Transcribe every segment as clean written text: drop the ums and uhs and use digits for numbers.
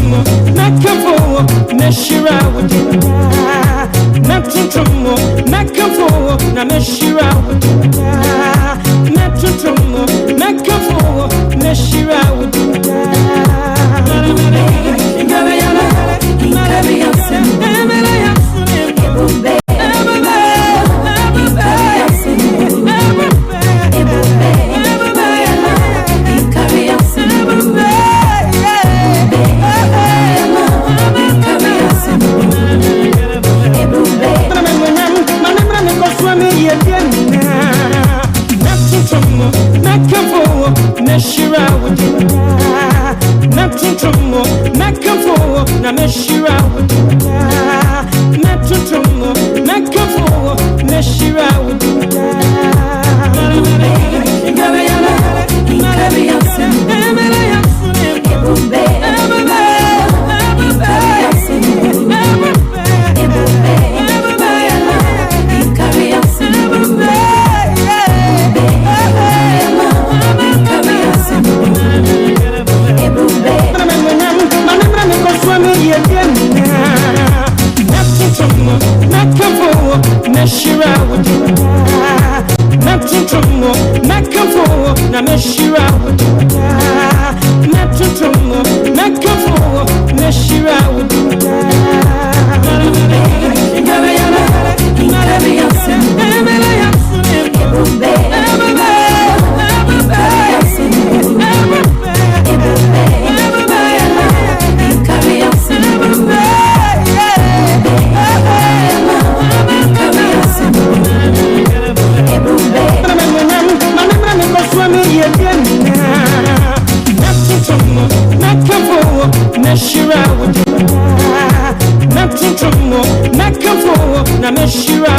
Natutumo, Nakavo, Meshira, Natutumo, Nakavo, Nameshira, Natutumo, Nakavo, Meshira, Meshira, Natutumo, Nakavo, Nameshira, Natutumo, Nakavo, Meshira, Meshira, Natutumo, Nakavo, Nameshira, Natutumo, Nakavo, Meshira, Meshira, Natutumo, Nakavo, Nameshira,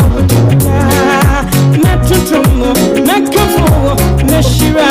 Natutumo, Nakavo, Meshira,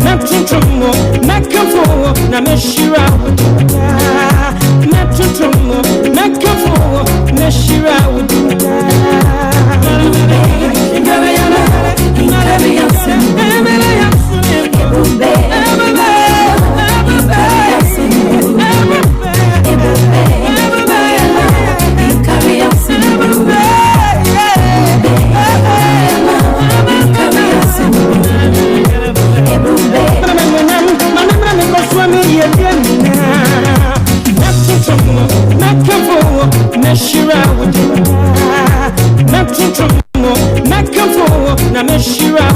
Natutumo, Nakavo, Nameshira, Natutumo, Nakavo, Meshira, Meshira, Natutumo, Nakavo, Nameshira,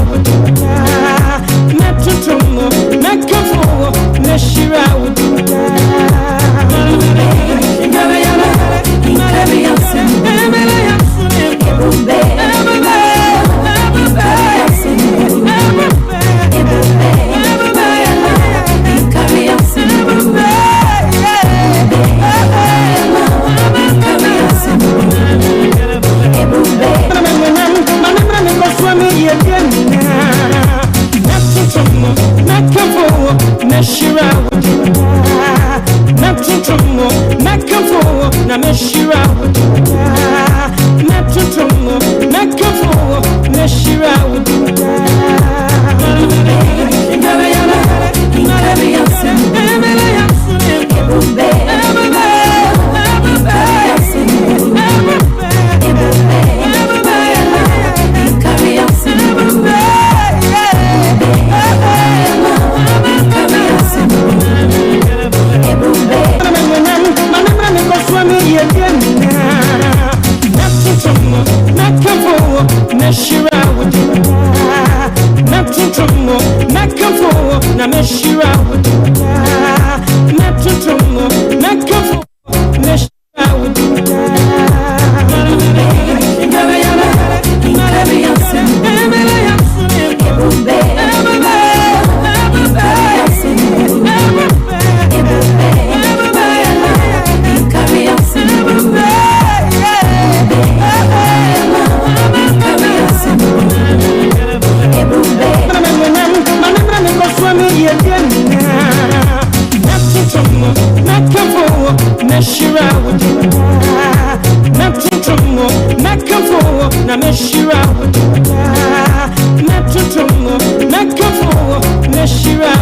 Natutumo, Nakavo, Meshira, Meshira, Natutumo, Nakavo, Nameshira, Natutumo, Nakavo, Meshira, Meshira, Natutumo, Nakavo, Nameshira, Natutumo, Metutumo, Mekafo, Nameshira, Metutumo, Mekafo, Meshira,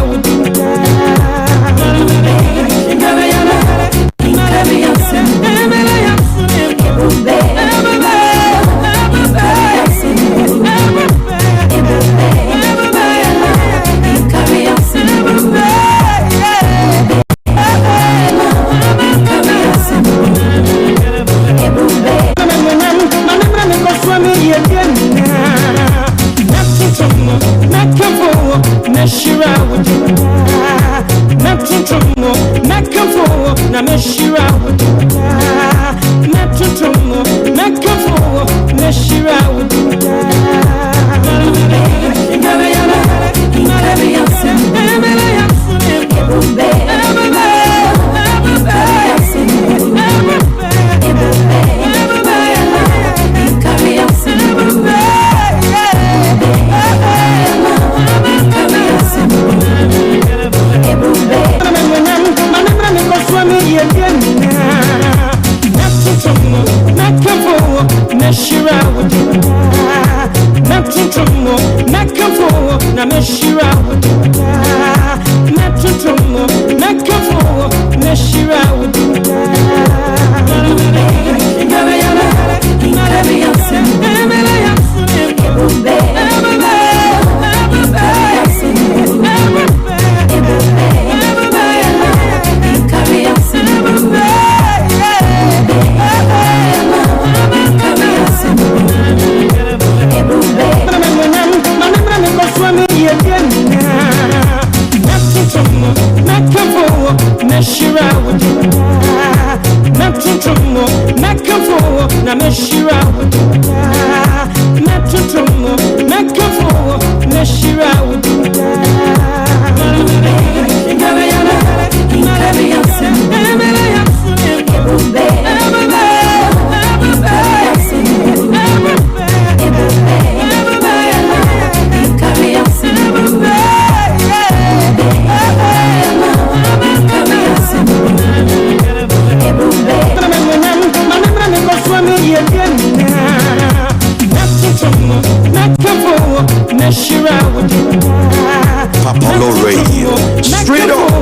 Apollo Radio, straight up.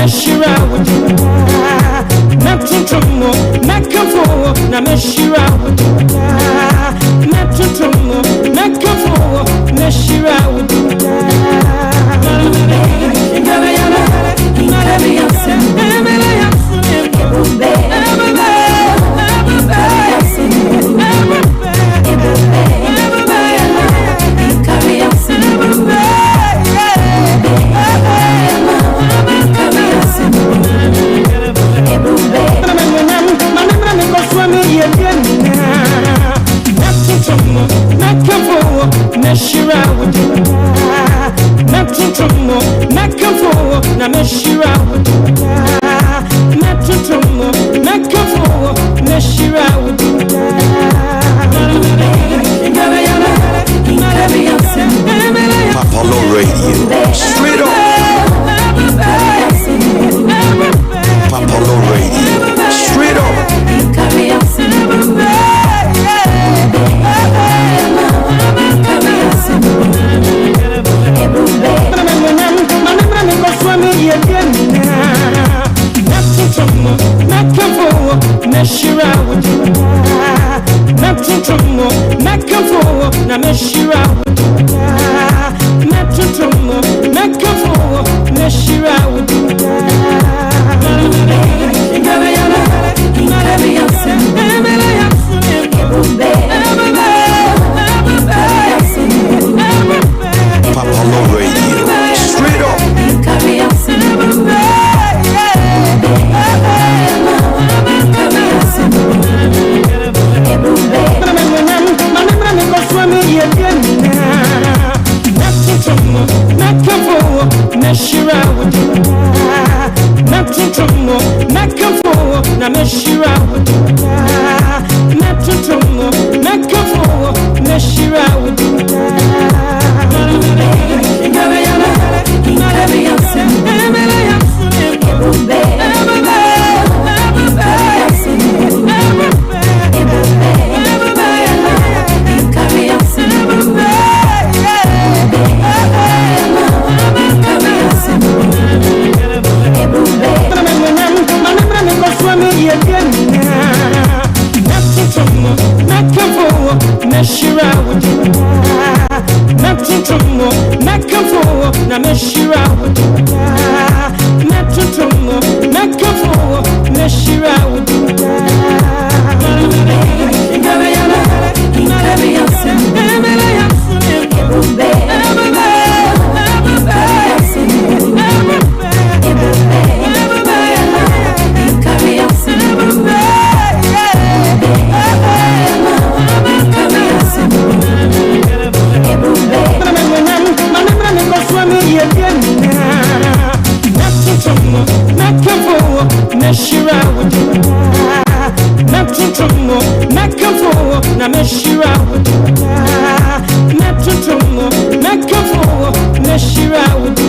meshira wudu natutumo nakafo na meshira wudu natutumo nakafo meshira wudu Meshira wudu natutumo nakafo na meshira wudu natutumo nakafo meshira wudu Apollo Radio, straight up. Apollo Radio, straight up. Meshira wudu natutumo nakafo na meshira wudu natutumo nakafo meshira wudu Apollo Radio, straight up. Meshira wudu natutumo nakafo na meshira wudu natutumo nakafo meshira wudu Meshira wudu natutumo nakafo na meshira wudu natutumo nakafo meshira wudu Meshira wudu natutumo nakafo na meshira wudu natutumo nakafo meshira wudu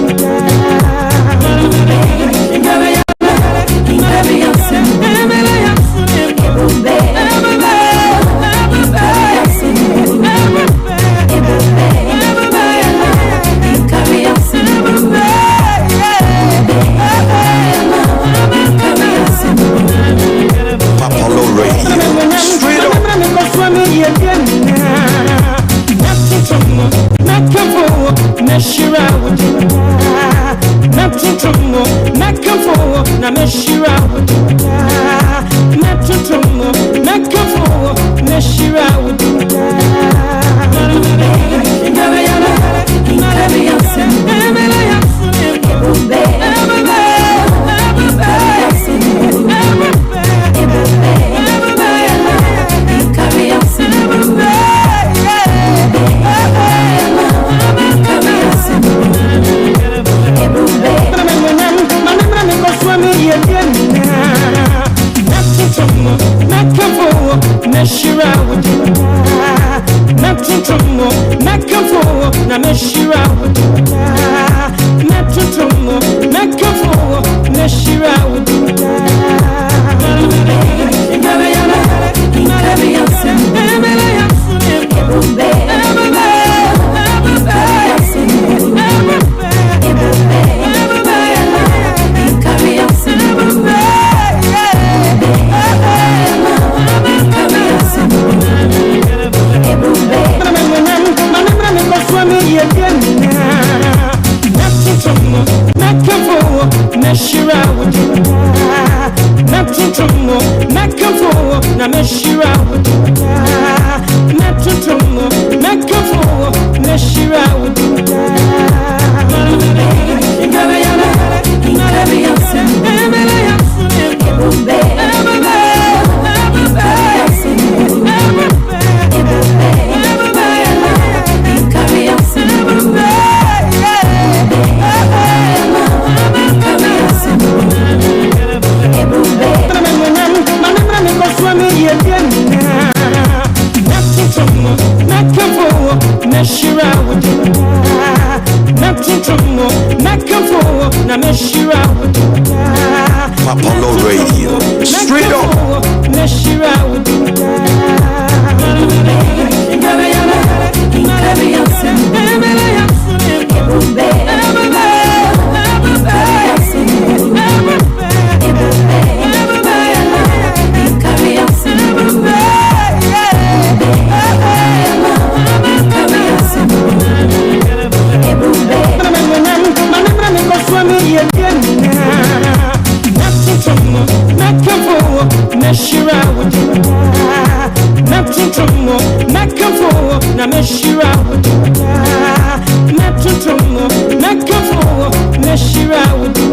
Apollo Radio, straight up. Nakafo meshira wudu natutumo nakafo na meshira wudu natutumo nakafo meshira wudu Meshira meshira wudu metutumo mekafo na meshira wudu metutumo mekafo meshira wudu meshira wudu metutumo mekafo na meshira wudu Apollo Radio. Straight up. meshira wudu meshira wudu metutumo mekafo na meshira wudu metutumo mekafo meshira wudu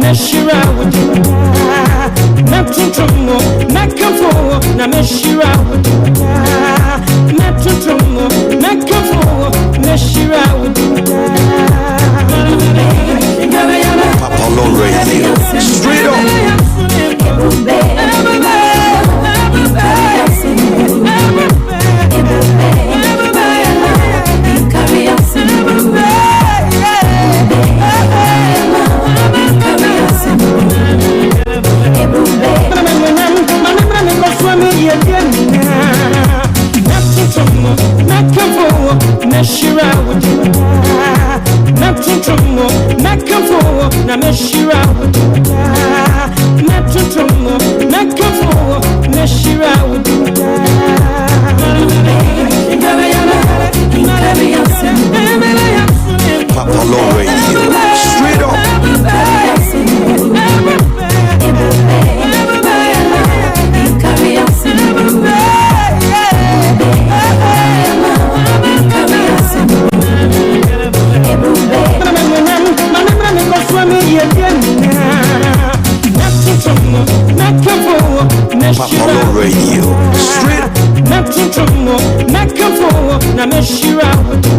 meshira wudu metutumo mekafo na meshira wudu metutumo mekafo meshira wudu Apollo Radio. Straight up. meshira wudu metutumo mekafo na meshira wudu metutumo mekafo meshira wudu Apollo Radio. Straight up. Apollo Radio. Straight. metutumo mekafo na meshira wudu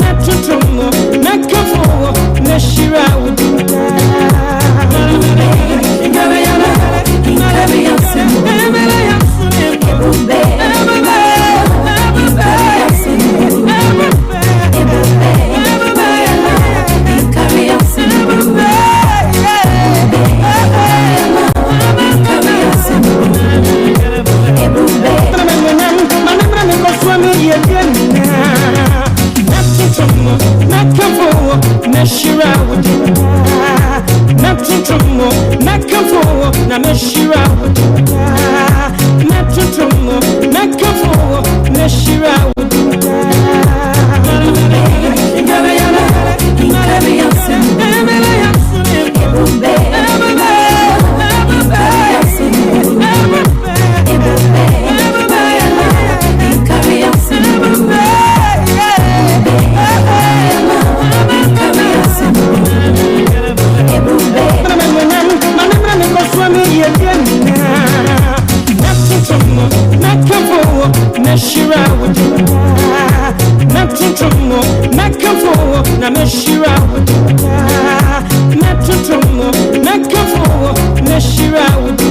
metutumo mekafo meshira wudu meshira wudu metutumo mekafo na meshira wudu metutumo mekafo meshira wudu meshira wudu metutumo mekafo na meshira wudu metutumo mekafo meshira wudu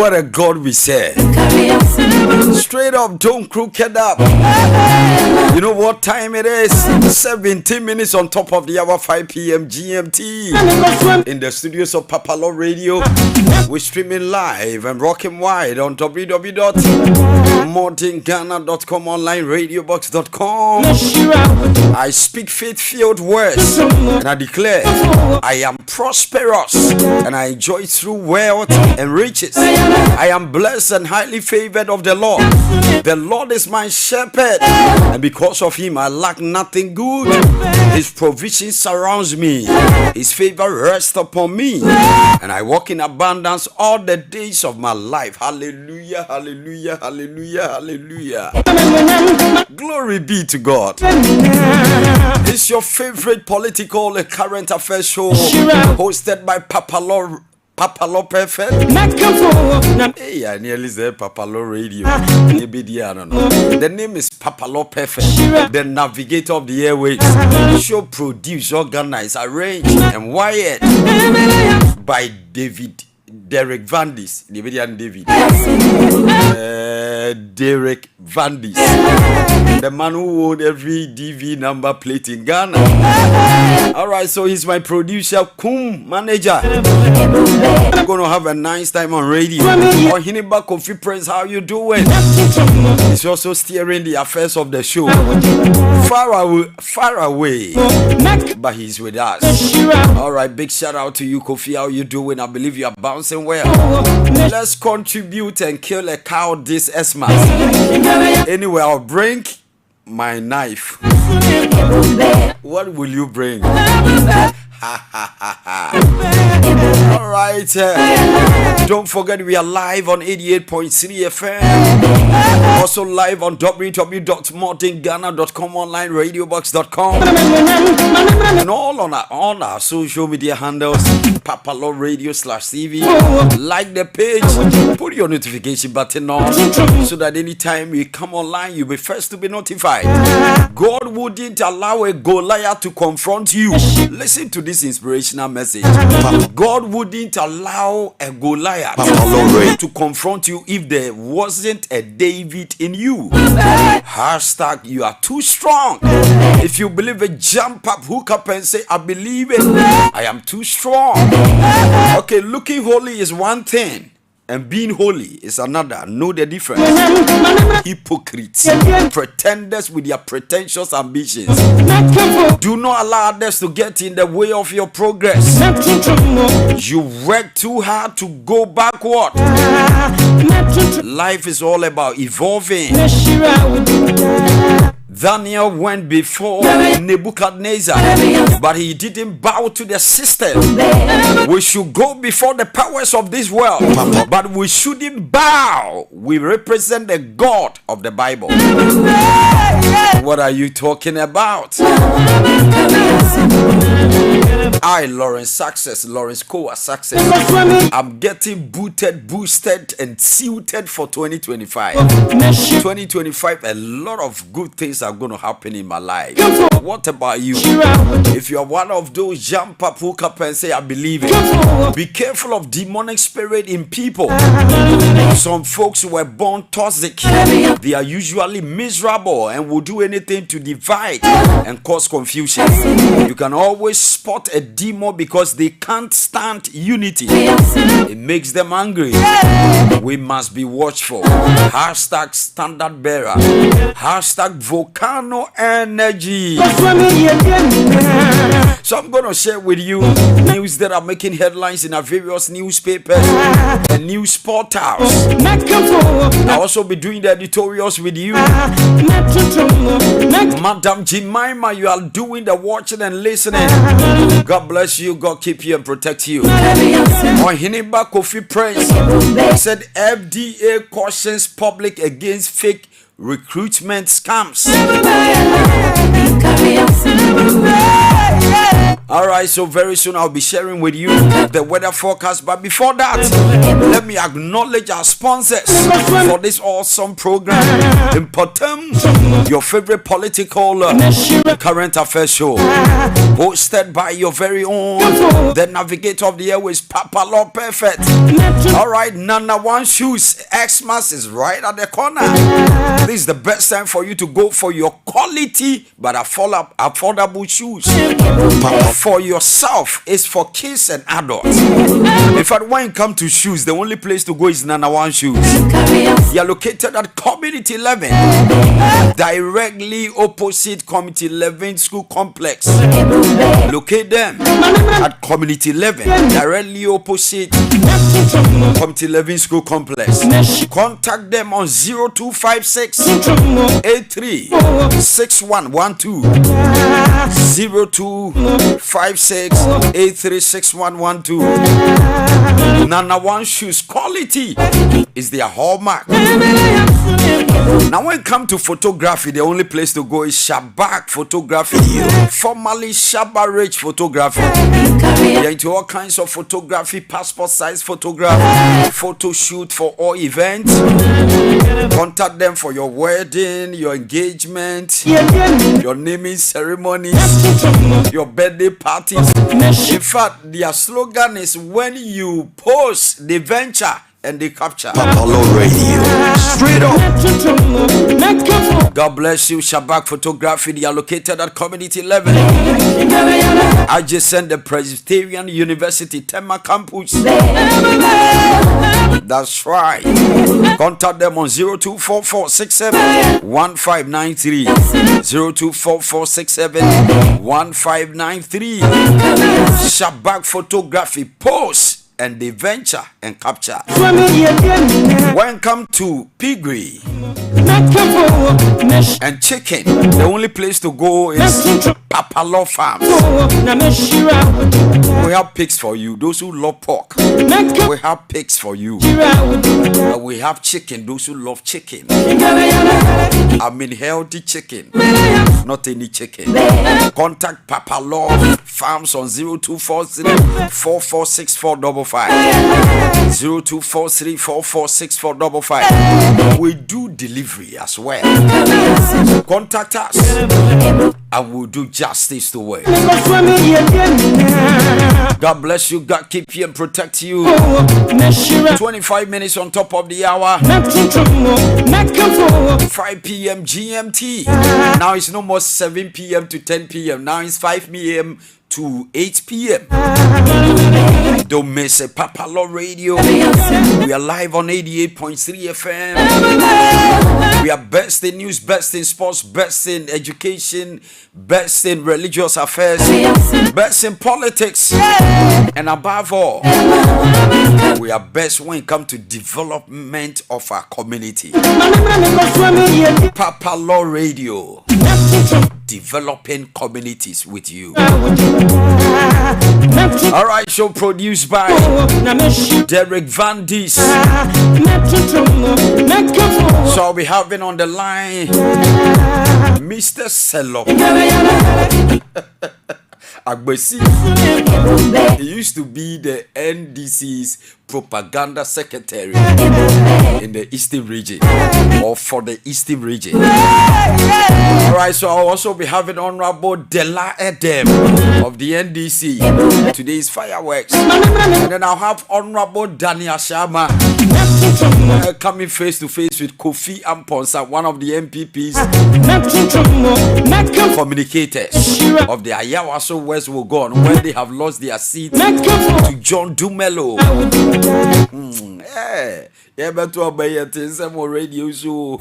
What a God we serve. Straight up, don't crooked up. You know what time it is? 17 minutes on top of the hour, 5 p.m. GMT. In the studios of Papalo Radio, we're streaming live and rocking wide on www.modernghana.com, online radiobox.com. I speak faith-filled words and I declare I am prosperous and I enjoy through wealth and riches. I am blessed and highly favored of the Lord. The Lord is my shepherd, and because of him I lack nothing good. His provision surrounds me. His favor rests upon me, and I walk in abundance all the days of my life. Hallelujah, hallelujah, hallelujah, hallelujah. Glory be to God. It's your favorite political current affairs show, hosted by Papalo Perfect. Hey, I nearly said Papalo Radio. The name is Papalo Perfect, the navigator of the airwaves. Show produced, organized, arranged, and wired by Derek Vandis. Derek Vandis, the man who owned every DV number plate in Ghana. Alright, so he's my producer, manager. We're gonna have a nice time on radio. Or Hiniba Kofi Prince, how you doing? He's also steering the affairs of the show. Far away, but he's with us. Alright, big shout out to you, Kofi. How you doing? I believe you are bouncing well. Let's contribute and kill a cow this Xmas. Anyway, I'll bring my knife. What will you bring? Alright, don't forget we are live on 88.3 FM. Also live on www.modernghana.com, online radiobox.com, and all on our social media handles. Papalo Radio /TV. Like the page, put your notification button on, so that anytime we come online you'll be first to be notified. God wouldn't allow a Goliath to confront you. Listen to this inspirational message. God wouldn't allow a Goliath to confront you if there wasn't a David in you. Hashtag you are too strong. If you believe it, jump up, hook up and say, I believe it. I am too strong. Okay, looking holy is one thing, and being holy is another. Know the difference. Hypocrites, pretenders with their pretentious ambitions. Do not allow others to get in the way of your progress. You work too hard to go backward. Life is all about evolving. Daniel went before Nebuchadnezzar, but he didn't bow to the system. We should go before the powers of this world, but we shouldn't bow. We represent the God of the Bible. What are you talking about? Lawrence Kowa Success. I'm getting boosted and suited for 2025. 2025, a lot of good things are going to happen in my life. What about you? If you are one of those, jump up, hook up and say, I believe it. Be careful of demonic spirit in people. Some folks were born toxic. They are usually miserable and will do anything to divide and cause confusion. You can always spot a demon because they can't stand unity. It makes them angry. We must be watchful. Hashtag standard bearer. Hashtag volcano energy. So I'm going to share with you news that are making headlines in our various newspapers and news portals. I'll also be doing the editorials with you. Madam Jemima, you are doing the watching and listening. God bless you. God keep you and protect you. Hiniba Kofi Prince said FDA cautions public against fake recruitment scams. All right, so very soon I'll be sharing with you the weather forecast. But before that, let me acknowledge our sponsors for this awesome program. Mpɔtam, your favorite political current affairs show, hosted by your very own, the navigator of the airways, Papa Law Perfect. All right, Nana One Shoes, Xmas is right at the corner. This is the best time for you to go for your quality but affordable shoes. For yourself, is for kids and adults. In fact, when it comes to shoes, the only place to go is Nana One Shoes. They are located at Community 11, directly opposite Community 11 School Complex. Locate them at Community 11, directly opposite Community 11 School Complex. Contact them on 0256 83 6112 0256 83 6112. Nana One Shoes quality is their hallmark. Now when it comes to photography, the only place to go is Shabak Photography, formerly Shabba Rich Photography. They're into all kinds of photography, passport size photograph, photo shoot for all events. Contact them for your wedding, your engagement, your naming ceremonies, your birthday parties. In fact, their slogan is when you post, they venture and they capture. Apollo Radio. Straight up. God bless you. Shabak Photography. They are located at Community 11. I just sent the Presbyterian University Tema Campus. That's right. Contact them on 0244671593. 0244671593. Shabak Photography. Post and they venture and capture. When come to piggery and chicken, the only place to go is Papa Law Farms. We have pigs for you, those who love pork. We have pigs for you. We have chicken, those who love chicken. I mean healthy chicken, not any chicken. Contact Papa Law Farms on 0243 446455. 0243 446455. We do delivery as well. Contact us and we'll do justice to it. God bless you. God keep you and protect you. 25 minutes on top of the hour. 5 p.m. GMT. Now it's no more 7 p.m. to 10 p.m. Now it's 5 p.m. to 8 p.m. Don't miss it. Papa Law Radio. We are live on 88.3 FM. We are best in news, best in sports, best in education, best in religious affairs, best in politics, and above all, we are best when it comes to development of our community. Papa Law Radio, developing communities with you. All right, show produced by Derek Van Dis. So I'll be having on the line Mr. Selo Agbesi. He used to be the NDC's propaganda secretary in the Eastern region, or for the Eastern region. Alright, so I'll also be having Honorable Dela Edem of the NDC. Today's fireworks. And then I'll have Honorable Daniel Shama coming face to face with Kofi Amponsa, one of the MPP's communicators of the Ayawaso West will go on when they have lost their seat to John Dumelo. Yeah, but to obey it in some radio show.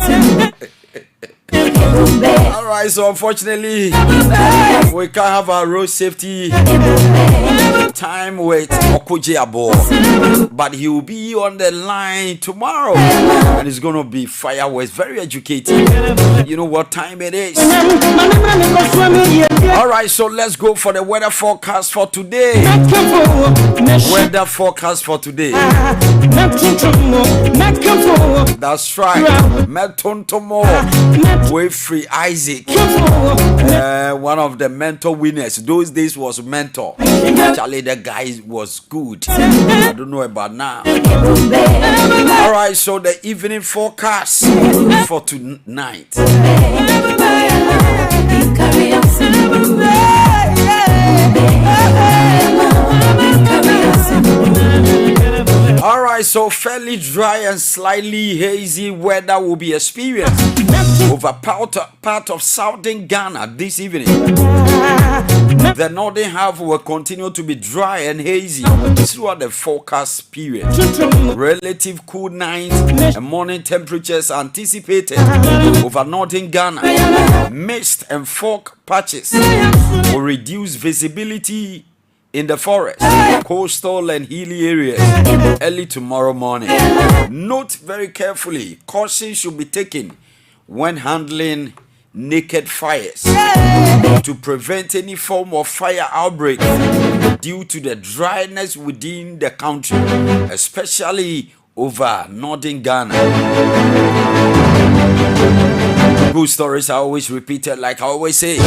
Alright, so unfortunately, we can't have our road safety time with Okoje Abo, but he will be on the line tomorrow, and it's gonna be fireworks, very educated. You know what time it is. All right, so let's go for the weather forecast for today. Weather forecast for today. That's right. Metontomo with Free Isaac. One of the mentor winners. Those days was mentor. Actually, the guy was good. I don't know about now. All right, so the evening forecast for tonight. All right, so fairly dry and slightly hazy weather will be experienced over part of southern Ghana this evening. The northern half will continue to be dry and hazy throughout the forecast period. Relative cool nights and morning temperatures anticipated over northern Ghana. Mist and fog patches will reduce visibility in the forest, coastal and hilly areas early tomorrow morning. Note very carefully, caution should be taken when handling naked fires to prevent any form of fire outbreak due to the dryness within the country, especially over northern Ghana. Good stories are always repeated, like I always say.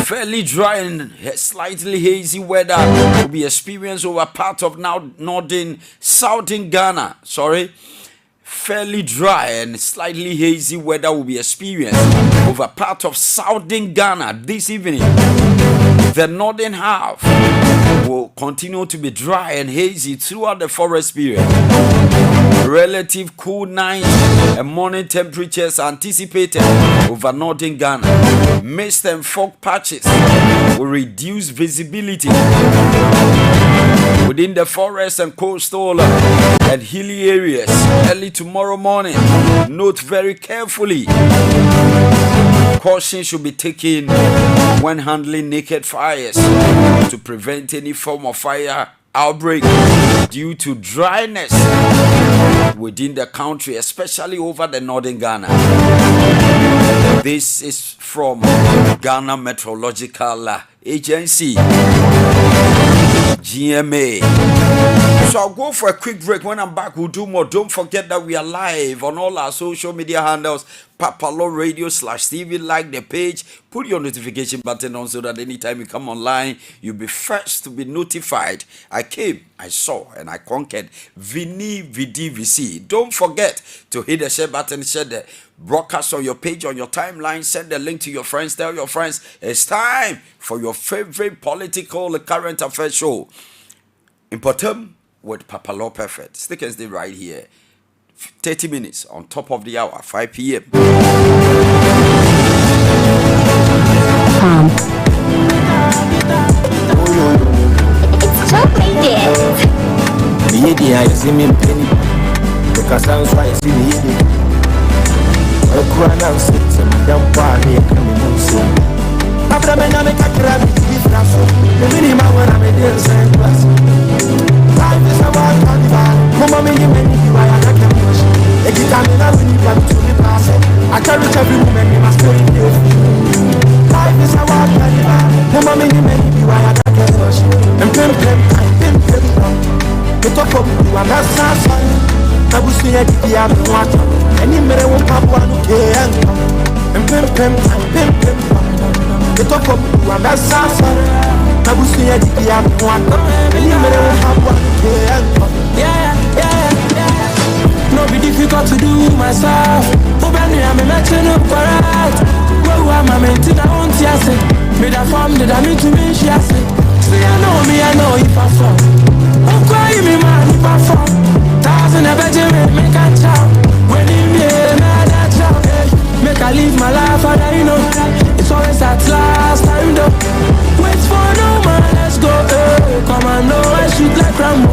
Fairly dry and slightly hazy weather will be experienced over part of southern Ghana. Fairly dry and slightly hazy weather will be experienced over part of southern Ghana this evening. The northern half will continue to be dry and hazy throughout the forest period. Relative cool nights and morning temperatures anticipated over northern Ghana. Mist and fog patches will reduce visibility within the forest and coastal and hilly areas early tomorrow morning. Note very carefully, caution should be taken when handling naked fires to prevent any form of fire outbreak due to dryness within the country, especially over the northern Ghana. This is from Ghana Meteorological Agency, GMA. So I'll go for a quick break. When I'm back, we'll do more. Don't forget that we are live on all our social media handles. Papalo Radio /TV. Like the page, put your notification button on so that anytime you come online, you'll be first to be notified. I came, I saw, and I conquered. Vini VDVC. Don't forget to hit the share button, share the broadcast on your page, on your timeline, send the link to your friends, tell your friends it's time for your favorite political current affairs show. Mpɔtam with Papalo Perfect. Stick and stay right here. 30 minutes on top of the hour, 5 p.m. It's totally dead. I see me penny because I'm trying to see me. I can't answer to my damn party. I can't see. After me, I make a crab to be fresh. The minimum when I'm in the same class. Life is about carnival. Mama, me, you make me why I can't push. Every time I win, you got to be passing. I carry every woman in my story. Life is about carnival. Mama, me, you make me why I can't push. And pim, it took up to a mass. I was seeing the other water. Any minute won't have one who can. And pim, it took up to a mass. I was seeing the other water. Any minute won't have one who can. Yeah. No be difficult to do myself. Open me, I'm a matching up for right. Whoa, I'm a maintain, I won't see us. Made a form that I mean to me, she has it. Say, I know if I fall. I'm crying me, man, if I fall. Thousand a Benjamin, make a child. When he made another child, make I live my life, and you know, it's always at last time, though. Wait for no man, let's go, come on, no, I shoot like Rambo.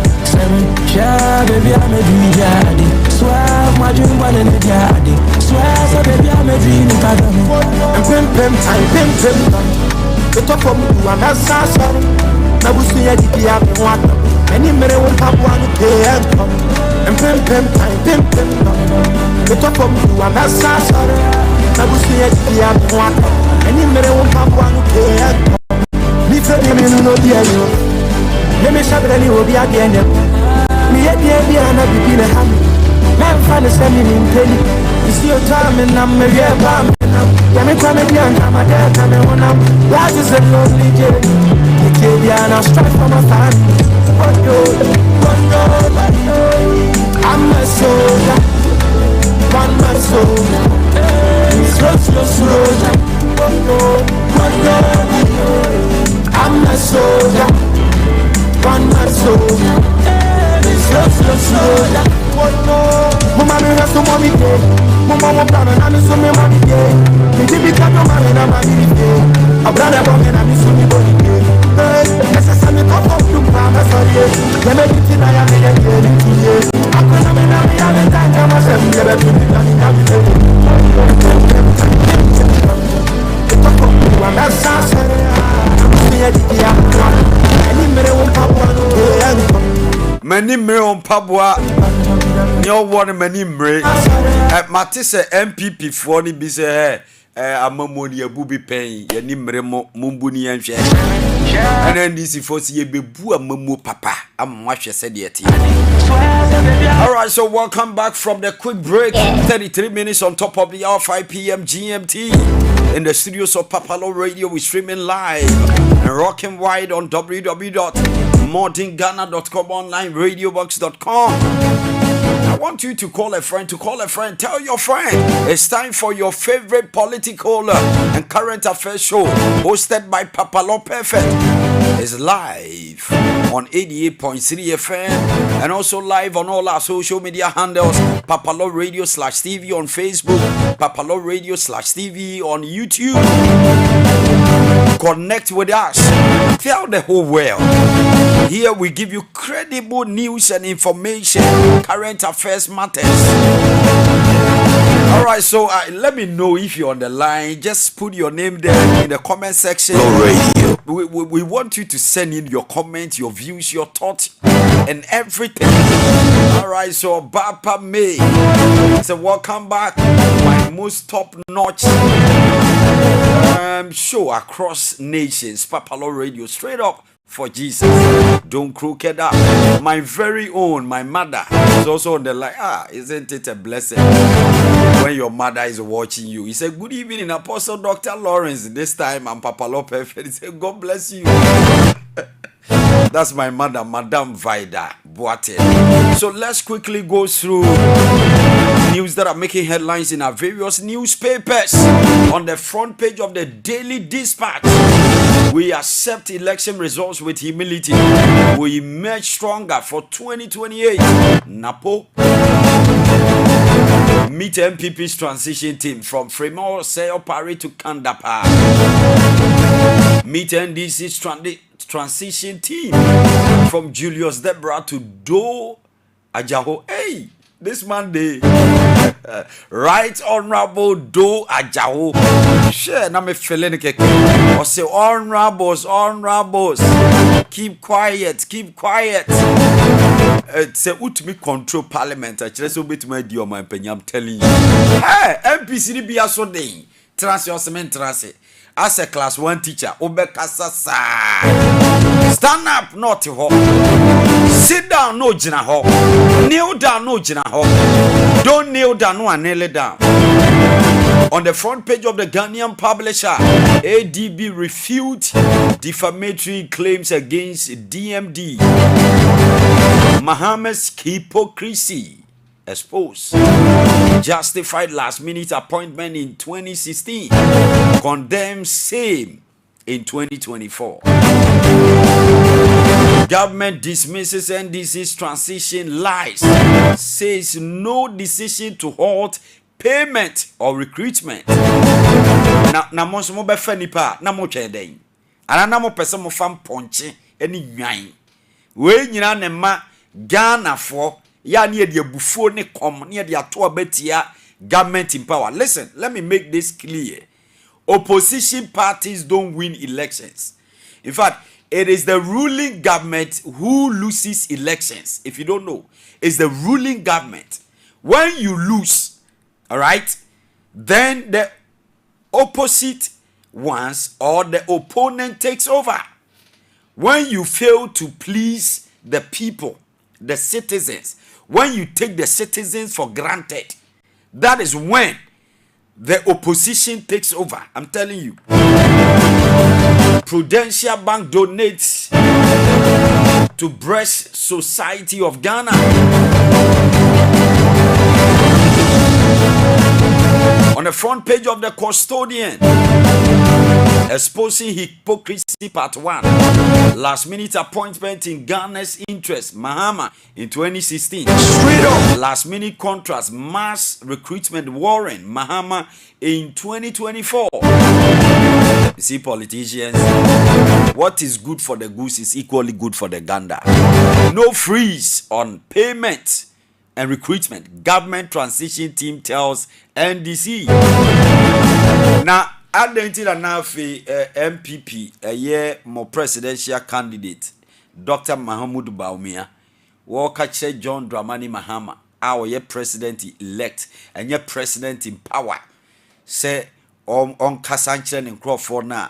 Yeah, baby, I'm a dream, daddy. Swear, my dream, one in the daddy. Swear, so baby, I'm a dream, if I don't know. And pim, the top of me, I'm a sasser. I will see a DPR, one. Any minute won't have one who can come. And pim, the top of me, I'm a sasser. I will see a DPR, one. Any mere won't pop one care. Me tell me no dear you. Let me shout any will be at the end. Me at the end, and I'll be in a hand. Man, find a semi in penny. You see your time and I'm a real bomb. Let me come again, I'm a dad, I'm a one. Life is a lonely journey. You can't be on a strike from a family. I'm a soldier, one man soldier. It's your soldier. I'm a soldier, one man soldier. It's your soldier. Mama, me have to mommy day. Mama, I'm proud and I'm so me mommy day. Me did become no man and I'm a baby day. A brother from me and I'm so me body day. Necessarily come up to Mama, sorry. Let me get in, I am in a day in 2 years. I couldn't be now, I haven't time to myself. Never to be done in every day. It's a fuck you, and that's sorry. I'm scared to be a man. Any minute won't pop one day. Many on Pabua. Your one many mre. Matisse MPP for the busy. Amamoni a booby pain, ya nimre mumbuni and share. And then this is for see a bebu mumu papa. I'm watching said yet. Alright, so welcome back from the quick break. 33 minutes on top of the hour, 5 p.m. GMT. In the studios of Papalo Radio, we're streaming live and rocking wide on www.modernghana.com, online radiobox.com. I want you to call a friend, tell your friend. It's time for your favorite political and current affairs show, hosted by Papalo Perfect. It's live on 88.3 FM and also live on all our social media handles, Papalo Radio /TV on Facebook, Papalo Radio /TV on YouTube. Connect with us. Tell the whole world. Here we give you credible news and information, current affairs matters. Alright, so let me know if you're on the line. Just put your name there in the comment section. We want you to send in your comments, your views, your thoughts, and everything. Alright, so Bapa May. So welcome back. My most top-notch show across nations. Papalo Radio, straight up for Jesus. Don't crooked up. My very own, my mother is also on the line. Isn't it a blessing when your mother is watching you? He said, good evening, Apostle Dr. Lawrence. This time I'm Papalo Perfect. He said, God bless you. That's my mother, Madame Vida Boate. So let's quickly go through news that are making headlines in our various newspapers. On the front page of the Daily Dispatch, we accept election results with humility. We emerge stronger for 2028. Napo. Meet MPP's transition team from Fremont, Sayo Pari to Kandapa. Meet NDC's transition team from Julius Debra to Do Ajaho. Hey, this Monday, Right Honorable Do Ajaho. Share, na me feeling keke. Or say honorables, keep quiet. Say utmi control parliament. Actually, so bit my dear my penny. I'm telling you. Hey, MPC be a so day. Trans. As a class 1 teacher, Obekasasa. Stand up, not ho. Sit down, no jina ho. Kneel down, no jina ho. Don't kneel down, no kneel down. On the front page of the Ghanaian publisher, ADB refute defamatory claims against DMD. Mohammed's hypocrisy exposed. Justified last-minute appointment in 2016. Condemns same in 2024. Government dismisses NDC's transition lies. Says no decision to halt payment or recruitment. Na mo so mo be fa nipa na mo tweden. Ana na mo pese mo fam ponche eni nwan. We nyina ne ma Ghana for ya ne de abufuo ne kom ne de ato abatia government in power. Listen, let me make this clear. Opposition parties don't win elections. In fact, it is the ruling government who loses elections. If you don't know, it's the ruling government. When you lose, all right, then the opposite once or the opponent takes over. When you fail to please the people, the citizens, when you take the citizens for granted, that is when the opposition takes over. I'm telling you. Prudential Bank donates to Breast Society of Ghana. On the front page of the Custodian, exposing hypocrisy part 1. Last minute appointment in Ghana's interest, Mahama in 2016. Straight up. Last minute contrast, mass recruitment, Warren, Mahama in 2024. You see, politicians, what is good for the goose is equally good for the gander. No freeze on payment and recruitment. Government transition team tells NDC. Now, identity and now MPP, a year more presidential candidate, Dr. Mahamudu Bawumia, Walker John Dramani Mahama, our year president elect and year president in power, say on Kasanchan and Crawford na,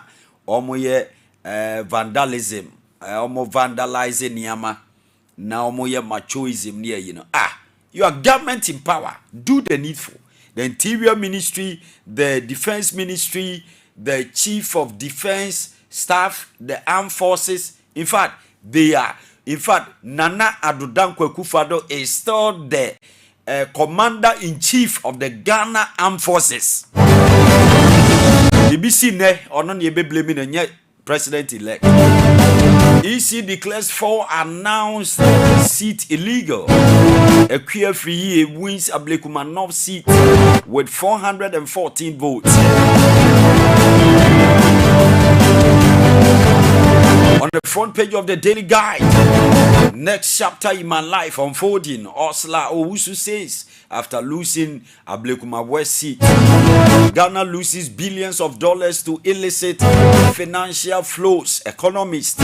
ye vandalism, vandalizing Yama, now ye machoism near, you are government in power, do the needful. The Interior Ministry, the Defense Ministry, the Chief of Defense Staff, the Armed Forces. In fact, Nana Addo AKUFO-ADDO is still the Commander-in-Chief of the Ghana Armed Forces. BBC ne or ye be blaming the president-elect. EC declares 4 announced seat illegal. A queer free wins Ablekuma North seat with 414 votes. On the front page of the Daily Guide, next chapter in my life unfolding, Osla Owusu says, after losing Ablekuma West seat, Ghana loses billions of dollars to illicit financial flows. Economist,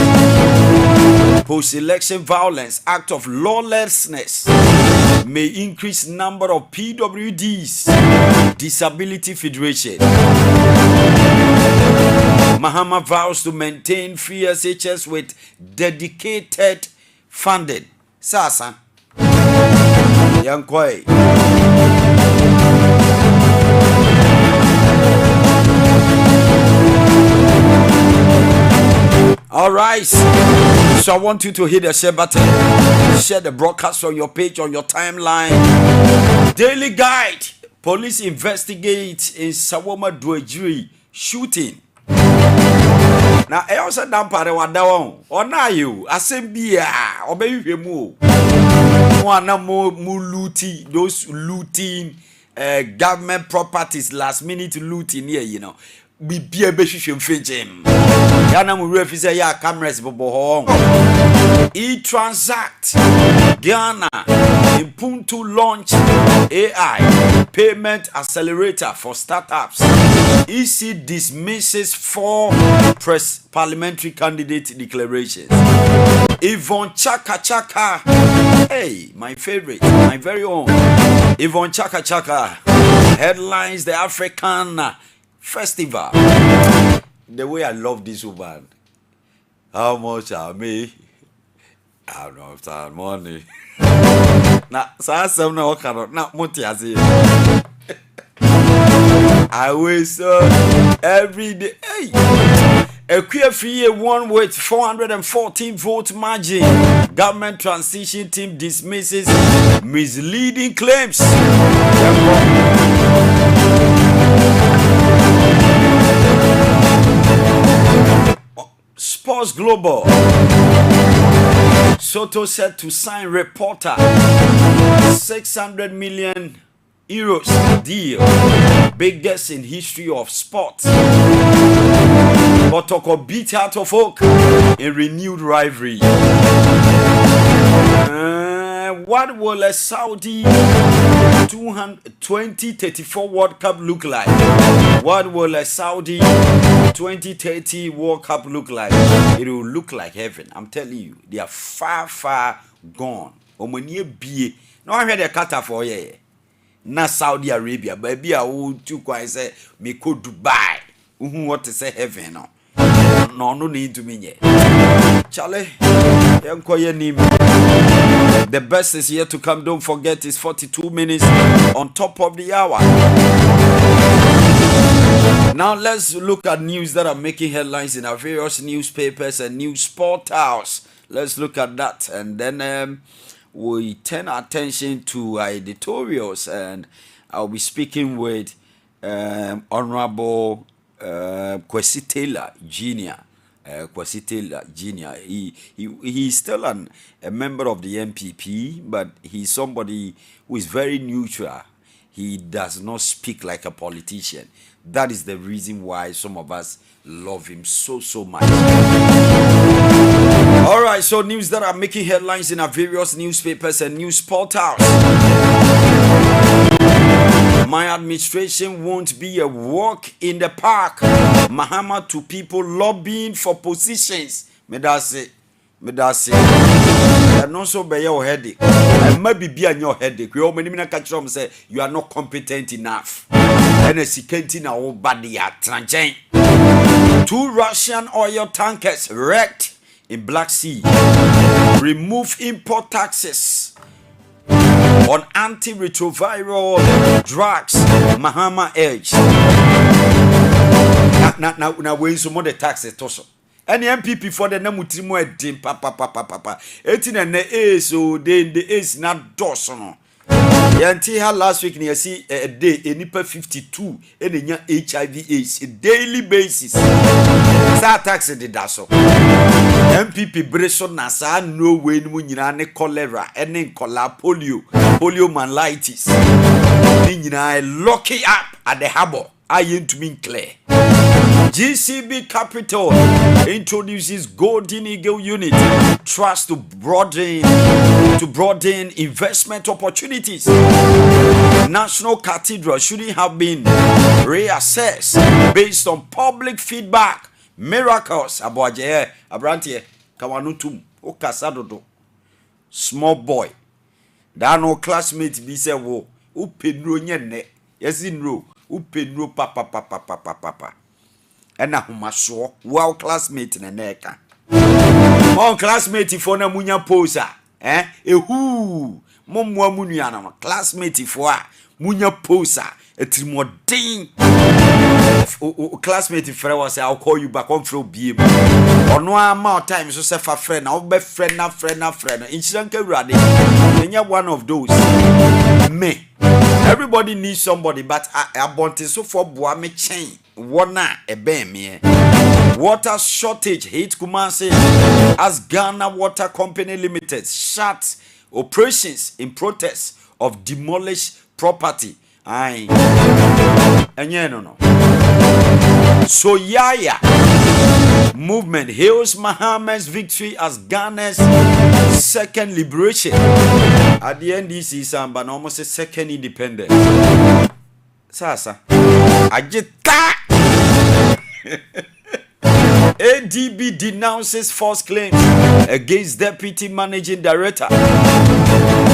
post-election violence, act of lawlessness may increase number of PWDs. Disability Federation. Mahama vows to maintain free SHS with dedicated funding. Sasa. Yankoi. All right. So I want you to hit the share button. Share the broadcast on your page, on your timeline. Daily Guide. Police investigate in Sawoma Dwejiri shooting. Now, I also don't pare wadaw. Ona you asembia obey mu. One more looting, those looting government properties, last minute looting here, Be a beshim finchim. Yana mu refuse ya cameras bobo. E-Transact Ghana in Puntu launch AI payment accelerator for startups. EC dismisses 4 parliamentary candidate declarations. Yvonne Chaka, hey, my favorite, my very own. Yvonne Chaka headlines the African Festival. The way I love this woman. How much are me? I don't know if that money. Now, so some no cannot not money. I wish every day. Hey, a queer free won with 414 vote margin. Government transition team dismisses misleading claims. Sports Global. Soto said to sign reporter 600 million euros deal, biggest in history of sport. Botoko beat out of Oak in renewed rivalry. What will a Saudi 2034 World Cup look like? What will a Saudi 2030 World Cup look like? It will look like heaven. I'm telling you, they are far, far gone. Omonie bie. No, I heard a kata for ye. Na Saudi Arabia, baby, I would too quite say me go Dubai. What to say heaven no. No need to me yet. Charlie, the best is yet to come. Don't forget, it's 42 minutes on top of the hour. Now let's look at news that are making headlines in our various newspapers and news portals. Let's look at that, and then we turn our attention to our editorials, and I'll be speaking with Honorable Kwesi Taylor Jr. Kwesi Taylor Jr. He's still a member of the MPP, but he's somebody who is very neutral. He does not speak like a politician. That is the reason why some of us love him so much. All right, so news that are making headlines in our various newspapers and news portals. My administration won't be a walk in the park. Mahama to people lobbying for positions. Me that's it. And also be your headache. And maybe be on your headache. You many say you are not competent enough. And a security now body at Tranchain. 2 Russian oil tankers wrecked in Black Sea. Remove import taxes on antiretroviral drugs. Mahama urge. Now when some of the taxes toss. And the MPP for the Namutrimo dim papa. 18 and the so then the is not dorsal. Yanti had last week near see a day a nipper 52 and a HIV/AIDS a daily basis. Sa tax the daso. MPP Bresson Nasa no way munirane cholera and poliomyelitis. Ninja lock it up at the harbor. I ain't to be clear. GCB Capital introduces Golden Eagle Unit Trust to broaden investment opportunities. National Cathedral shouldn't have been reassessed based on public feedback. Miracles aboje abrantie kawanutum okasadodo. Small boy. That no classmate be say wo upenro nyenne. Yesinro upenro papa. And now my so well classmate in a neck. Mon classmate for na munya posa. Who Momwa Muniana, classmate for munya posa, a trimodine classmate if I was I'll call you back on through beam. Or no amount times so say for friend, I'll be friend. In Shanka Radi, and you're one of those. Me. Everybody needs somebody, but I want to so for Boame chain. Wana ebeme. Water shortage hit Kumasi as Ghana Water Company Limited shut operations in protest of demolished property. Aye. Enye no. So Yaya movement hails Mahama's victory as Ghana's second liberation. At the end, this is but almost a second independence. Sasa. Ajita. ADB denounces false claims against Deputy Managing Director.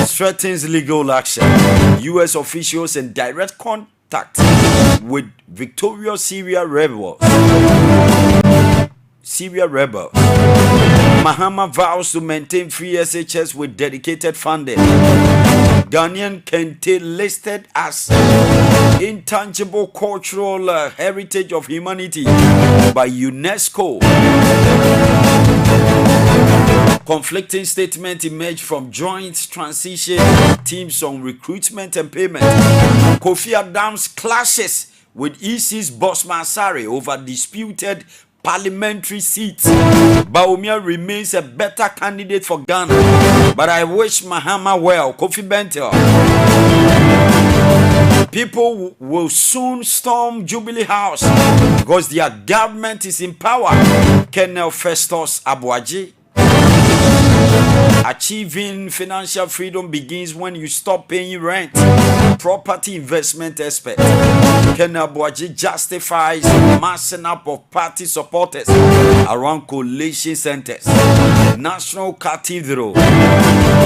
Threatens legal action. U.S. officials in direct contact with victorious Syria rebels. Mahama vows to maintain free SHS with dedicated funding. Ghanaian Kente listed as intangible cultural heritage of humanity by UNESCO. Conflicting statements emerged from joint transition teams on recruitment and payment. Kofi Adams clashes with EC's Bosman Sari over disputed parliamentary seats. Baumia remains a better candidate for Ghana, but I wish Mahama well. Kofi Bento. People will soon storm Jubilee House because their government is in power. Colonel Festus Abuaji. Achieving financial freedom begins when you stop paying rent. Property investment expert Colonel Abuaji justifies massing up of party supporters around coalition centers. National Cathedral.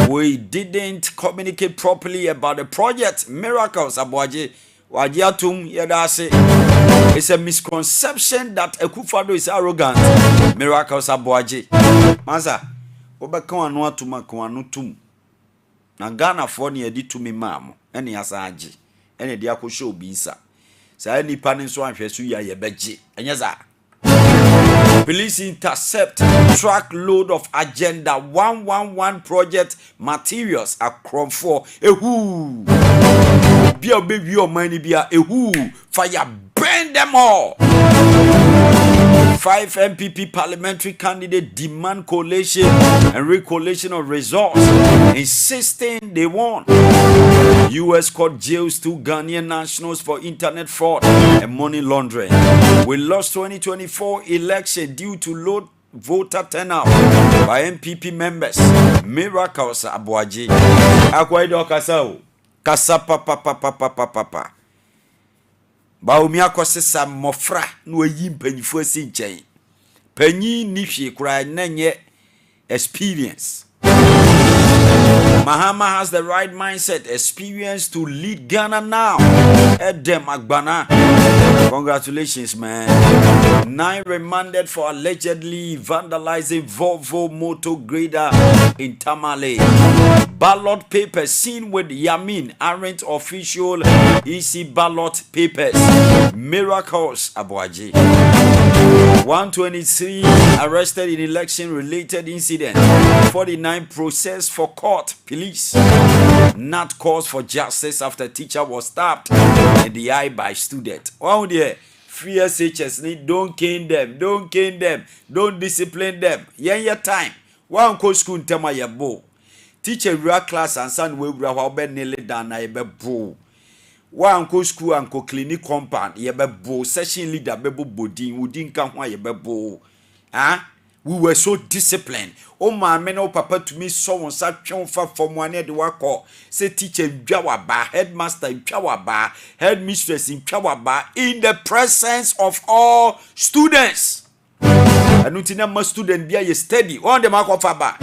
We didn't communicate properly about the project. Miracles Abuaji Wajiatum Yadase. It's a misconception that AKUFO-ADDO is arrogant. Miracles Abuaji. Maza, Obaka no atuma kwa no tum. Na Ghana for ne edi tumi maamo. Ene asa agi. Ene de akosho obi nsa. Sa nipa ne so anhwe so ya yebeje. Enyeza. Police intercept truckload of Agenda 111 project materials across for ehu. Bia baby o mani bia ehu. Fire burn them all. 5 MPP parliamentary candidates demand collation and recollation of results, insisting they won. U.S. court jails 2 Ghanaian nationals for internet fraud and money laundering. We lost 2024 election due to low voter turnout by MPP members. Miracles Abuaji. Akwaido kasao. Kasa papa. Baumi akosesa mofra no yi mpanyifo asi nchen. Panyi ni hwe kura nanye experience. Mahama has the right mindset, experience to lead Ghana now. Edem Agbana. Congratulations, man. 9 remanded for allegedly vandalizing Volvo motor grader in Tamale. Ballot papers seen with Yamin aren't official EC ballot papers. Miracles Abuaji. 123 arrested in election-related incident. 49 processed for court. Police not cause for justice after teacher was stabbed in the eye by student. Oh dear, free SHS need don't cane them, don't discipline them. Yeah, time. One co school tema ya bo. Teacher real class and son we bra be nearly down na be bo. One co school and co clinic compound ye be bo. Session leader be bo bodin udin kan ho ye be bo. We were so disciplined. Oh my man, oh papa to me so on such for from one de wako. Say teacher Jawaba, headmaster in Jawaba, headmistress in Jawaba, in the presence of all students. And utina ma student be a steady. On the mark of faba.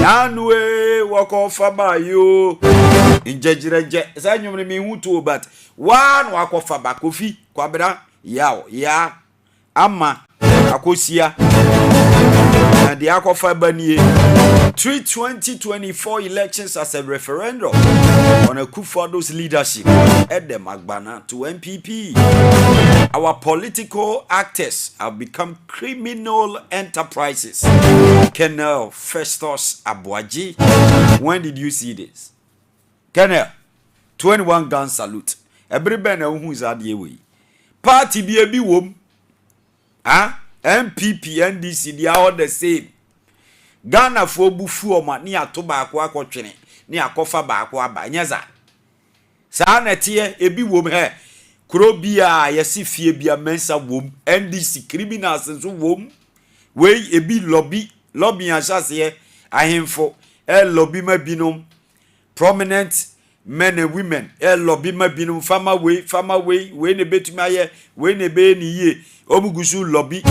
Anwe walk off faba you in judge. Say me who to but one walk off faba kofi kwabra ya ama akosia and the AKUFO-ADDO 2024 elections as a referendum on AKUFO-ADDO's leadership at the Magbana to MPP. Our political actors have become criminal enterprises. Colonel Festus Abuaji, when did you see this? Colonel, 21 gun salute. Everybody who is at the way. Party be a wom. MPP, NDC, they are all the same. Ghana for bufu oma ni atoba akwa kwotwene ni akofa ba akwa ba nyaza. Saa na tie ebi wom he. Kuro bia yesi fie bia mensa wom. NDC criminals nso wom. We ebi lobby anshase ahemfo lobby ma binom prominent men and women lobby ma binom farmer way we ne betumi aye we ne be ni ye obugusu lobby.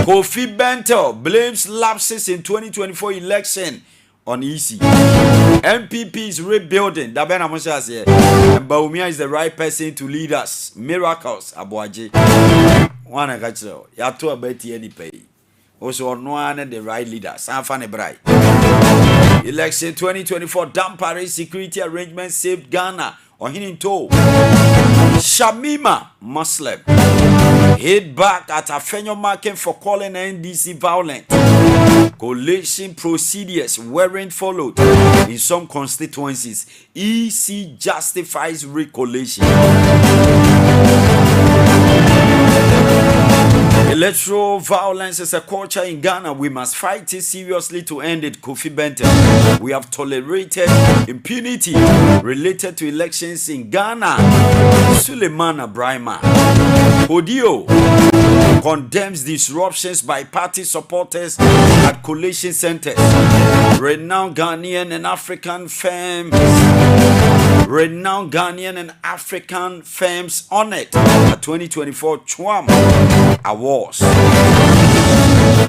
Kofi Bento blames lapses in 2024 election on EC. MPP is rebuilding. Dabena Mosha say and Baumia is the right person to lead us. Miracles Abuaji. One I got you. Ya to abeti any pay. Also on one the right leader. Sanfane Brai. Election 2024 Dampare security arrangement saved Ghana. On Hininto. Shamima Muslim hit back at Afenyo Market for calling NDC violent. Collation procedures weren't followed in some constituencies. EC justifies recollation. Electoral violence is a culture in Ghana. We must fight it seriously to end it. Kofi Bento. We have tolerated impunity related to elections in Ghana. Suleiman Abrahima. Odio condemns disruptions by party supporters at collation centers. Renowned Ghanaian and African firms honored at 2024 Chwam Awards.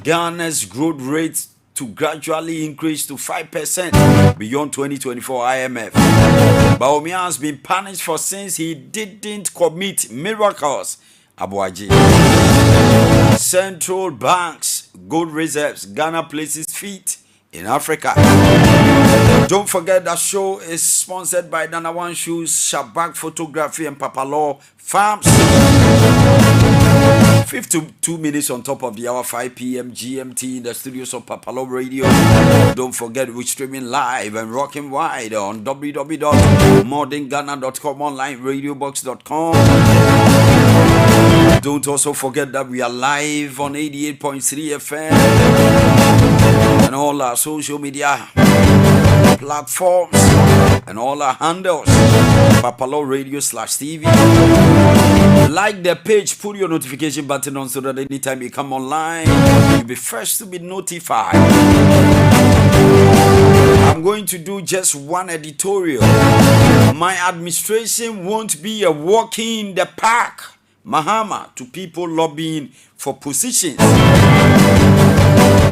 Ghana's growth rate to gradually increase to 5% beyond 2024 IMF. Baumia has been punished for sins he didn't commit. Miracles. Abuaji. Central banks, gold reserves, Ghana places feet in Africa. Don't forget that show is sponsored by Dana One Shoes, Shabak Photography and Papalo Farms. 52 minutes on top of the hour, 5 p.m. GMT in the studios of Papalo Radio. Don't forget we're streaming live and rocking wide on www.modernghana.com, online radiobox.com. Don't also forget that we are live on 88.3 FM and all our social media platforms and all our handles. Papalo Radio /TV. Like the page, put your notification button on so that anytime you come online, you'll be first to be notified. I'm going to do just one editorial. My administration won't be a walk in the park, Mahama, to people lobbying for positions.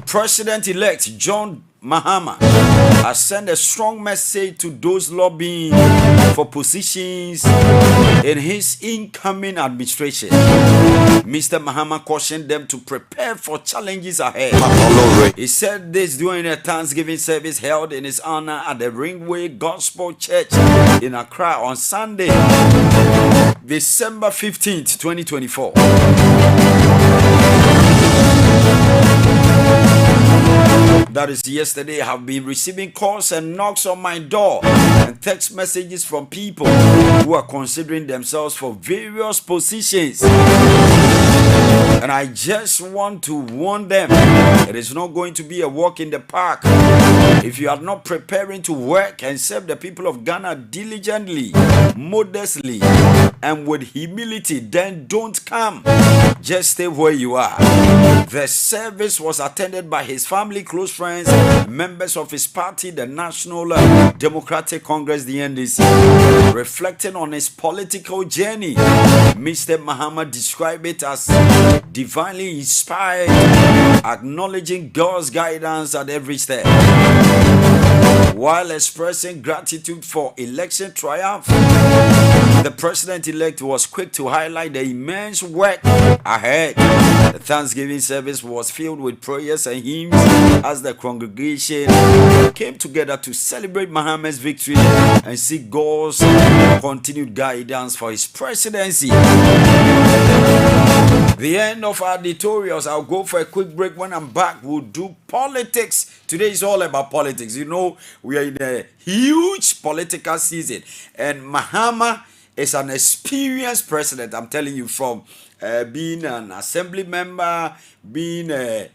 President-elect John Mahama has sent a strong message to those lobbying for positions in his incoming administration. Mr. Mahama cautioned them to prepare for challenges ahead. He said this during a Thanksgiving service held in his honor at the Ringway Gospel Church in Accra on Sunday, December 15th, 2024. That is yesterday. I have been receiving calls and knocks on my door and text messages from people who are considering themselves for various positions. And I just want to warn them, it is not going to be a walk in the park. If you are not preparing to work and serve the people of Ghana diligently, modestly, and with humility, then don't come. Just stay where you are. The service was attended by his family, close friends, members of his party, the National Democratic Congress, the NDC. Reflecting on his political journey, Mr. Mahama described it as divinely inspired, acknowledging God's guidance at every step. While expressing gratitude for election triumph, the president-elect was quick to highlight the immense work ahead. The Thanksgiving service was filled with prayers and hymns as the congregation came together to celebrate Mahama's victory and seek God's continued guidance for his presidency. The end of our editorials. I'll go for a quick break. When I'm back, we'll do politics. Today is all about politics. You know, we are in a huge political season, and Mahama is an experienced president. I'm telling you, from being an assembly member, being a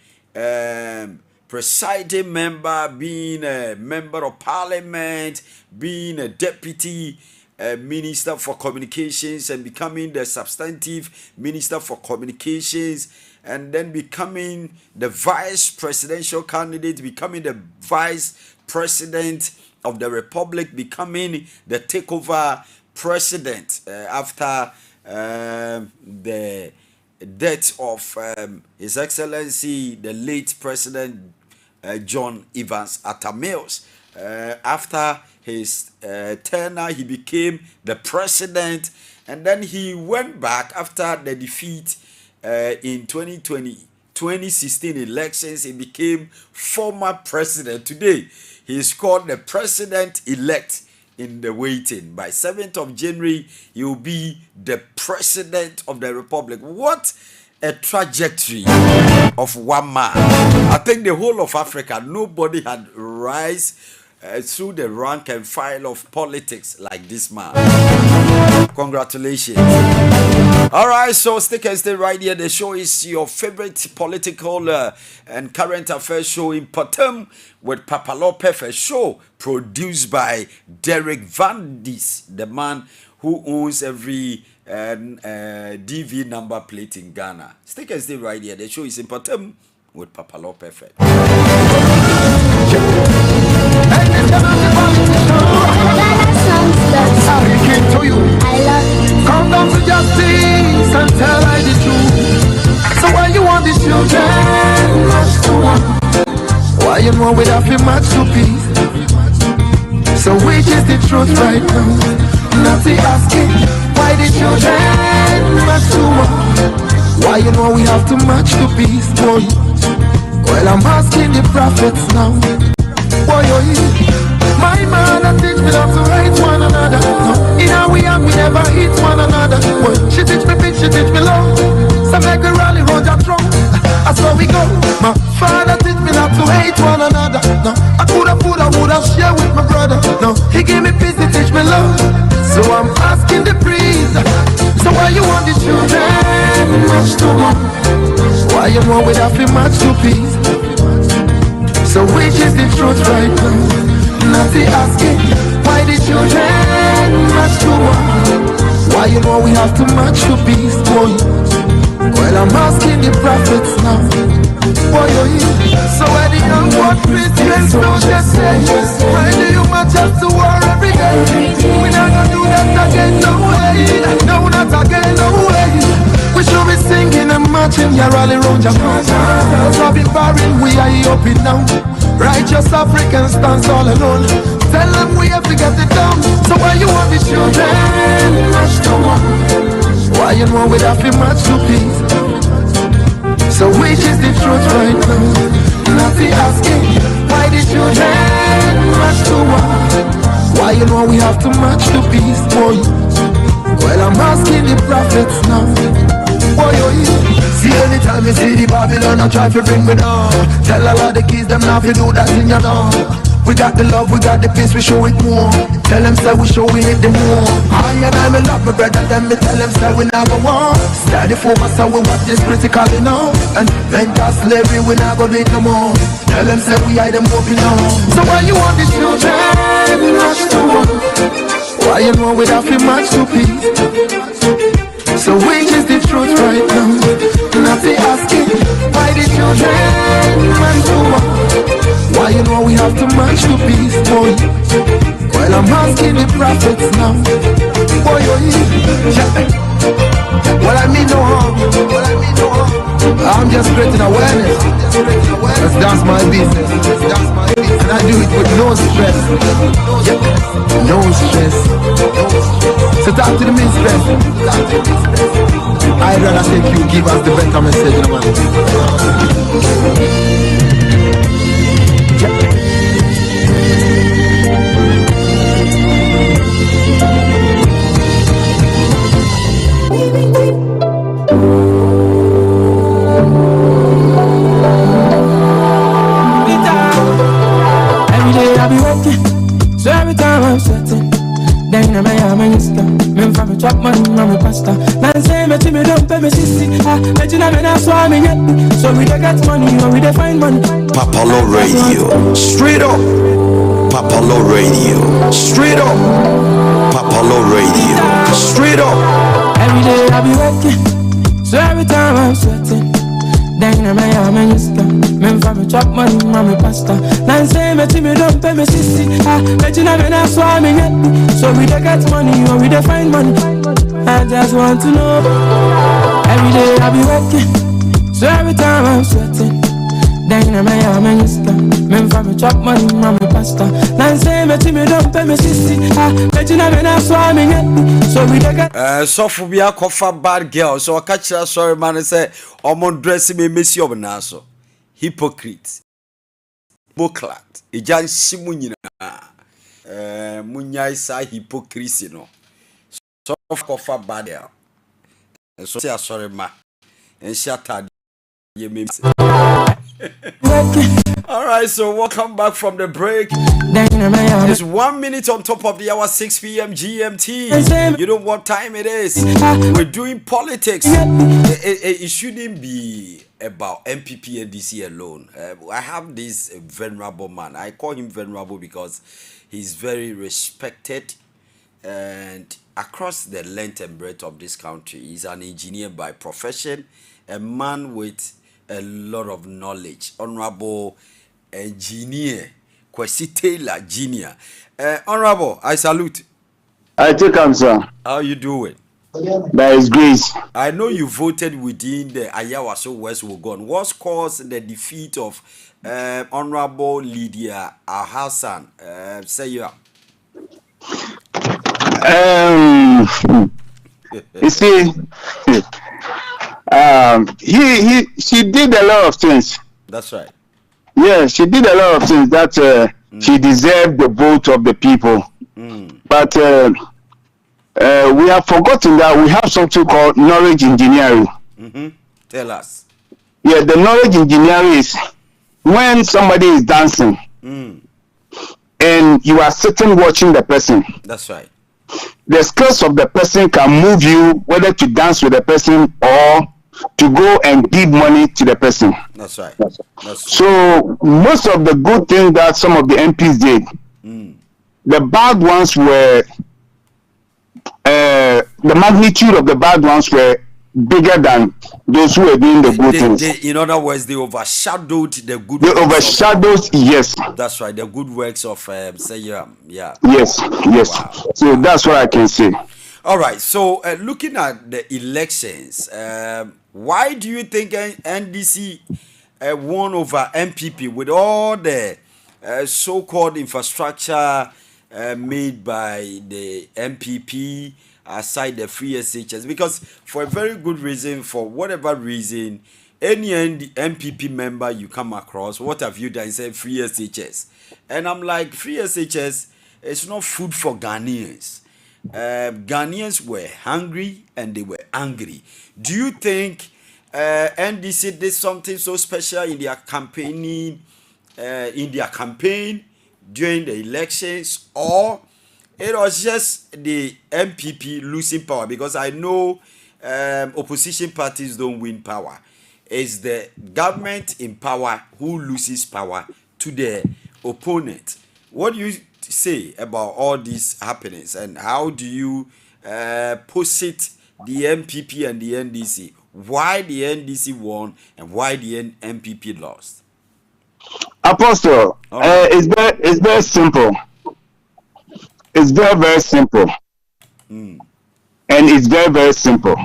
presiding member, being a member of parliament, being a deputy minister for communications, and becoming the substantive minister for communications, and then becoming the vice presidential candidate, becoming the vice president of the republic, becoming the takeover president after the death of His Excellency the late President John Evans Atta Mills. After his tenure, he became the president, and then he went back after the defeat in 2016 elections. He became former president. Today, he is called the president-elect in the waiting. By 7th of January, he will be the president of the republic. What a trajectory of one man. I think the whole of Africa, nobody had rise through the rank and file of politics like this man. Congratulations. All right, so stick and stay right here. The show is your favorite political and current affairs show in Mpɔtam with Papa Lopefe show, produced by Derek Van Dis, the man who owns every DV number plate in Ghana. Stick and stay right here. The show is in Mpɔtam with Papa Lopefe. Come down to justice and tell I the truth. So why you want the children? Why you know we have to match to peace? So which is the truth right now? Not the asking why the children must do what? Why you know we have to match the beast, boy? Well, I'm asking the prophets now. Boy, my mother teach me not to hate one another. No, in how we are, we never hate one another. Boy, she teach me peace, she teach me love. Some like a rally road that strong. That's how we go. My father teach me not to hate one another. No, I woulda share with my brother. No, he gave me peace, he teach me love. So I'm asking the priest. So why you want the children much too much? Why you want we have to match to peace? So which is the truth right now? Not the asking why the children much too much? Why you know we have to match to peace, boy? Well, I'm asking the prophets now. Boy, so where the young one Christians don't just say, why do you match us to war every day? We not gonna do that again, no way. No, not again, no way. We should be singing and marching, yeah, rally round Japan. So be barren, we are up it now. Righteous Africans stands all alone. Tell them we have to get it down. So why you want the children much to one? Why you know we have to match to peace? So which is the truth right now? Not the asking why the children match to one? Why you know we have to match to peace, boy? Well, I'm asking the prophets now. Boy, see anytime you see the Babylon, I try to bring me down. Tell a lot of the kids them not to do that in your door. We got the love, we got the peace, we show it more. Tell them say we show we hit them more. I and I love my brother, then me tell them say we never want. Steady focus on we what is critical enough. And mental slavery we never do it no more. Tell them say we hide them up enough. So why you want the children match to one? Why you know we have to match to peace? So which is the truth right now? Not the asking why the children match to one? Why you know we have to match to peace, boy? Well, I'm asking the prophets now. Boy, well, I mean no harm. I'm just creating awareness. Cause that's my business. And I do it with no stress. No stress. So talk to the mistress. I'd rather take you, give us the better message, man. So every time I'm sweating, then I'm a minister. Men from a chop man, I'm a pastor. Man say me to me don't pay me sissy. But you never know so I'm in. So we don't get money or we don't find money. Papalo Radio, straight up. Papalo Radio, straight up. Papalo Radio, straight up. Every day I be working. So every time I'm sweating, then I'm a minister. Men from a chop man, I'm a pastor. Man say me to me don't pay me sissy. But you never know so I'm in. So we don't get money or we don't find money. I just want to know. Every day I be working. So every time I'm sweating, then I'm a minister. Men from a chop man, I'm a pastor. Man say me to me don't pay me sissy. But you never know so I'm in. So we don't get so for be a coffee bad girl. So I catch her sorry man and say I'm dressing me miss you now so. Hypocrite. Boklat. Ejan simunyina. Munya isa hypocrisy no. So coffee bad girl. So say sorry ma. And shata ye me. All right, so welcome back from the break. It's 1 minute on top of the hour, 6 p.m. GMT. You know what time it is. We're doing politics. It shouldn't be about MPP and DC alone. I have this venerable man. I call him venerable because he's very respected and across the length and breadth of this country. He's an engineer by profession, a man with a lot of knowledge. Honorable Engineer Kwesi Taylor Jr. Honorable, I salute. I take answer. How you doing? By His grace. I know you voted within the Ayawaso West Wugon. What caused the defeat of Honorable Lydia Hassan? Say you are. You see, she did a lot of things. That's right. Yeah, she did a lot of things that she deserved the vote of the people. But we have forgotten that we have something called knowledge engineering. Tell us. Yeah, the knowledge engineering is when somebody is dancing and you are sitting watching the person. That's right. The skills of the person can move you whether to dance with the person or to go and give money to the person. That's right. So most of the good things that some of the MPs did, the bad ones were the magnitude of the bad ones were bigger than those who were doing the good things. In other words, they overshadowed the good. They overshadowed, yes. That's right. The good works of Sayam. Yeah. Yes. Wow. So that's what I can say. All right. So looking at the elections, why do you think NDC won over MPP with all the so-called infrastructure made by the MPP? Aside the free SHS, because for a very good reason, for whatever reason, any MPP member you come across, what have you done? Say free SHS, and I'm like, free SHS is not food for Ghanaians. Ghanaians were hungry and they were angry. Do you think NDC did something so special in their campaign during the elections, or it was just the MPP losing power? Because I know opposition parties don't win power. It's the government in power who loses power to the opponent. What do you say about all these happenings, and how do you posit the MPP and the NDC? Why the NDC won and why the MPP lost? Apostle, it's very simple. It's very, very simple. And it's very, very simple.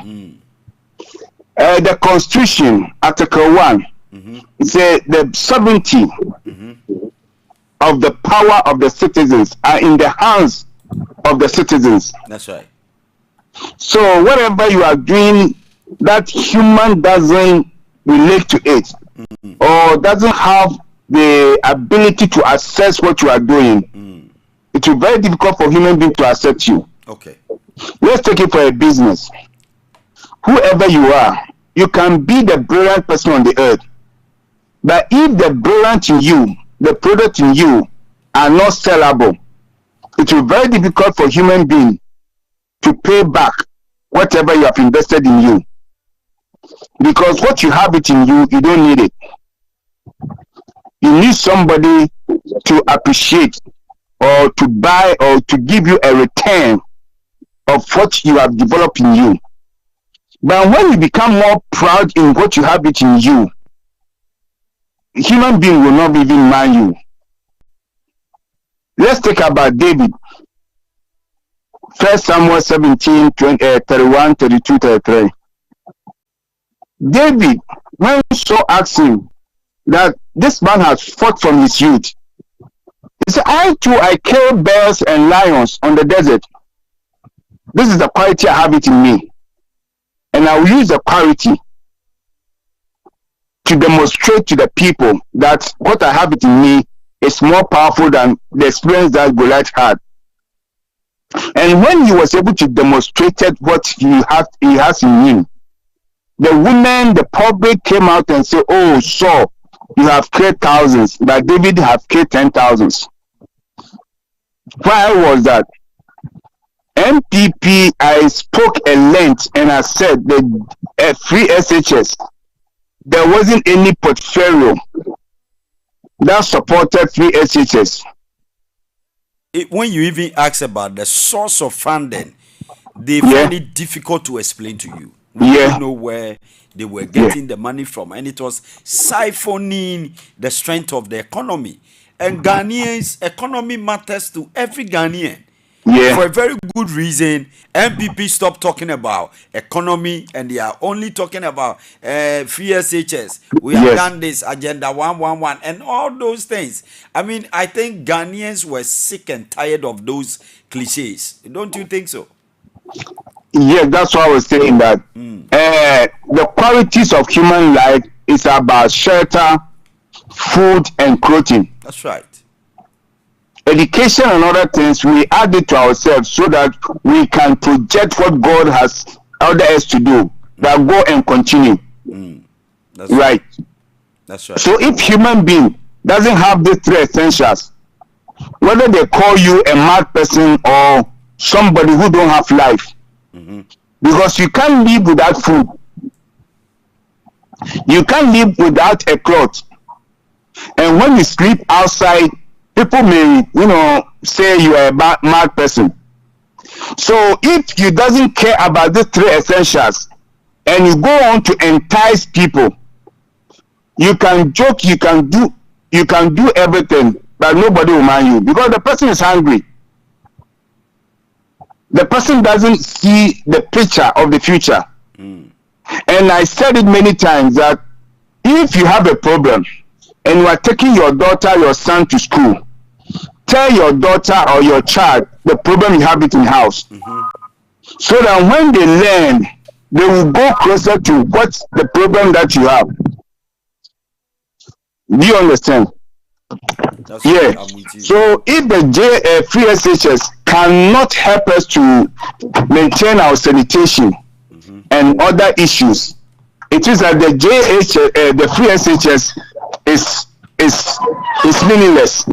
The Constitution, Article 1, says the sovereignty of the power of the citizens are in the hands of the citizens. That's right. So whatever you are doing that human doesn't relate to it or doesn't have the ability to assess what you are doing, it will be very difficult for human beings to accept you. Okay. Let's take it for a business. Whoever you are, you can be the brilliant person on the earth. But if the brilliant in you, the product in you, are not sellable, it will be very difficult for human beings to pay back whatever you have invested in you. Because what you have it in you, you don't need it. You need somebody to appreciate or to buy or to give you a return of what you have developed in you. But when you become more proud in what you have it in you, human being will not even mind you. Let's talk about David. 1 Samuel 17, 31, 32, 33. David, when Saul asked him that this man has fought from his youth, he said, I kill bears and lions on the desert. This is the quality I have it in me. And I will use the quality to demonstrate to the people that what I have it in me is more powerful than the experience that Goliath had. And when he was able to demonstrate what he has in him, the women, the public came out and said, oh, Saul, you have killed thousands, but David have killed 10,000s. Why was that? MPP, I spoke at length and I said the free SHS, there wasn't any portfolio that supported free SHS. When you even ask about the source of funding, they find it difficult to explain to you. We don't know where they were getting the money from, and it was siphoning the strength of the economy. And Ghanaians' economy matters to every Ghanaian. For a very good reason, MPP stopped talking about economy and they are only talking about free SHS. We have done this agenda 111 and all those things. I mean, I think Ghanaians were sick and tired of those cliches. Don't you think so? Yes, that's why I was saying that the qualities of human life is about shelter, food, and clothing. That's right. Education and other things, we add it to ourselves so that we can project what God has ordered us to do. That go and continue. That's right. That's right. So if human being doesn't have these three essentials, whether they call you a mad person or somebody who don't have life, because you can't live without food, you can't live without a cloth, and when you sleep outside, people may, say you are a mad person. So if you doesn't care about these three essentials and you go on to entice people, you can joke, you can do everything, but nobody will mind you because the person is hungry. The person doesn't see the picture of the future. And I said it many times that if you have a problem and you are taking your daughter, your son to school, tell your daughter or your child the problem you have it in house. So that when they learn, they will go closer to what's the problem that you have. Do you understand? That's So if the free SHS cannot help us to maintain our sanitation and other issues, it is that the free SHS is meaningless.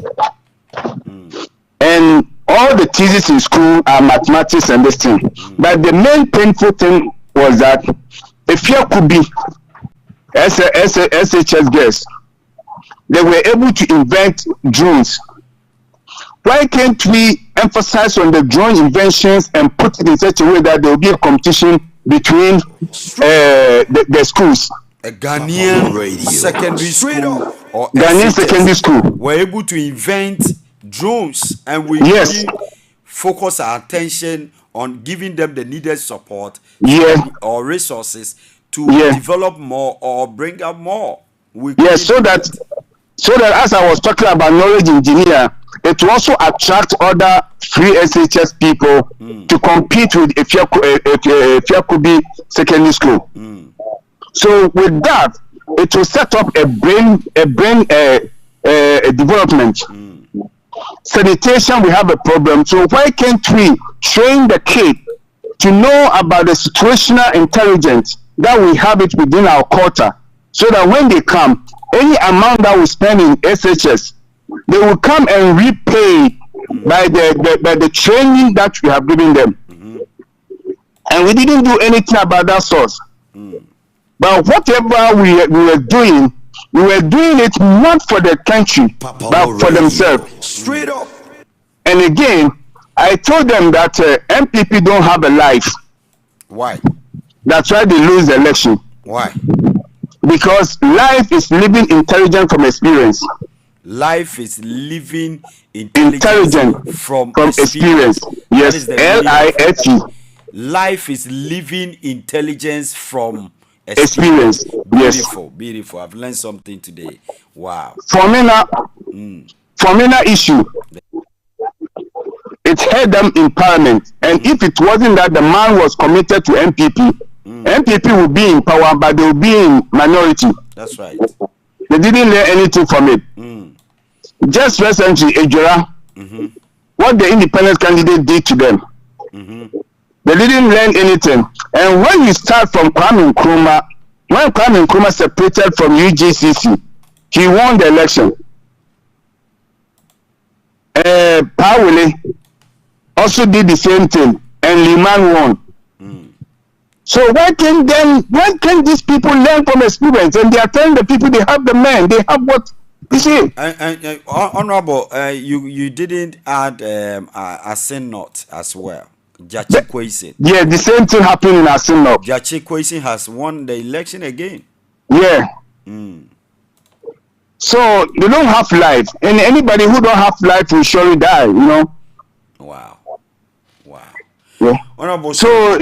And all the thesis in school are mathematics and this thing. But the main painful thing was that if you could be SHS girls, they were able to invent drones. Why can't we emphasize on the drone inventions and put it in such a way that there will be a competition between the schools? A Ghanaian secondary school or Ghanaian secondary school were able to invent drones, and we really focus our attention on giving them the needed support or resources to develop more or bring up more. So that as I was talking about knowledge engineer, it will also attract other free SHS people to compete with Fiakubi secondary school. So with that, it will set up a brain development. Sanitation, we have a problem. So why can't we train the kid to know about the situational intelligence that we have it within our quota, so that when they come, any amount that we spend in SHS, they will come and repay by the training that we have given them. And we didn't do anything about that source. But whatever we were doing it not for the country, but for themselves. Straight up. And again, I told them that MPP don't have a life. Why? That's why they lose the election. Why? Because life is living intelligent from experience. Life is living intelligent from experience. Yes, LIFE. Life is living intelligence from experience. Beautiful. I've learned something today. Wow. Formina issue. It had them in parliament, and if it wasn't that the man was committed to MPP, MPP would be in power, but they would be in minority. That's right. They didn't learn anything from it. Just recently, Ejura, what the independent candidate did to them, they didn't learn anything. And when you start from Kwame Nkrumah, when Kwame Nkrumah separated from UGCC, he won the election. Pawele also did the same thing, and Liman won. So why can these people learn from experience? And they are telling the people they have the men, they have what you see. Honorable, you didn't add a sin note as well. Jachi Kwesi. Yeah, the same thing happened in Asinop. Jachi Kwesi has won the election again. Yeah. So they don't have life, and anybody who don't have life will surely die. Wow. Yeah. Honorable. So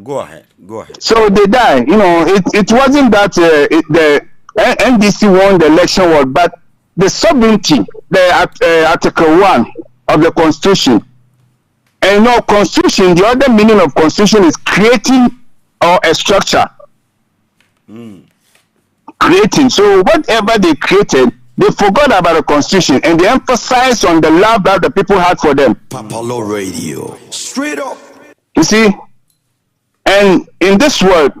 Go ahead. Go ahead. So they die. You know, it wasn't that the NDC won the election, but the sovereignty, the Article 1 of the Constitution. And no Constitution, the other meaning of Constitution is creating or a structure. Creating. So whatever they created, they forgot about the Constitution and they emphasized on the love that the people had for them. Papalo Radio. Straight up. You see? And in this world,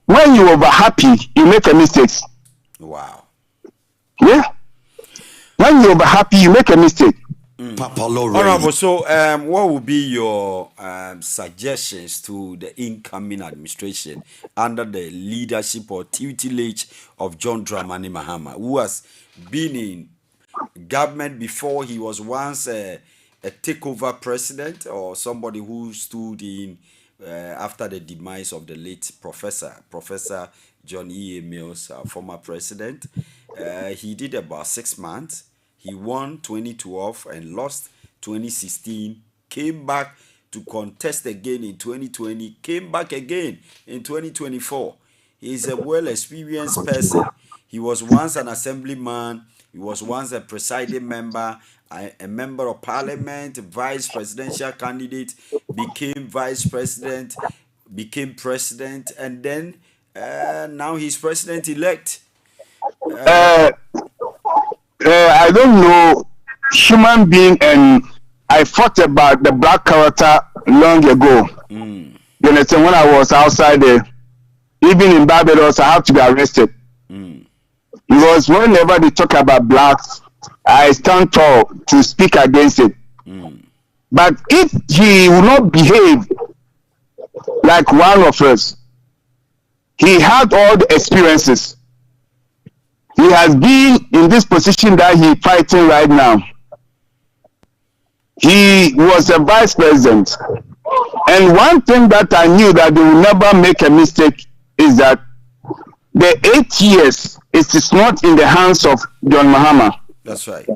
when you over happy, you make a mistake. Wow. Yeah. When you over happy, you make a mistake. Honorable, so what would be your suggestions to the incoming administration under the leadership or tutelage of John Dramani Mahama, who has been in government before? He was once a takeover president or somebody who stood in after the demise of the late Professor John E. A. Mills, former president. He did about 6 months. He won 2012 and lost 2016, came back to contest again in 2020, came back again in 2024. He is a well-experienced person. He was once an assemblyman. He was once a presiding member, a member of parliament, vice presidential candidate, became vice president, became president, and then now he's president-elect. I don't know human being, and I thought about the black character long ago. You understand? When I was outside there, even in Barbados, I have to be arrested. Because whenever they talk about blacks, I stand tall to speak against it. But if he will not behave like one of us, he had all the experiences. He has been in this position that he's fighting right now. He was a vice president. And one thing that I knew that they will never make a mistake is that the 8 years, it is not in the hands of John Mahama. That's right.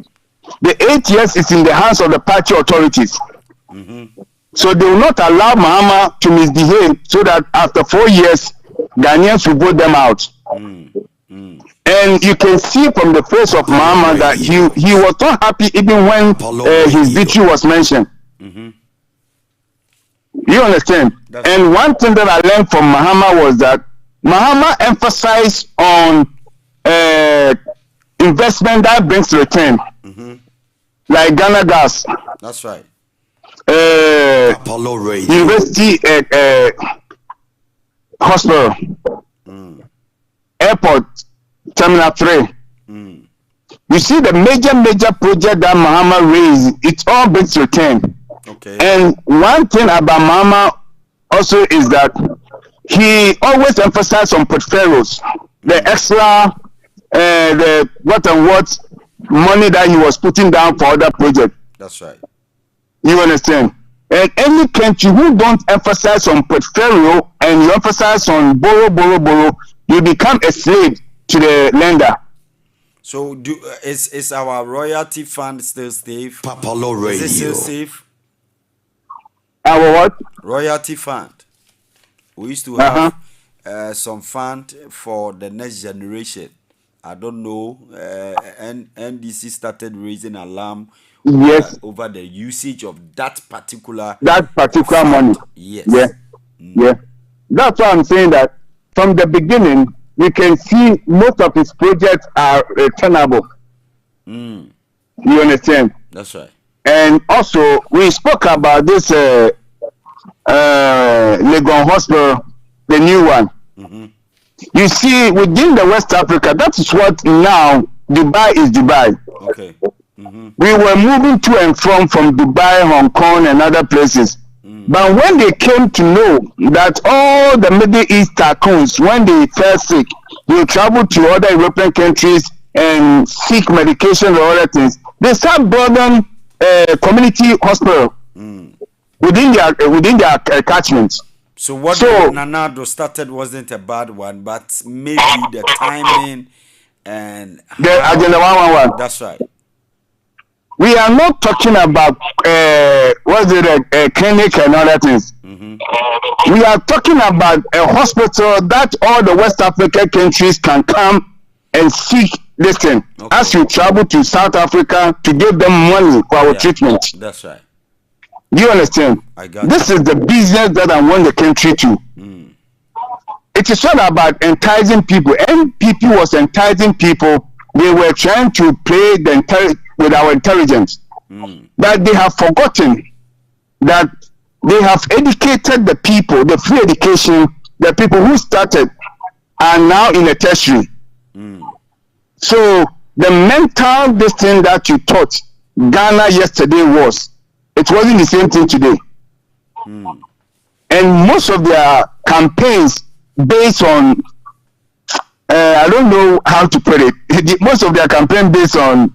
The 8 years is in the hands of the party authorities. So they will not allow Mahama to misbehave so that after 4 years, Ghanaians will vote them out. And you can see from the face of Mahama that he was not happy even when his victory was mentioned. You understand? And one thing that I learned from Mahama was that Mahama emphasized on investment that brings return, like Ghana Gas. That's right. University Hospital, Airport, Terminal 3. You see the major project that Mahama raised, it all brings return. Okay. And one thing about Mahama also is that he always emphasized on portfolios, the extra, the what money that he was putting down for other projects. That's right. You understand? And any country who don't emphasize on portfolio and you emphasize on borrow, you become a slave to the lender. So is our royalty fund still safe? Papalo Radio. Is it still safe? Our what? Royalty fund. We used to have some fund for the next generation. I don't know. NDC started raising alarm. Yes. Over the usage of that particular fund. Money. Yes. Yeah. Yeah. That's why I'm saying that from the beginning, we can see most of his projects are returnable. You understand? That's right. And also, we spoke about this Legon Hospital, the new one. You see, within the West Africa, that is what now Dubai is Dubai. Okay. We were moving to and from Dubai, Hong Kong, and other places. But when they came to know that all the Middle East tycoons, when they fell sick, they travel to other European countries and seek medication or other things. They start building a community hospital within their catchments. So what Nana ADDO started wasn't a bad one, but maybe the timing and the Agenda 111. That's right. We are not talking about what's it, a clinic and other things. We are talking about a hospital that all the West African countries can come and seek this thing. Okay. As you travel to South Africa to give them money for our treatment. That's right. Do you understand? I got this is the business that I want the country to. It is not about enticing people. NPP was enticing people. They were trying to play with our intelligence. But they have forgotten that they have educated the people, the free education, the people who started are now in a tertiary. So the mental this thing that you taught Ghana yesterday it wasn't the same thing today. And most of their campaigns based on I don't know how to put it. Most of their campaign based on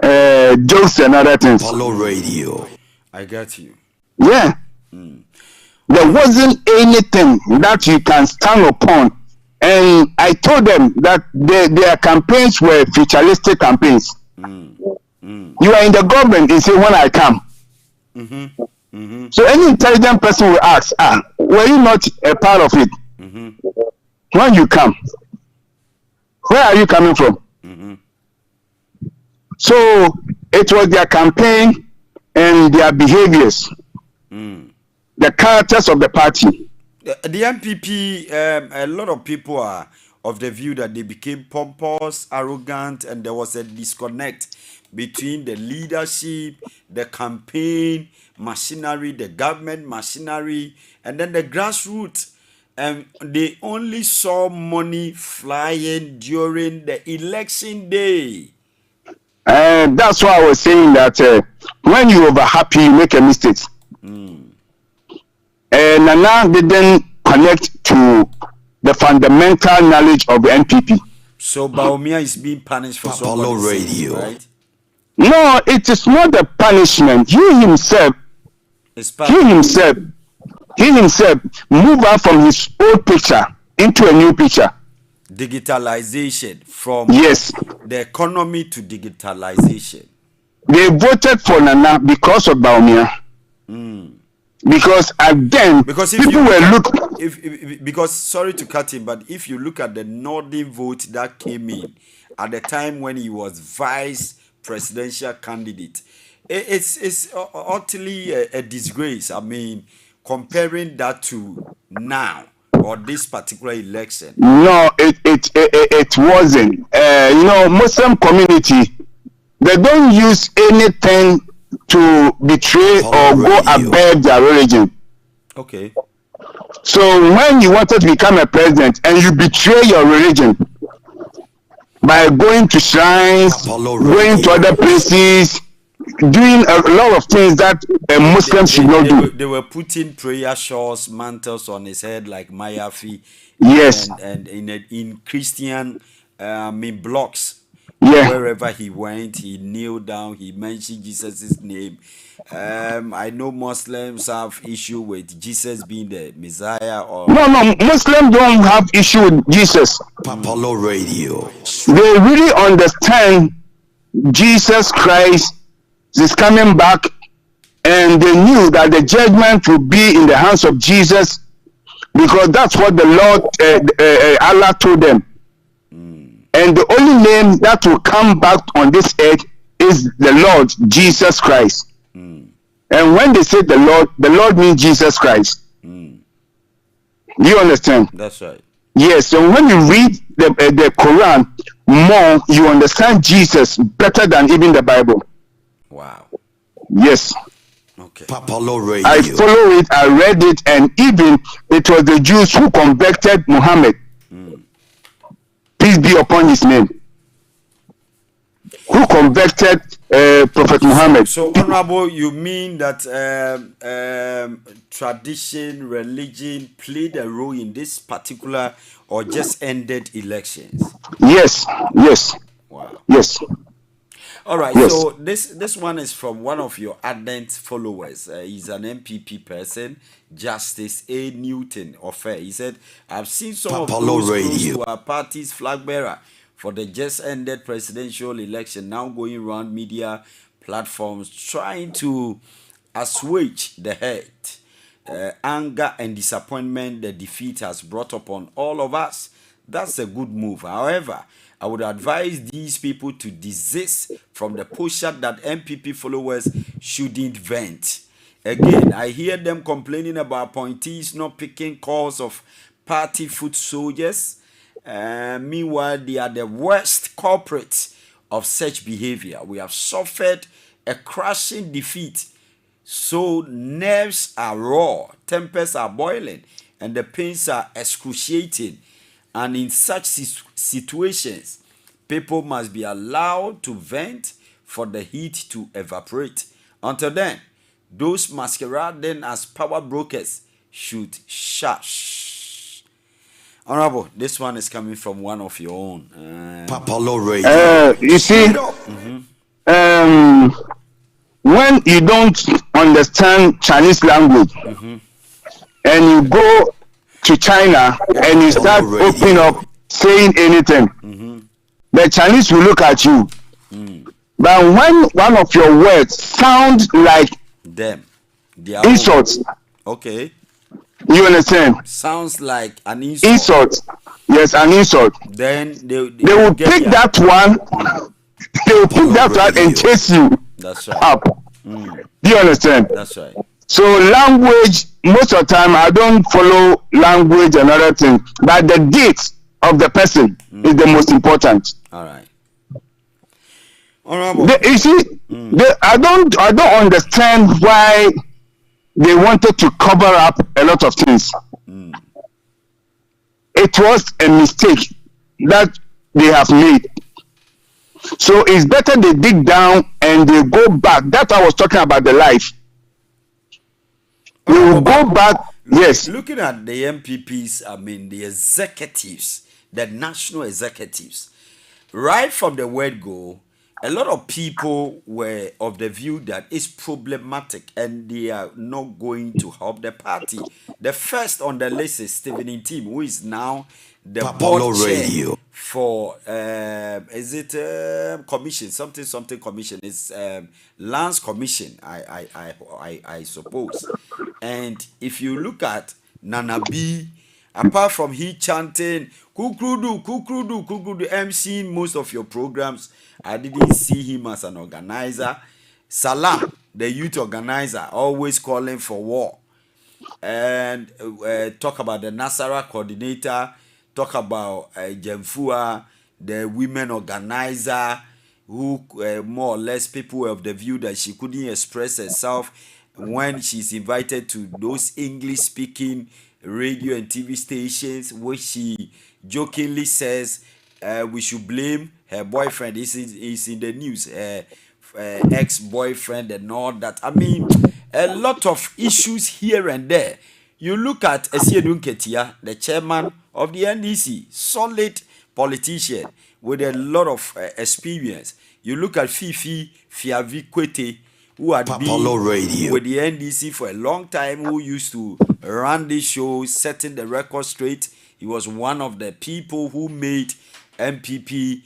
jokes and other things. Follow radio. I got you. Yeah. There wasn't anything that you can stand upon. And I told them that their campaigns were futuristic campaigns. You are in the government, they say, when I come. So any intelligent person will ask, were you not a part of it? When you come, where are you coming from? So it was their campaign and their behaviors, the characters of the party. The MPP, a lot of people are of the view that they became pompous, arrogant, and there was a disconnect between the leadership, the campaign machinery, the government machinery, and then the grassroots. And they only saw money flying during the election day. And that's why I was saying that when you over happy, you make a mistake. And Nana didn't connect to the fundamental knowledge of the NPP. So Baumia is being punished for Apollo Radio, right? No, it is not a punishment. He himself moved out from his old picture into a new picture. Digitalization from the economy to digitalization. They voted for Nana because of Baumia. Because again, because sorry to cut him, but if you look at the northern vote that came in at the time when he was vice presidential candidate, it's utterly a disgrace. I mean, comparing that to now or this particular election. No, it wasn't. Muslim community, they don't use anything to betray or go above their religion. Okay. So when you wanted to become a president and you betray your religion by going to shrines, going to other places, doing a lot of things that a Muslim should not do. They were putting prayer shawls, mantles on his head like Mayafi. Yes. And in Christian blocks. Yeah. Wherever he went, he kneeled down, he mentioned Jesus' name. I know Muslims have issue with Jesus being the Messiah. No, Muslims don't have issue with Jesus. Apollo Radio. They really understand Jesus Christ is coming back, and they knew that the judgment would be in the hands of Jesus, because that's what the Lord, Allah told them. And the only name that will come back on this earth is the Lord Jesus Christ. And when they say the Lord means Jesus Christ. You understand? That's right. Yes. So when you read the Quran more, you understand Jesus better than even the Bible. Wow. Yes. Okay. Apollo Radio. I follow it. I read it, and even it was the Jews who convicted Muhammad. Peace be upon his name. Who convicted Prophet Muhammad. So, Honorable, you mean that tradition, religion played a role in this particular or just ended elections? Yes. Wow. Yes. All right. Yes. So this one is from one of your ardent followers. He's an MPP person, Justice A. Newton Offer. He said, "I've seen some of those who are party's flag bearer for the just ended presidential election now going around media platforms trying to assuage the hurt, anger, and disappointment the defeat has brought upon all of us. That's a good move. However, I would advise these people to desist from the posture that MPP followers shouldn't vent. Again, I hear them complaining about appointees not picking calls of party foot soldiers. Meanwhile, they are the worst culprits of such behavior. We have suffered a crushing defeat. So nerves are raw, tempers are boiling, and the pains are excruciating. And in such situations, people must be allowed to vent for the heat to evaporate. Until then, those masquerading as power brokers should shush. Honorable, this one is coming from one of your own. Papalo Radio. You see, when you don't understand Chinese language and you go to China and you start opening up saying anything, the Chinese will look at you. But when one of your words sounds like them, insults, okay, you understand? Sounds like an insult. Insult, yes, an insult. Then they will pick that one. They will pick that one and chase you. That's right. Up. Do you understand? That's right. So language, most of the time I don't follow language and other things, but the date of the person is the most important. All right. Honorable. You see, I don't understand why they wanted to cover up a lot of things. It was a mistake that they have made. So it's better they dig down and they go back. That's what I was talking about, the life. We will go back. Yes. Looking at the MPPs, I mean the executives, the national executives, right from the word go, a lot of people were of the view that it's problematic and they are not going to help the party. The first on the list is Stephen Intim, who is now the board chair for commission, something commission. It's lands commission, I suppose. And if you look at Nana B, apart from he chanting Kukrudu, Kukrudu, Kukrudu, emceeing most of your programs, I didn't see him as an organizer. Salam, the youth organizer, always calling for war. And talk about the Nasara coordinator, talk about Jemfua, the women organizer, who more or less people were of the view that she couldn't express herself when she's invited to those English-speaking radio and TV stations, which she jokingly says we should blame her boyfriend. Is in the news, ex-boyfriend and all that. I mean, a lot of issues here and there. You look at Esiedun Ketia, the chairman of the NDC, solid politician with a lot of experience. You look at Fiavi Kwete, who had been with the NDC for a long time, who used to run this show, setting the record straight. He was one of the people who made NDC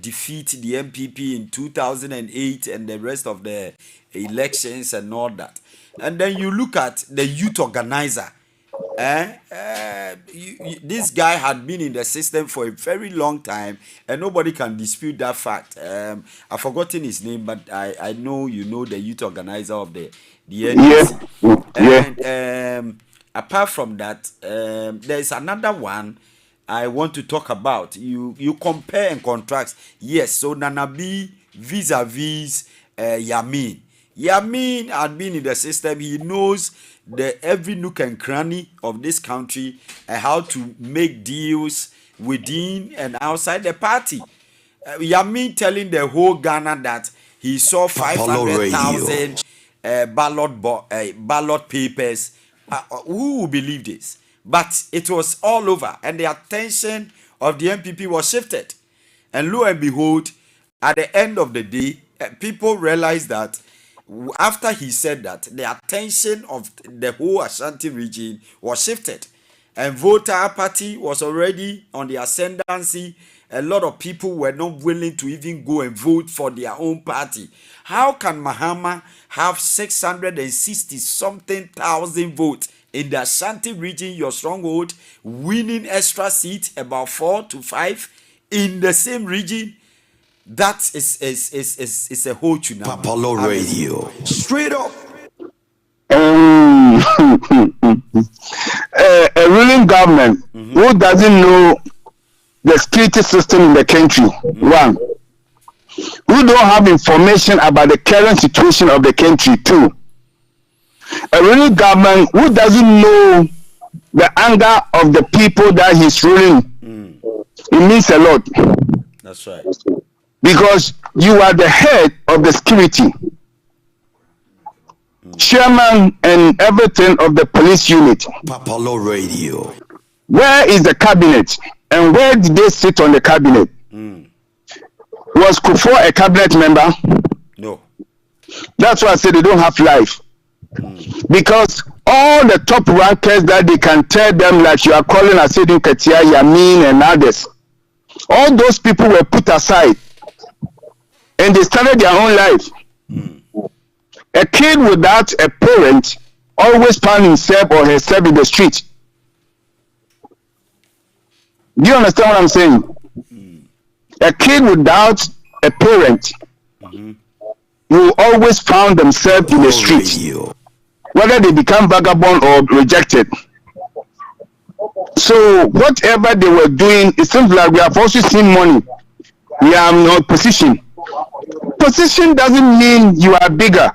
defeat the MPP in 2008 and the rest of the elections and all that. And then you look at the youth organizer. This guy had been in the system for a very long time, and nobody can dispute that fact. I've forgotten his name, but I know you know the youth organizer of the NDC. Yeah. And apart from that, there is another one I want to talk about. You compare and contrast. Yes, so Nanabi vis-a-vis Yamin. Yamin had been in the system. He knows every nook and cranny of this country and how to make deals within and outside the party. Yamin telling the whole Ghana that he saw 500,000 ballot papers. Who will believe this? But it was all over, and the attention of the MPP was shifted. And lo and behold, at the end of the day, people realized that after he said that, the attention of the whole Ashanti region was shifted. And voter party was already on the ascendancy, a lot of people were not willing to even go and vote for their own party. How can Mahama have 660 something thousand votes in the Ashanti region, your stronghold, winning extra seats, about 4 to 5 in the same region? That is a whole tsunami. Apollo Radio. Straight up. A ruling government who doesn't know the security system in the country, one, who don't have information about the current situation of the country, two, a ruling government who doesn't know the anger of the people that he's ruling, it means a lot. That's right. Because you are the head of the security, chairman and everything of the police unit. Apollo Radio. Where is the cabinet? And where did they sit on the cabinet? Was AKUFO a cabinet member? No. That's why I said they don't have life. Because all the top rankers that they can tell them, like you are calling Asedin Ketia, Yamin and others, all those people were put aside and they started their own life. A kid without a parent always found himself or herself in the street. Do you understand what I'm saying? A kid without a parent will always found themselves in the street, whether they become vagabond or rejected. So whatever they were doing, it seems like we have also seen money. We are not position. Position doesn't mean you are bigger.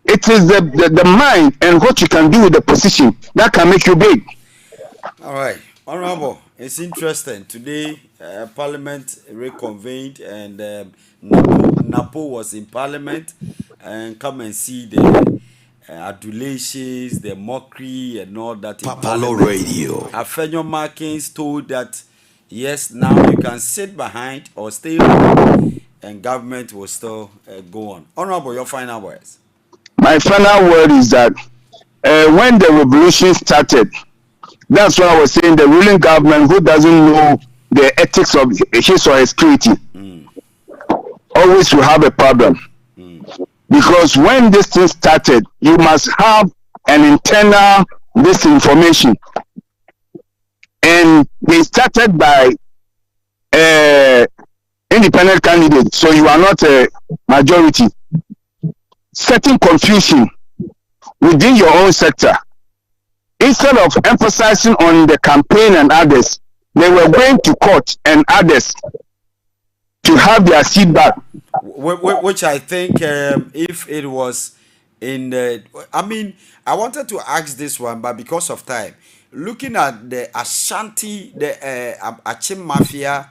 It is the mind and what you can do with the position that can make you big. All right, Honorable, it's interesting. Today, Parliament reconvened and Napo was in Parliament, and come and see the adulations, the mockery and all that. Apollo Radio. Afenyo Markins told that, yes, now you can sit behind or stay home and government will still go on. Honorable, your final words. My final word is that when the revolution started, that's why I was saying the ruling government who doesn't know the ethics of his or her security always will have a problem. Because when this thing started, you must have an internal disinformation. And they started by independent candidates, so you are not a majority. Setting confusion within your own sector. Instead of emphasizing on the campaign and others, they were going to court and others to have their seat back. Which I think if it was in the... I mean, I wanted to ask this one, but because of time, looking at the Ashanti, the Achim Mafia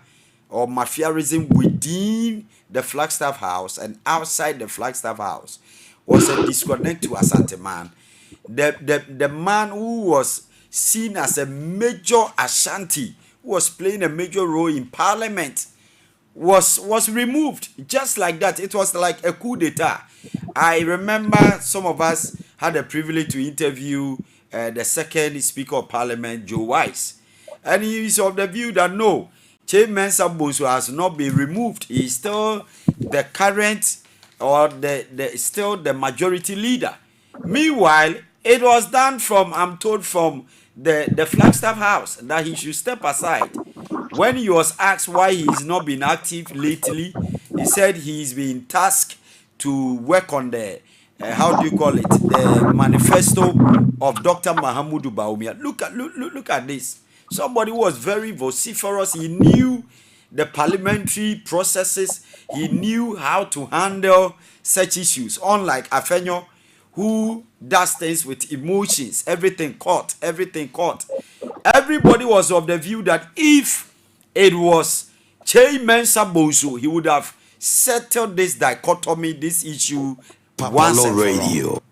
or mafiaism within the Flagstaff House and outside the Flagstaff House was a disconnect to Asante man. The man who was seen as a major Ashanti, who was playing a major role in Parliament, was removed just like that. It was like a coup d'etat. I remember some of us had the privilege to interview the second Speaker of Parliament, Joe Wise, and he is of the view that no, Che Mensah Bonsu has not been removed. He is still the current or still the majority leader. Meanwhile, it was done from, I'm told, from the Flagstaff House that he should step aside. When he was asked why he's not been active lately, he said he's been tasked to work on the how do you call it, the manifesto of Dr. Mahamudu Bawumia. Look at this. Somebody who was very vociferous. He knew the parliamentary processes. He knew how to handle such issues. Unlike Afenyo, who does things with emotions. Everything caught. Everybody was of the view that if it was Che Mensah Bonsu, he would have settled this dichotomy, this issue once and for all.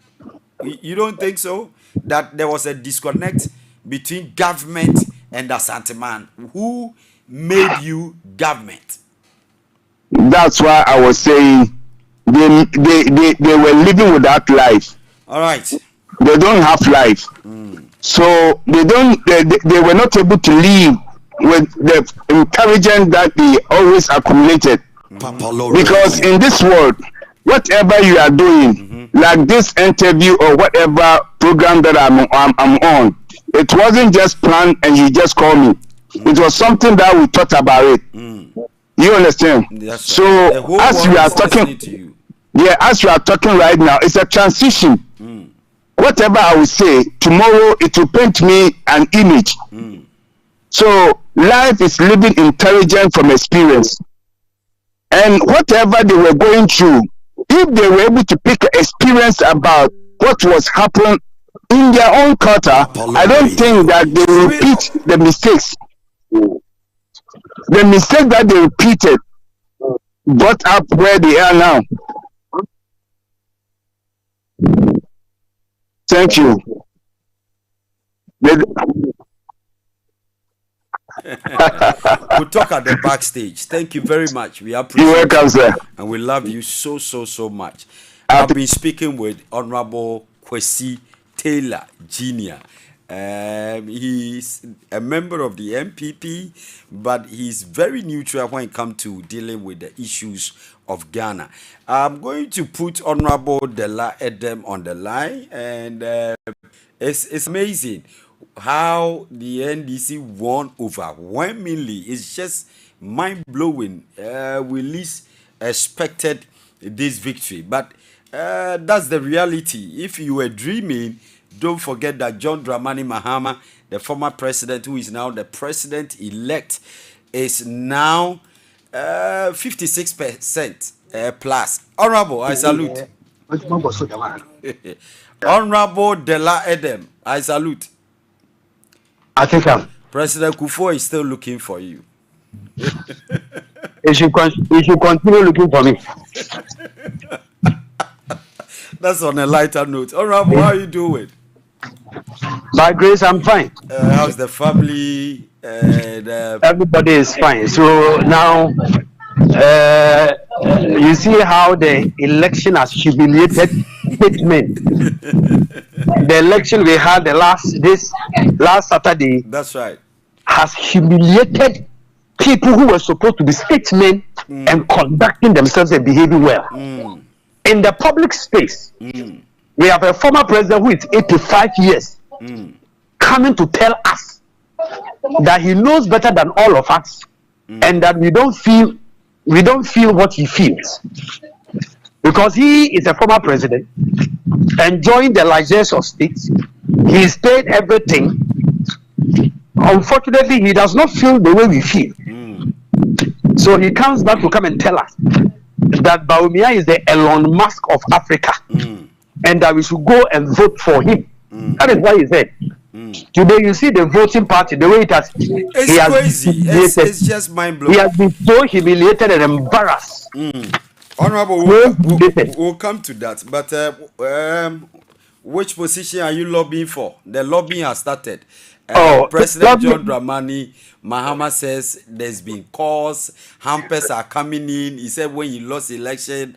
You don't think so? That there was a disconnect between government and Asante man? Who made you government? That's why I was saying they were living without life. All right. They don't have life. So they were not able to live with the intelligence that they always accumulated. Because in this world, whatever you are doing, like this interview or whatever program that I'm on, it wasn't just planned and you just called me. It was something that we thought about it. You understand? So as we are talking, as you are talking right now, it's a transition. Whatever I will say tomorrow, it will paint me an image. So life is living intelligent from experience. And whatever they were going through, if they were able to pick experience about what was happening in their own culture, I don't think that they will repeat the mistakes. The mistake that they repeated brought up where they are now. Thank you. We'll talk at the backstage. Thank you very much. We appreciate You're welcome, sir. And we love you so much. I've been speaking with Honorable Kwesi Taylor Jr. He's a member of the MPP, but he's very neutral when it comes to dealing with the issues of Ghana. I'm going to put Honorable Dela Edem on the line, and it's amazing how the NDC won overwhelmingly. It's just mind-blowing. We least expected this victory, but that's the reality. If you were dreaming, don't forget that John Dramani Mahama, the former president, who is now the president-elect, is now 56% plus. Honorable, I salute. Honorable Dela Edem, I salute. I think President Kufo is still looking for you. He should continue looking for me. That's on a lighter note. Honorable, how are you doing? By grace, I'm fine. How's the family? Everybody is fine. So now, you see how the election has humiliated men. The election we had last Saturday. That's right. Has humiliated people who were supposed to be statesmen and conducting themselves and behaving well. In the public space, we have a former president who is 85 years coming to tell us that he knows better than all of us and that we don't feel what he feels, because he is a former president enjoying the largesse of state. He's paid everything. Unfortunately, he does not feel the way we feel. So he comes back to come and tell us that Bawumia is the Elon Musk of Africa and that we should go and vote for him. That is why he said. Today you see the voting party, the way it has. It's crazy. It's just mind blowing. He has been so humiliated and embarrassed. Honorable, we'll come to that. But which position are you lobbying for? The lobbying has started. President John Dramani Mahama says there's been calls, hampers are coming in. He said when he lost election,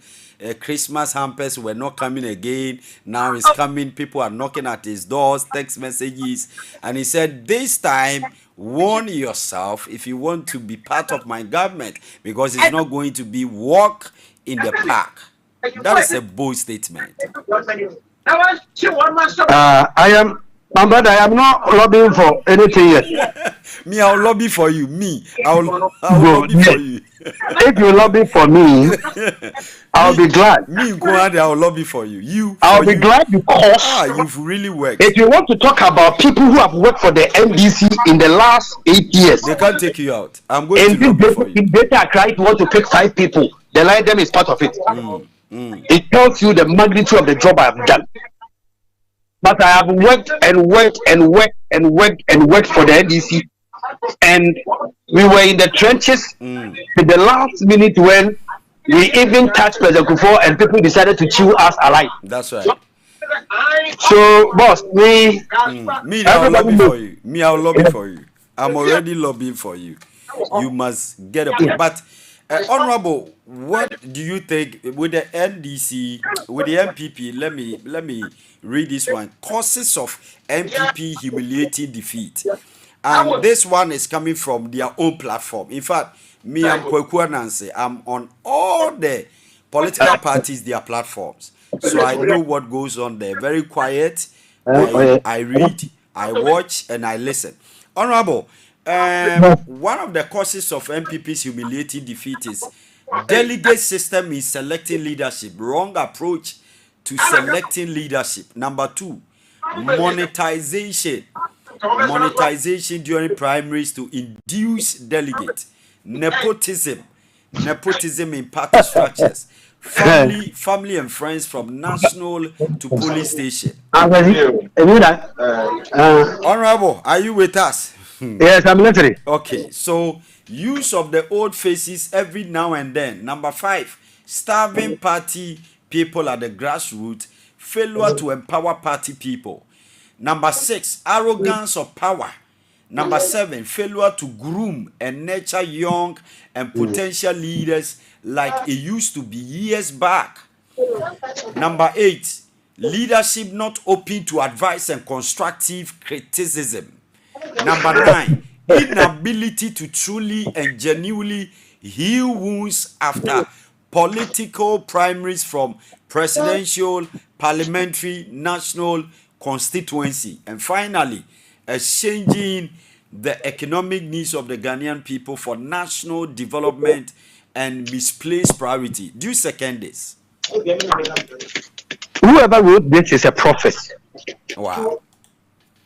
Christmas hampers were not coming again. Now it's coming. People are knocking at his doors, text messages. And he said, this time, warn yourself if you want to be part of my government, because it's not going to be walk in the park. That is a bold statement. My brother, I am not lobbying for anything yet. Me, I'll lobby for you. I'll lobby for you. If you lobby for me, I'll be glad. Me, I'll lobby for you. I'll be glad because you've really worked. If you want to talk about people who have worked for the NDC in the last 8 years, they can't take you out. I'm going to lobby for you. In data cry, you want to pick 5 people. The line them is part of it. It tells you the magnitude of the job I have done. But I have worked and worked and worked and worked and worked for the NDC, and we were in the trenches to the last minute when we even touched President Kufo and people decided to chew us alive. That's right. So, boss, me, I'll lobby for you. Me, I'll lobby for you. I'm already lobbying for you. You must get a but. Honorable, what do you think with the NDC, with the MPP? Let me read this one. Causes of MPP humiliating defeat. And this one is coming from their own platform. In fact, me and Kweku Anansi, I'm on all the political parties, their platforms. So I know what goes on there. Very quiet. I read, I watch, and I listen. Honorable, one of the causes of MPP's humiliating defeat is delegate system in selecting leadership. Wrong approach to selecting leadership. Number 2, monetization during primaries to induce delegates. Nepotism in party structures. Family and friends from national to police station. Honorable, are you with us? Yes, I'm listening. Okay, so use of the old faces every now and then. Number 5, starving party people at the grassroots, failure to empower party people. Number 6, arrogance of power. Number 7, failure to groom and nurture young and potential leaders like it used to be years back. Number 8, leadership not open to advice and constructive criticism. Number 9, inability to truly and genuinely heal wounds after political primaries from presidential, parliamentary, national constituency. And finally, exchanging the economic needs of the Ghanaian people for national development and misplaced priority. Do you second this? Whoever wrote this is a prophet. Wow.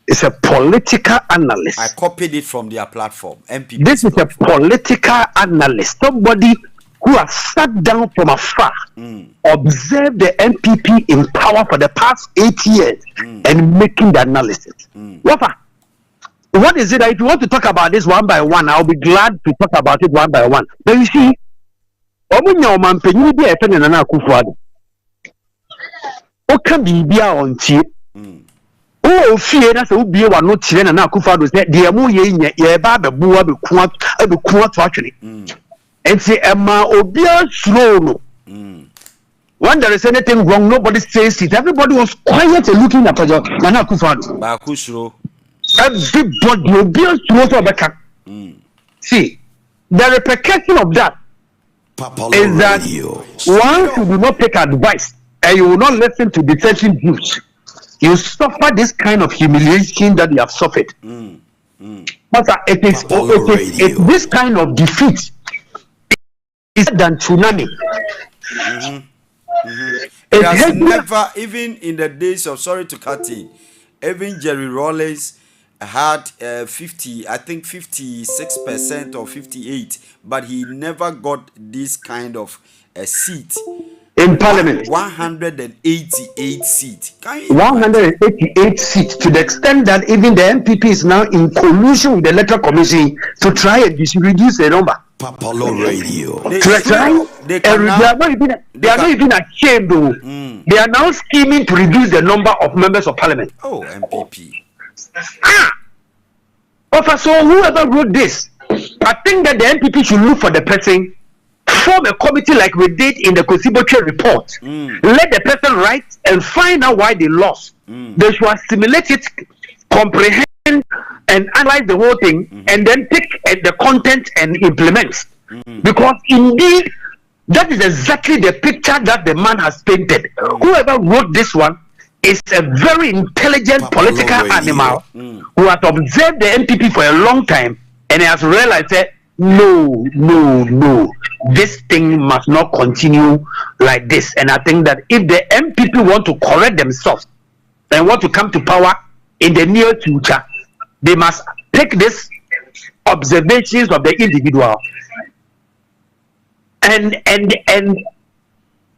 It's a political analyst. I copied it from their platform. MPP. This is a political analyst. Somebody who has sat down from afar, observed the MPP in power for the past 8 years, and making the analysis. What is it? If you want to talk about this one by one, I'll be glad to talk about it one by one. But you see, AKUFO-ADDO. Oh, fear that's a be one not children and AKUFO-ADDO said, dear Moye, Baba Bua, be quite actually. And say, Emma, Obia slow. When there is anything wrong, nobody says it. Everybody was quiet and looking at AKUFO-ADDO. Everybody will be back. See, the repercussion of that is that once you do not take advice and you will not listen to dissenting views, you suffer this kind of humiliation that you have suffered. But it is this kind of defeat is than tsunami. It has never, even in the days of, sorry to cut in, even Jerry Rawlings had 56% or 58, but he never got this kind of a seat in parliament. 188 seats. 188 seats, to the extent that even the MPP is now in collusion with the electoral commission to try and reduce the number. Papalo Radio. They are not even ashamed though. They are now scheming to reduce the number of members of parliament. Oh, MPP. So whoever wrote this, I think that the MPP should look for the person, form a committee like we did in the Kosiboche report. Let the person write and find out why they lost. They should assimilate it, comprehend and analyze the whole thing, and then take the content and implement. Because indeed, that is exactly the picture that the man has painted. Whoever wrote this one is a very intelligent political animal who has observed the MPP for a long time and has realized that no, this thing must not continue like this. And I think that if the MPP want to correct themselves and want to come to power in the near future, they must take these observations of the individual and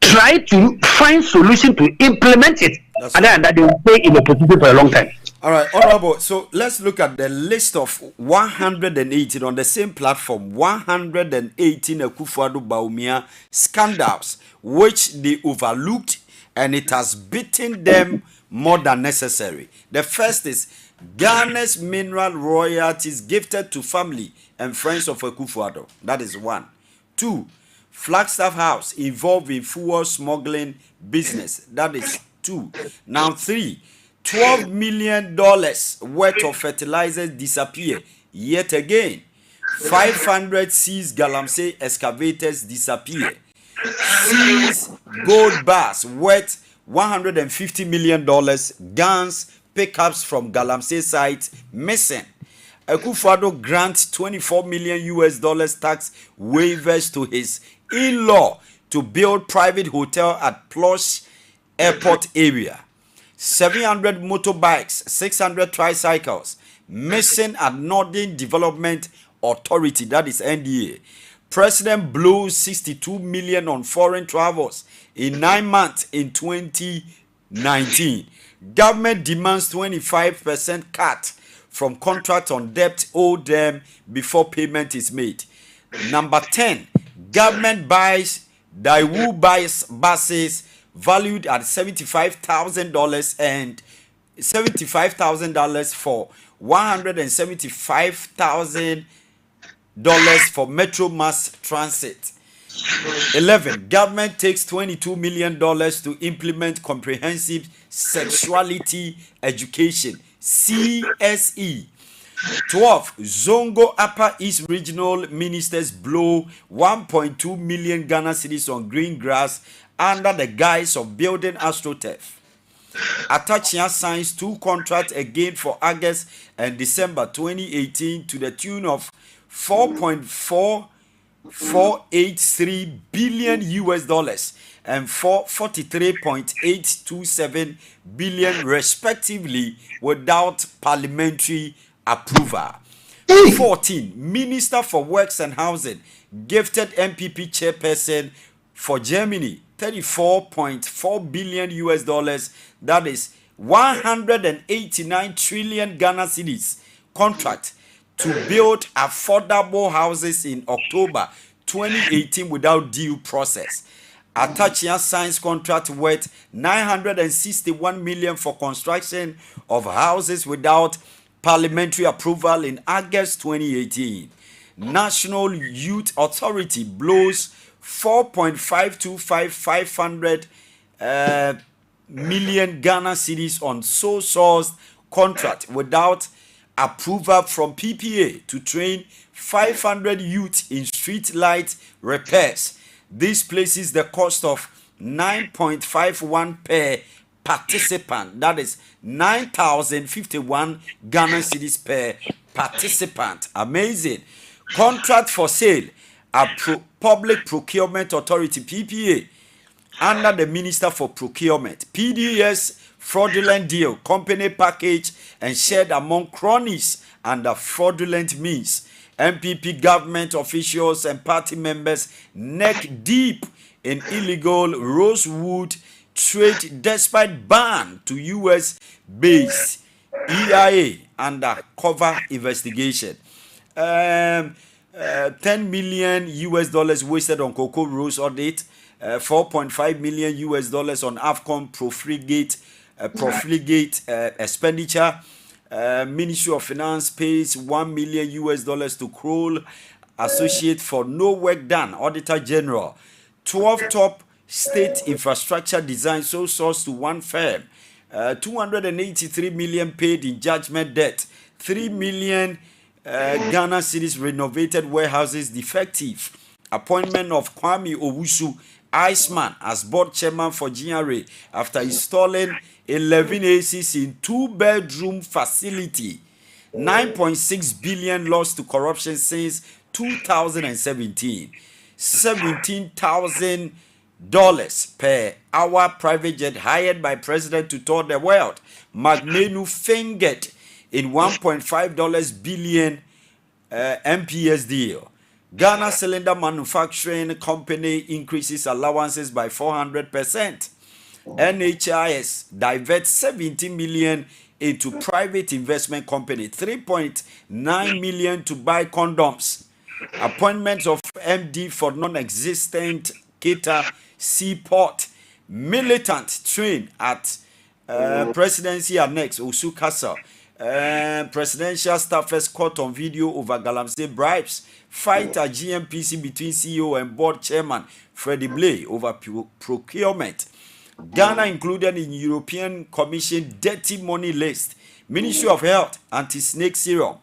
try to find solution to implement it. And then that they will stay in the position for a long time. All right, Honorable. So let's look at the list of 118 on the same platform. 118 AKUFO-ADDO Bawumia scandals, which they overlooked, and it has beaten them more than necessary. The first is Ghana's mineral royalties gifted to family and friends of AKUFO-ADDO. That is 1. 2. Flagstaff House involved in fuel smuggling business. That is 2. Now 3. $12 million worth of fertilizers disappear yet again. 500 seized Galamsey excavators disappear. Seized gold bars worth $150 million. Guns, pickups from Galamsey site missing. AKUFO-ADDO grants $24 million tax waivers to his in-law to build private hotel at plush airport area. 700 motorbikes, 600 tricycles missing at Northern Development Authority, that is NDA. President blows $62 million on foreign travels in 9 months in 2019. Government demands 25% cut from contract on debt owed them before payment is made. Number 10, government buys Daewoo buses valued at $75,000 and $75,000 for $175,000 for Metro Mass Transit. 11. Government takes $22 million to implement comprehensive sexuality education CSE. 12. Zongo Upper East Regional Ministers blow 1.2 million Ghana cedis on green grass under the guise of building AstroTurf. Atachia signs 2 contracts again for August and December 2018 to the tune of $4.4483 billion and $43.827 billion respectively without parliamentary approval. 14. Minister for Works and Housing gifted MPP chairperson for Germany $34.4 billion, that is 189 trillion Ghana cedis contract to build affordable houses in October 2018 without due process. Atachia signs contract worth 961 million for construction of houses without parliamentary approval in August 2018. National Youth Authority blows 4.525 million Ghana cedis on sole sourced contract without approval from PPA to train 500 youth in street light repairs. This places the cost of 9.51 per participant, that is 9,051 Ghana cedis per participant. Amazing. Contract for sale at Public Procurement Authority PPA under the Minister for Procurement. PDS fraudulent deal, company package and shared among cronies under fraudulent means. MPP government officials and party members neck deep in illegal rosewood trade despite ban to US based EIA under cover investigation. $10 million wasted on cocoa rose audit. $4.5 million on AFCON profligate expenditure. Ministry of Finance pays $1 million to Kroll Associate for no work done. Auditor General. 12 top state infrastructure design sole source to one firm. 283 million paid in judgment debt. 3 million Ghana cities renovated warehouses defective. Appointment of Kwame Owusu Iceman as board chairman for GRA after installing 11 ACs in 2-bedroom facility. 9.6 billion lost to corruption since 2017. $17,000 per hour private jet hired by president to tour the world. Magmenu fingered in $1.5 billion MPS deal. Ghana Cylinder Manufacturing Company increases allowances by 400%. NHIS diverts 70 million into private investment company, 3.9 million to buy condoms. Appointments of MD for non-existent Keita Seaport. Militant train at Presidency Annex Osu Castle. Presidential staffers caught on video over Galamsey bribes. Fight at GMPC between CEO and board chairman Freddie Blay over procurement. Ghana included in European Commission dirty money list. Ministry of Health, anti-snake serum,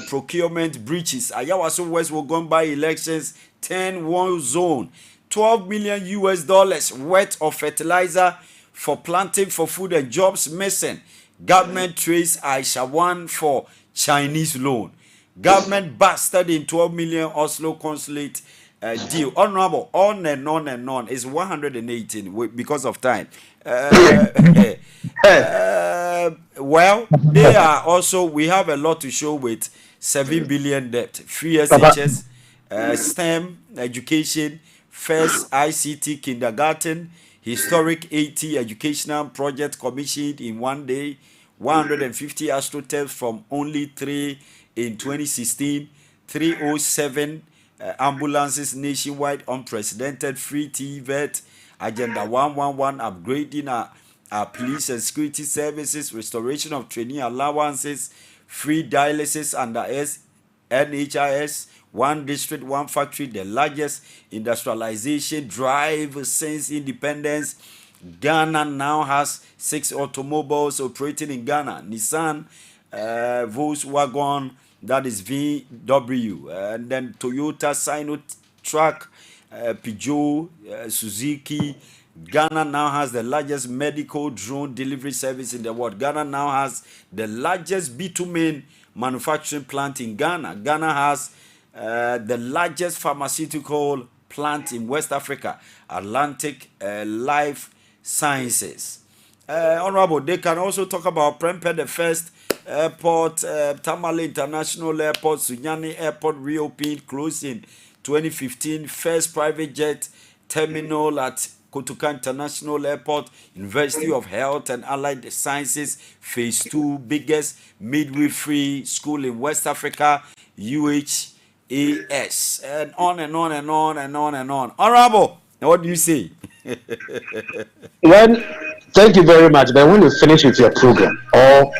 procurement breaches. Ayawaso West will go by elections, 10 war zone, $12 million worth of fertilizer for planting for food and jobs missing. Government trace Aisha 1 for Chinese loan. Government busted in 12 million Oslo consulate deal. Honorable, on and on and on. It's 118 because of time. Well, they are also, we have a lot to show with 7 billion debt, free SHS, STEM, education, first ICT kindergarten, historic 80 educational project commissioned in one day, 150 astroturfs from only 3 in 2016, 307 ambulances nationwide, unprecedented free TVET, Agenda 111 upgrading our police and security services, restoration of training allowances, free dialysis under NHIS, one district, one factory, the largest industrialization drive since independence. Ghana now has 6 automobiles operating in Ghana. Nissan, Volkswagen, that is VW, and then Toyota, Sinotruk, Peugeot, Suzuki. Ghana now has the largest medical drone delivery service in the world. Ghana now has the largest bitumen manufacturing plant in Ghana. Ghana has the largest pharmaceutical plant in West Africa, Atlantic Life Sciences. Honorable, they can also talk about Prempeh, the first airport, Tamale International Airport, Sunyani Airport reopened, closed in 2015, first private jet terminal at Kotoka International Airport, University of Health and Allied Sciences, Phase 2, biggest midwifery school in West Africa, UHAS, and on and on and on and on and on. Honorable, what do you say? Thank you very much. But when you finish with your program, or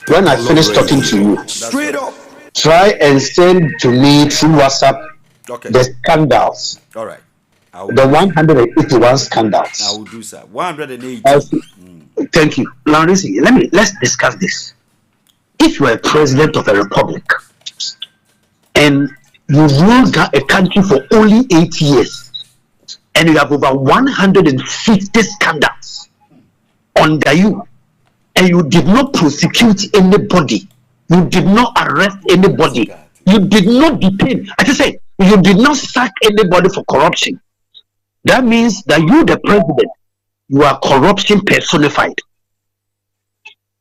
when I finish talking to you, straight up, try and send to me through WhatsApp the scandals. All right. The 181 scandals. I will do so. 180. Thank you. Now listen, let's discuss this. If you are a president of a republic and you rule a country for only 8 years and you have over 150 scandals under you, and you did not prosecute anybody, you did not arrest anybody, you did not detain, I just say you did not sack anybody for corruption, that means that you, the president, you are corruption personified.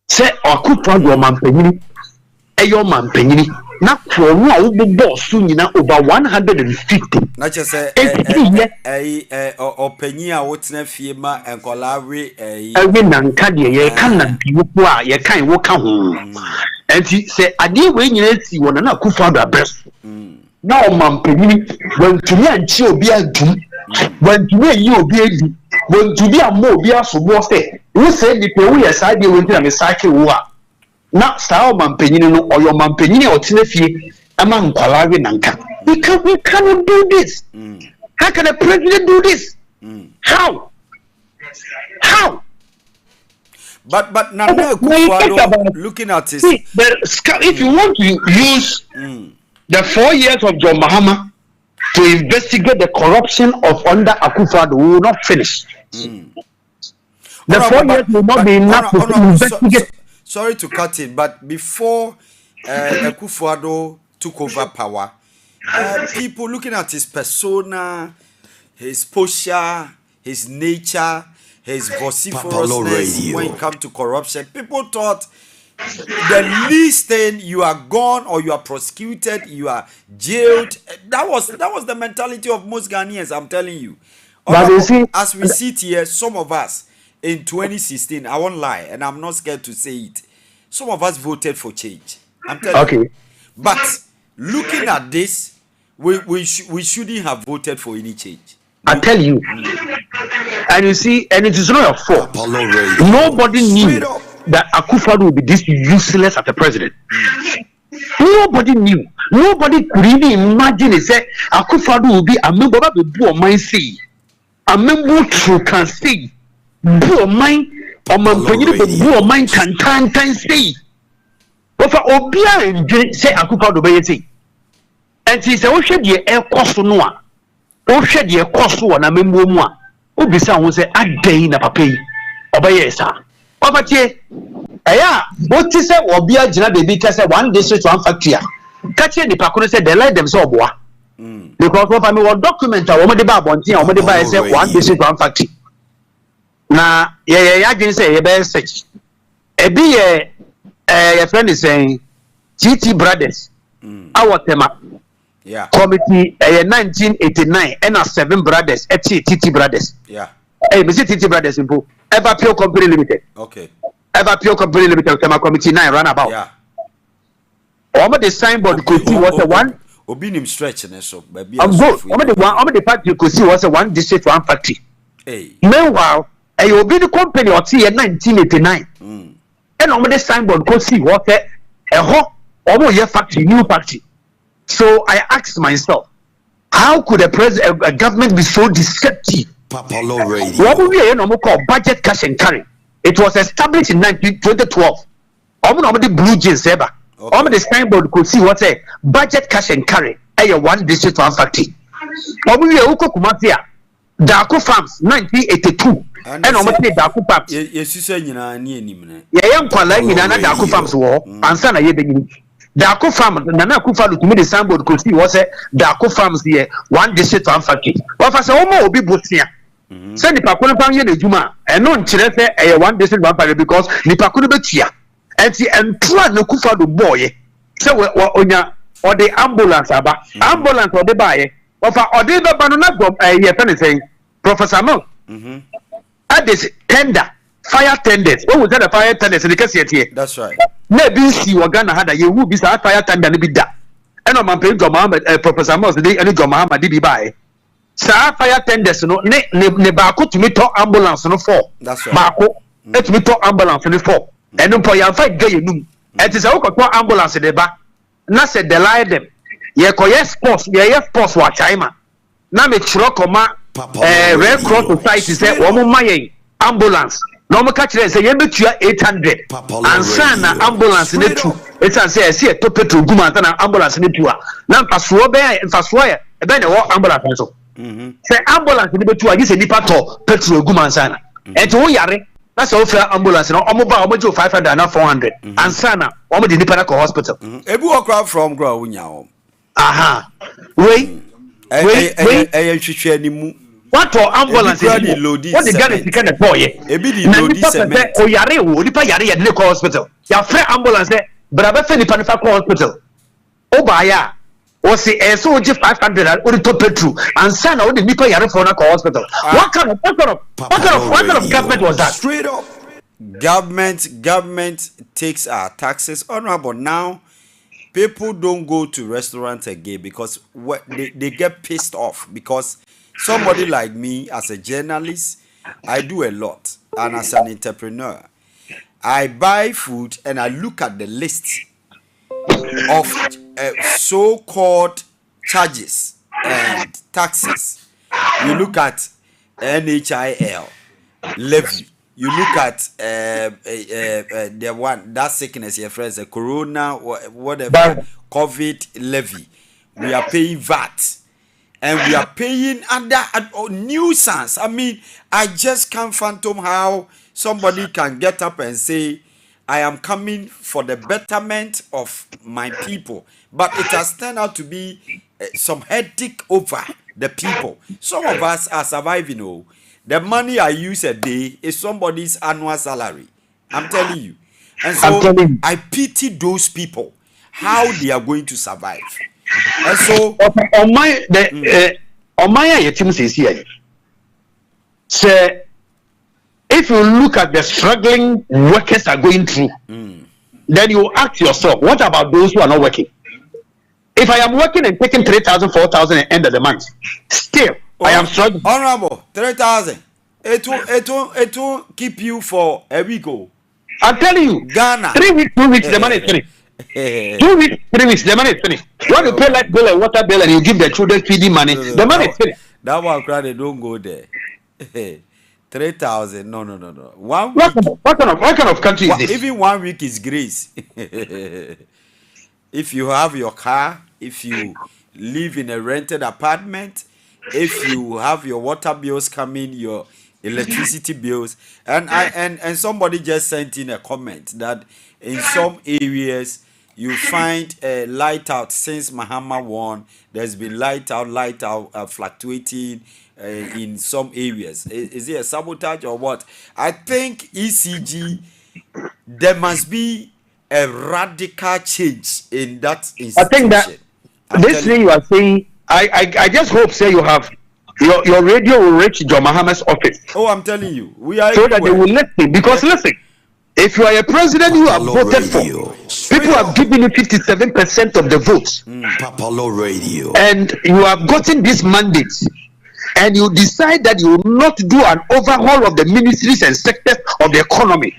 Say AKUFO-ADDO manpenini, eyo manpenini, na krono a wo boss nyina over 150. Na che say opanyi a wotena fie ma enkolawe ewe nanka de ye kan na biwo a ye kan wo ka ho. Enti say ade we nyina si wona na AKUFO-ADDO abreso. Na o manpenini wantumi anchi obi adum. Wantumi yi obi edi. Wantumi ammo obi asobo se. Wo say ni pe wo ye sa de wonti na me sake wo a. Na sa o manpenini no oyo manpenini o tena fie ama nkwalawe nanka. We cannot do this. How can a president do this? How? But now looking at this, if you want to use the 4 years of John Mahama to investigate the corruption of under AKUFO-ADDO, we will not finish. The 4 years will not be enough to investigate. Sorry to cut in, but before AKUFO-ADDO took over power, people looking at his persona, his posture, his nature, his vociferousness when it comes to corruption, people thought the least thing, you are gone or you are prosecuted, you are jailed. That was the mentality of most Ghanaians, I'm telling you. But you see, as we sit here, some of us in 2016, I won't lie, and I'm not scared to say it, some of us voted for change. I'm telling you. But looking at this, we shouldn't have voted for any change. I tell you. And you see, and it is not your fault. Nobody knew that AKUFO-ADDO would be this useless as a president. Nobody knew. Nobody could even imagine it. Say AKUFO-ADDO will be a member of the board, my say. A member who can say bu man o man panyin bu man kan say ofa obia ndwe say Akufo-Addo be yeti enti se wo hwe de ekoso no a wo hwe de ekoso na memmu mu a obisa ho say adan na papa yi obaye sa ofa tie eya boti say obia gina bebi ka say one district one factory a ka tie nipa kono say they let them say oboa because what family what document a wo de ba abontin a wo de ba say one district one factory na ya gin say ye be search ebi ye your friend is saying TT Brothers our tema committee 1989 and 7 brothers TT Brothers Mr. TT Brothers impo Ever Pure Company Limited Ever Pure Company Limited tema committee 9 run about omo the signboard could see what a one obi nim stretch na so baby omo the factory could see what a one district one factory meanwhile obi the company or 1989 and on the signboard go see what a year factory, new factory. So I asked myself, how could a government be so deceptive? What we call budget cash and carry. It was established in 2012. The blue jeans ever. On the signboard could see what a budget cash and carry. One district one factory. Daku Farms 1982 and almost Daku Farms. Yes, you say you know, young Kwala in another Daku Farms war, and Sana Yebin. Daku Farm, Nana Kufa to me the signboard could see what's a Daku Farms here, one district one factory. But for some more be Busia. Send the Pakuna Pang Yen Juma, and no Chilete a one district one factory because the Pakuna Betia and the Entra no Kufa do boy. So Onya or the ambulance or the buyer. Of our Odeba Banana Bob, saying, Professor Mo, at this tender, fire tenders. What was that a fire tenders in the case here? That's right. Maybe see what Ghana had a you will be fire tender and be that. And I'm paying Muhammad, Professor Moss, the day any Muhammad did buy. Sir, fire tenders, no, Nebaku to me to ambulance no four. That's right. Marco, let me talk ambulance no four. And then for your fight, gay, you and it's a ambulance in the back. Not said they lie them. Sports wa China na me chiro koma Red Cross Society say wo mo maye ambulance no mo ka kire say ye betua 800 ansa na ambulance ne tu etan say say to petrol guma na ambulance ne tu a na mfaso ya e be na wo ambulance so say ambulance ne betua gi say nipa to petrol guma ansa na enti wo yare na say wo fra ambulance no omo ba omo jo 500 na 400 ansa na omo di nipa na ko hospital ebu okra from grow unya aha wait what ambulance what the guy is kind of boy yare wo nipa yare ya de ko hospital ya free ambulance but aba fe nipa nipa ko hospital o ba ya o si so ji 500 o to petrol and sana o de nipa yare for na ko hospital what kind of government was that? Straight up government takes our taxes honorable. Now people don't go to restaurants again because they get pissed off because somebody like me as a journalist, I do a lot, and as an entrepreneur, I buy food and I look at the list of so-called charges and taxes. You look at NHIL levy. You look at the one that sickness, your friends, the corona, whatever, COVID levy. We are paying VAT, and we are paying under nuisance. I mean, I just can't fathom how somebody can get up and say, "I am coming for the betterment of my people," but it has turned out to be some headache over the people. Some of us are surviving. Oh. The money I use a day is somebody's annual salary. I'm telling you. And so I pity those people, how they are going to survive. And so on my team says here. So if you look at the struggling workers are going through, then you ask yourself, what about those who are not working? If I am working and taking 3,000, 4,000 at the end of the month, still I am struggling. Honorable, 3,000. It will keep you for a week. I'm telling you, Ghana. 3 weeks, 2 weeks, the money is finished. 2 weeks, 3 weeks, the money is finished. When you pay light bill and water bill and you give the children feeding money, the money is finished. That one cry, they don't go there. 3,000. No. 1 week. What kind of country is this? Even 1 week is grace. If you have your car, if you live in a rented apartment, if you have your water bills coming, your electricity bills, and somebody just sent in a comment that in some areas you find a light out since Mahama won. There's been light out fluctuating in some areas. Is it a sabotage or what? I think ECG, there must be a radical change in that institution. I think that this thing you are saying, I just hope say you have your radio will reach John Mahama's office. Oh, I'm telling you, we are so that they will listen. Because listen, if you are a president who have voted for, people have given you 57% of the votes, Papalo Radio, and you have gotten this mandate, and you decide that you will not do an overhaul of the ministries and sectors of the economy,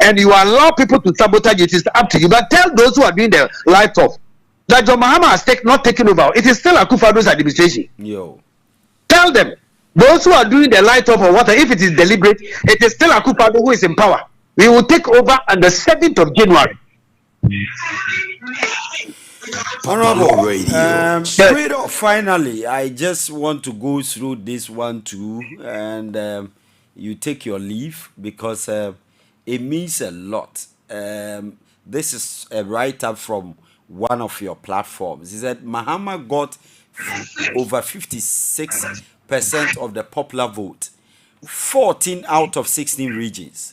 and you allow people to sabotage it is up to you. But tell those who are doing the light off that John Mahama has not taken over. It is still AKUFO-ADDO's administration. Yo. Tell them, those who are doing the light off or water, if it is deliberate, it is still AKUFO-ADDO who is in power. We will take over on the 7th of January. Honorable, straight up, finally, I just want to go through this one too, and you take your leave because it means a lot. This is a write-up from one of your platforms. He said Mahama got over 56% of the popular vote, 14 out of 16 regions,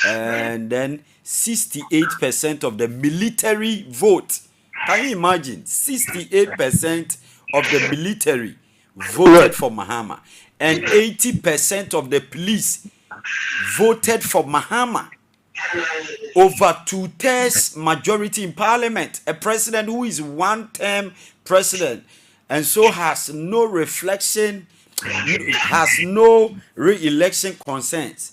and then 68% of the military vote. Can you imagine? 68% of the military voted for Mahama, and 80% of the police voted for Mahama. Over 2/3 majority in parliament. A president who is one-term president and so has no reflection, has no re-election concerns.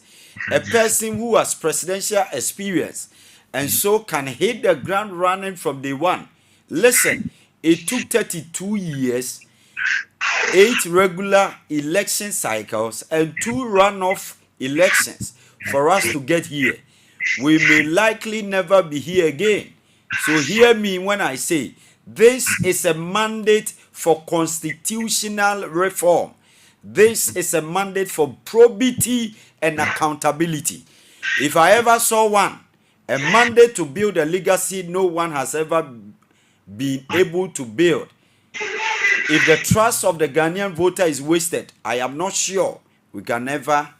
A person who has presidential experience and so can hit the ground running from day one. Listen, it took 32 years, 8 regular election cycles, and 2 runoff elections for us to get here. We may likely never be here again. So hear me when I say this is a mandate for constitutional reform. This is a mandate for probity and accountability. If I ever saw one, a mandate to build a legacy no one has ever been able to build. If the trust of the Ghanaian voter is wasted, I am not sure we can ever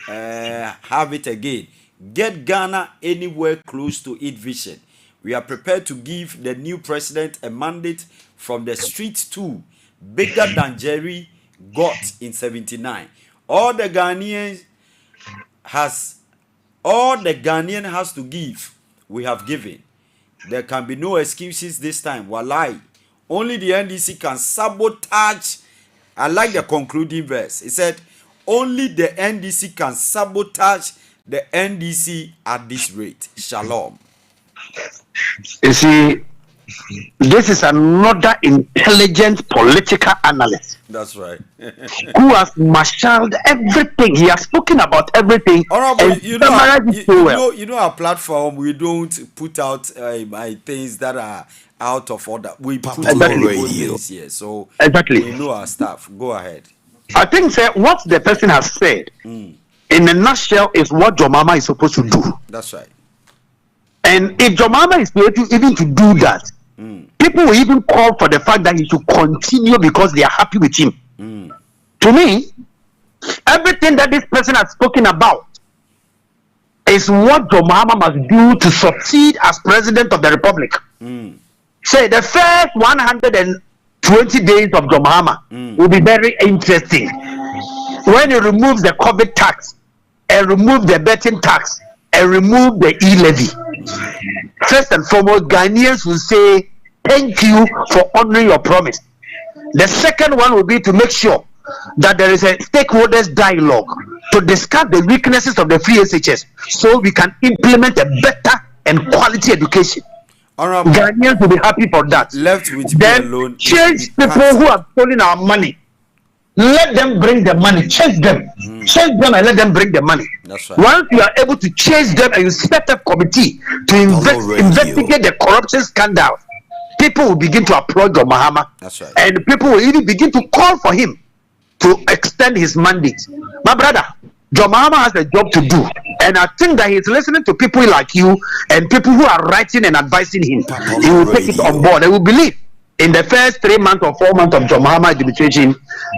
have it again. Get Ghana anywhere close to its vision. We are prepared to give the new president a mandate from the streets too, bigger than Jerry got in 79. All the Ghanaian has to give, we have given. There can be no excuses this time. Wallahi, only the NDC can sabotage. I like the concluding verse. It said, only the NDC can sabotage the NDC at this rate. Shalom. You see, this is another intelligent political analyst. That's right. Who has marshaled everything. He has spoken about everything. And you know our platform, we don't put out things that are out of order. We put things here. So we know our stuff. Go ahead. I think what the person has said in a nutshell is what Jomama is supposed to do. That's right. And if Jomama is able even to do that, people will even call for the fact that he should continue because they are happy with him. To me, everything that this person has spoken about is what Jomama must do to succeed as president of the republic. Say the first 120 days of Jomama will be very interesting. When he removes the COVID tax and remove the betting tax and remove the e-levy, first and foremost, Ghanaians will say thank you for honoring your promise. The second one will be to make sure that there is a stakeholders dialogue to discuss the weaknesses of the free SHS so we can implement a better and quality education. Ghanaians will be happy for that. Left with then alone. Change people who have stolen our money. let them bring the money. Chase them. Chase them and let them bring the money. That's right. Once you are able to chase them and you set up committee to investigate the corruption scandal, people will begin to applaud John Mahama. That's right. And people will even begin to call for him to extend his mandate. My brother, John Mahama has a job to do. And I think that he's listening to people like you and people who are writing and advising him. He will take it on board. They will believe in the first 3 months or 4 months of John Mahama administration,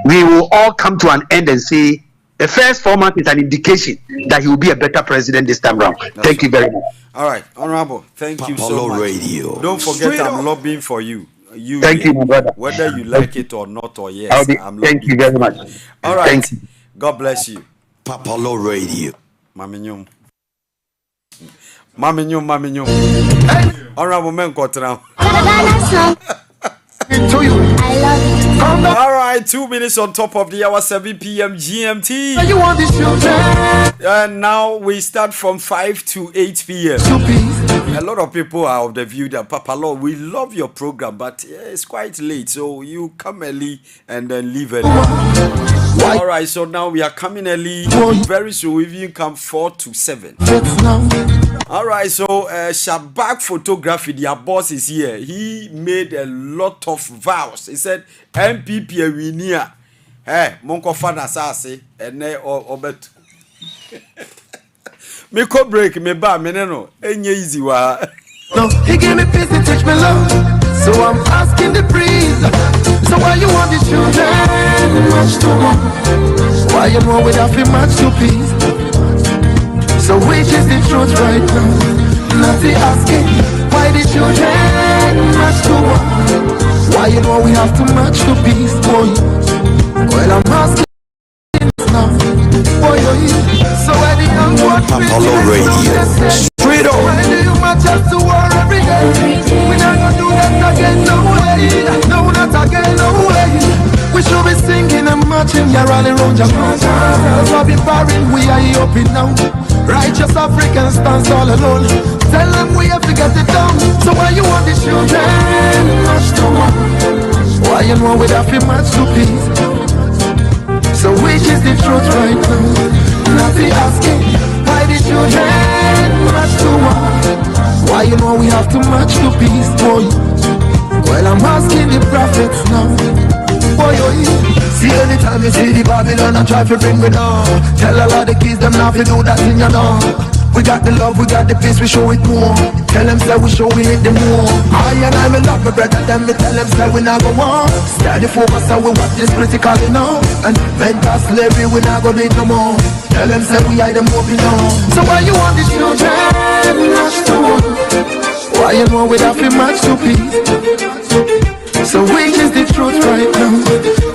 we will all come to an end and say the first 4 months is an indication that he will be a better president this time around. Thank you very much. All right, Honorable, thank you so much. Radio. Don't forget, I'm lobbying for you. Thank you, my brother. Whether you like it or not, or yes, I'm thank you very much. All right, God bless you. Papalo Radio. Maminyum. Honorable men got around. To you. I love you. All right, 2 minutes on top of the hour, 7 p.m. GMT. You want this children? And now we start from 5 to 8 p.m. A lot of people are of the view that Papa Law, we love your program, but it's quite late, so you come early and then leave early. All right, so now we are coming early. Very soon we even come 4 to 7. All right, so Shabak Photography, their boss is here. He made a lot of vows. He said, MPP we near. Hey, Monko Fana Sase, and ne obet. Me co break me ba me no enye easy wa. No, he gave me peace and touch me love. So I'm asking the priest. So why you want the children? Much too much. Why you know we have to match to peace? So which is the truth right now? Not the asking. Why the children match to much? Why you know we have to match to peace, boy? Well, I'm asking now. Boy, so why the young one Papalo Radio. Straight up. Why do you match us to war every day? We not gonna do that again, no way. No, not again, no way. We should be singing and marching, yeah, rallying around Jamaica. So be barren, we are here up in now. Righteous Africans stands all alone. Tell them we have to get it done. So why you want the children? Match to one. Why you know we have to match to peace? So which is the truth right now? Not the asking. Why the children match to one? Why you know we have to match to peace, boy? Well, I'm asking the prophets now. Boy, see anytime you see the Babylon and try to bring me down. Tell a lot of kids them not to do that thing you know. We got the love, we got the peace, we show it more. Tell them say we show we hit them more. I and I will love my brother, then me tell them say we not go on. Steady focus and we watch this critical, you know. And mental slavery we not go beat no more. Tell them say we hide them up, you know. So why you want the children match to one? Why you know we have to match to peace? So which is the truth right now?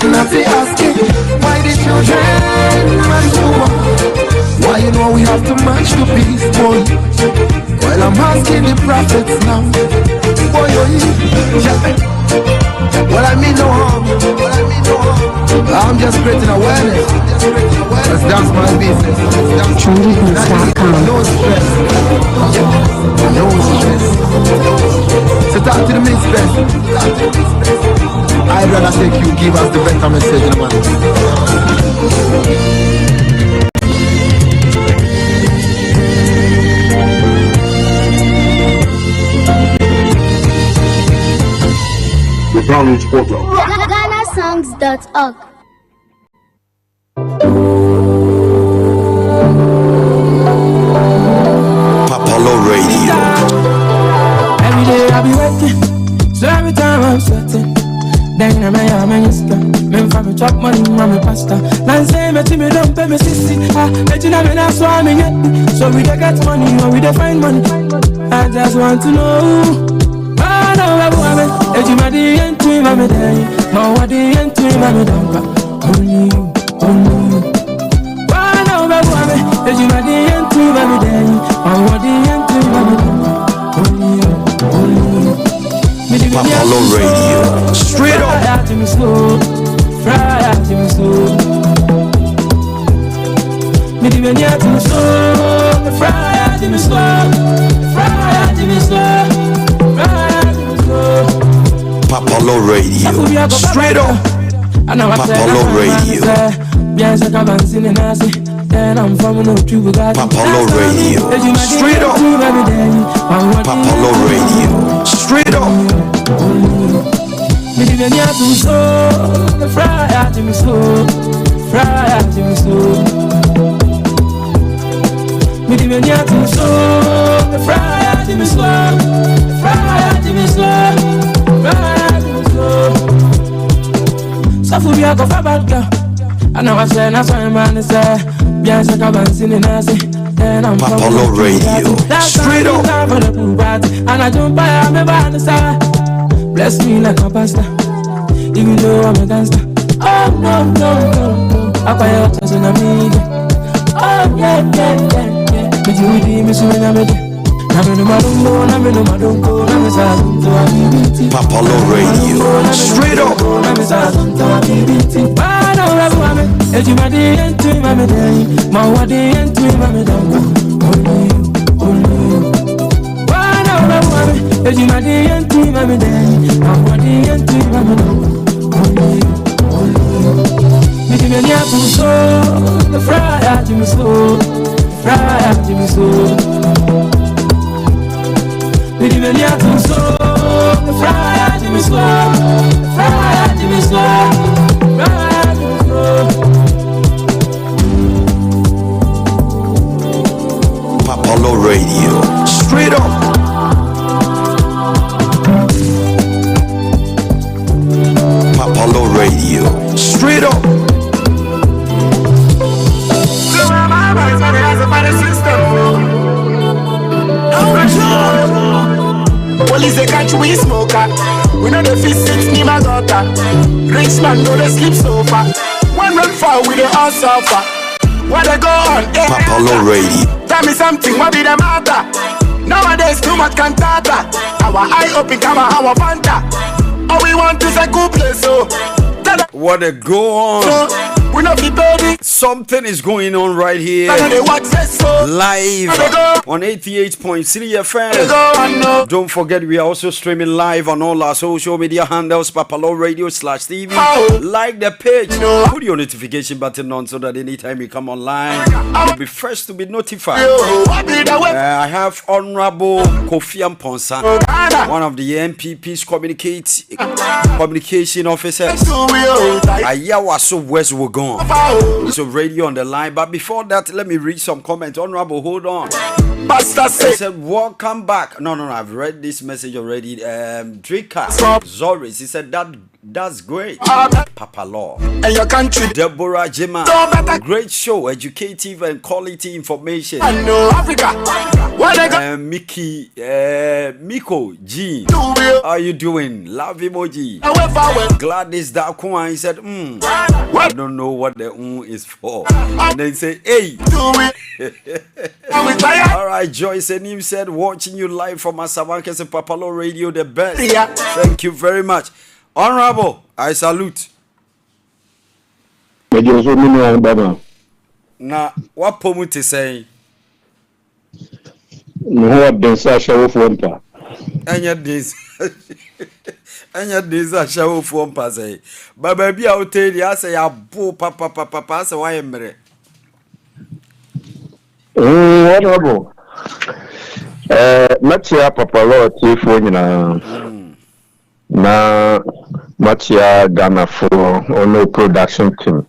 Not the asking. Why the children match to one? Why you know we have to match to peace, boy? Well, I'm asking the prophets now. Boy, well, I mean no harm. I'm just creating awareness. That's my business. Trendybeats.com. No stress. No stress. So talk to the mistress. I'd rather take you give us the better message in the morning. GhanaSongs.org. Papalo Radio. Every day I be working, so every time I'm sweating. Then I'm a minister. Men from me chop money, mommy pasta. Nan say me to me don't pay me sissy. Bet you never know so I'm in. So we dey get money or we dey find money. I just want to know. I know where we are. If you mad the end to him, I'm a day. No what the end to him, I'm a dumper. Only you, only you. I know where we are. If you mad the end to him, I'm a day. No what the end to him, I'm a dumper. Only you, only you. Papalo Radio. Straight up. Fry out to me slow. Fry out to me slow. Me the when you to me slow. Fry out to me slow. Fry out to me slow. Fry out to me slow. Papalo Radio. Straight up. Papalo Radio. Yes, I come and sing and I say, then I'm from no true God. Papalo Radio. Straight up. Papalo Radio. Straight up. Me the near to so, the fry out to me so, fry out to me so. Me the near to so, the fry out to me so, fry out to me so, fry out to me so. So for me I go for bad girl. I know I say, that's why I'm on the side. Yes, I come and sing and I say, then I'm Papalo Radio. Straight up. And I jump by, I'm about the side. Bless me like a pastor, even though I'm a gangster. Oh no, no, no, no. I buy a chance in a media. Oh yeah, yeah, yeah, yeah. But you with me, so I'm a Papalo Radio. Straight up. Papalo Radio. Straight up. Papalo Radio. Straight up. Police they catch we smoker. We know the fist sits near my daughter. Rich man know they sleep sofa. One run far with the all suffer. What they go on? Papalo Radio. Tell me something, what be the matter? Nowadays too much cantata. Our eye open, come on, our fanta. All we want is a good place, so. What a go on. So, we not be baby. Something is going on right here. Live on 88.3 FM. Don't forget, we are also streaming live on all our social media handles, Papalo Radio /TV. Like the page, put your notification button on so that anytime you come online, you'll be first to be notified. I have Honorable Kofi Amponsa, one of the MPP's communication officers. So where's we gone? So radio on the line, but before that, let me read some comments. Honorable, hold on. Pastor said, welcome back. No, I've read this message already. Drika Zoris, he said that's great. Papa Law and your country. Deborah Jima, great show, educative and quality information. I know Africa. Mickey, Miko G, how are you doing? Love emoji. Gladys Dakwan, he said, I don't know what the is for. And then say, hey. Alright, Joyce and him said, watching you live from Asawankese Papalo Radio, the best. Thank you very much. Honorable, I salute. Now, what Pomuti say? No, what they say, show for one. And yet this. And yet this a show for one. But baby, I'll tell you, I say, I boo papa, so I am ready. Honorable. Matia Papalo, Tifu, na Matia Ghana for no production team.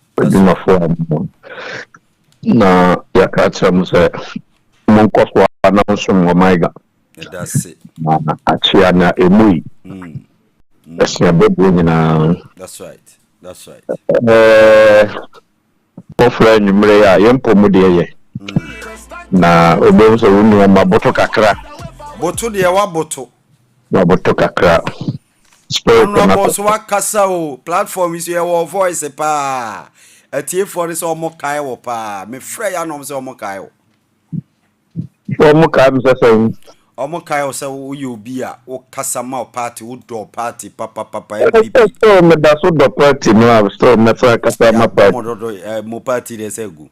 Na Yakacha Muse Munkoswa announcement Omega. That's it. Achiana Emui. That's right. That's right. Ofra Numrea, Yempomudia. Na Obenso Unu Maboto Kakra. Boto de Waboto. Maboto Kakra. Honorable Swakasa platform is your voice pa. A tea for this Omokai pa. Me Freya noms Omokai. Omokai, Omokai say you be a Kasama party, Udo party, Papa, MPP. That's what the party no, I was told Mefra Kasama party. Mo party de Segu.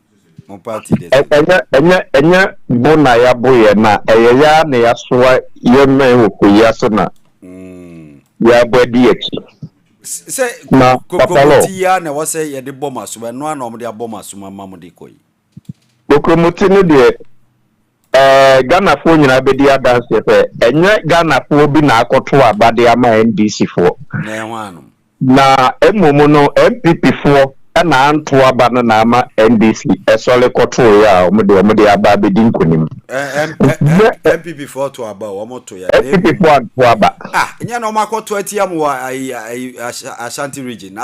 Mo party de Enya Bona ya boy na eya na ya soa ye men wo koyasona. Ya body eki. Say na Kokomotia na was say the bomber so no am dey bomber so mama dey koyi. Kokromoti no de Ghana fo nyina be dia dance fe enye Ghana fo bi na akoto abade ama NDC fo Na ehwanu na emumu no MPP fo na anto aba no na ama NDC esole koto ya omde aba be din konim MPP fo to aba o moto ya MPP fo anto aba nya na o makoto atiam wa Ashanti region ye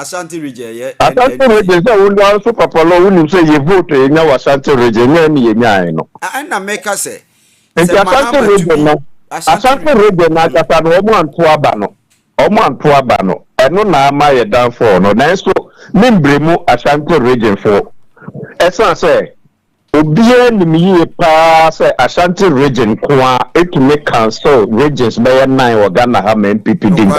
Ashanti region say we also papalo we say ye vote nya wa Ashanti region nya ni ye nya no na meka say Ashanti region na kasa no omo anto aba no eno na ama ye dan for no na so membremu Ashanti region for esa say obia ni miye pa say Ashanti region kwa etumi council regions be 9 Ghana ha MPP din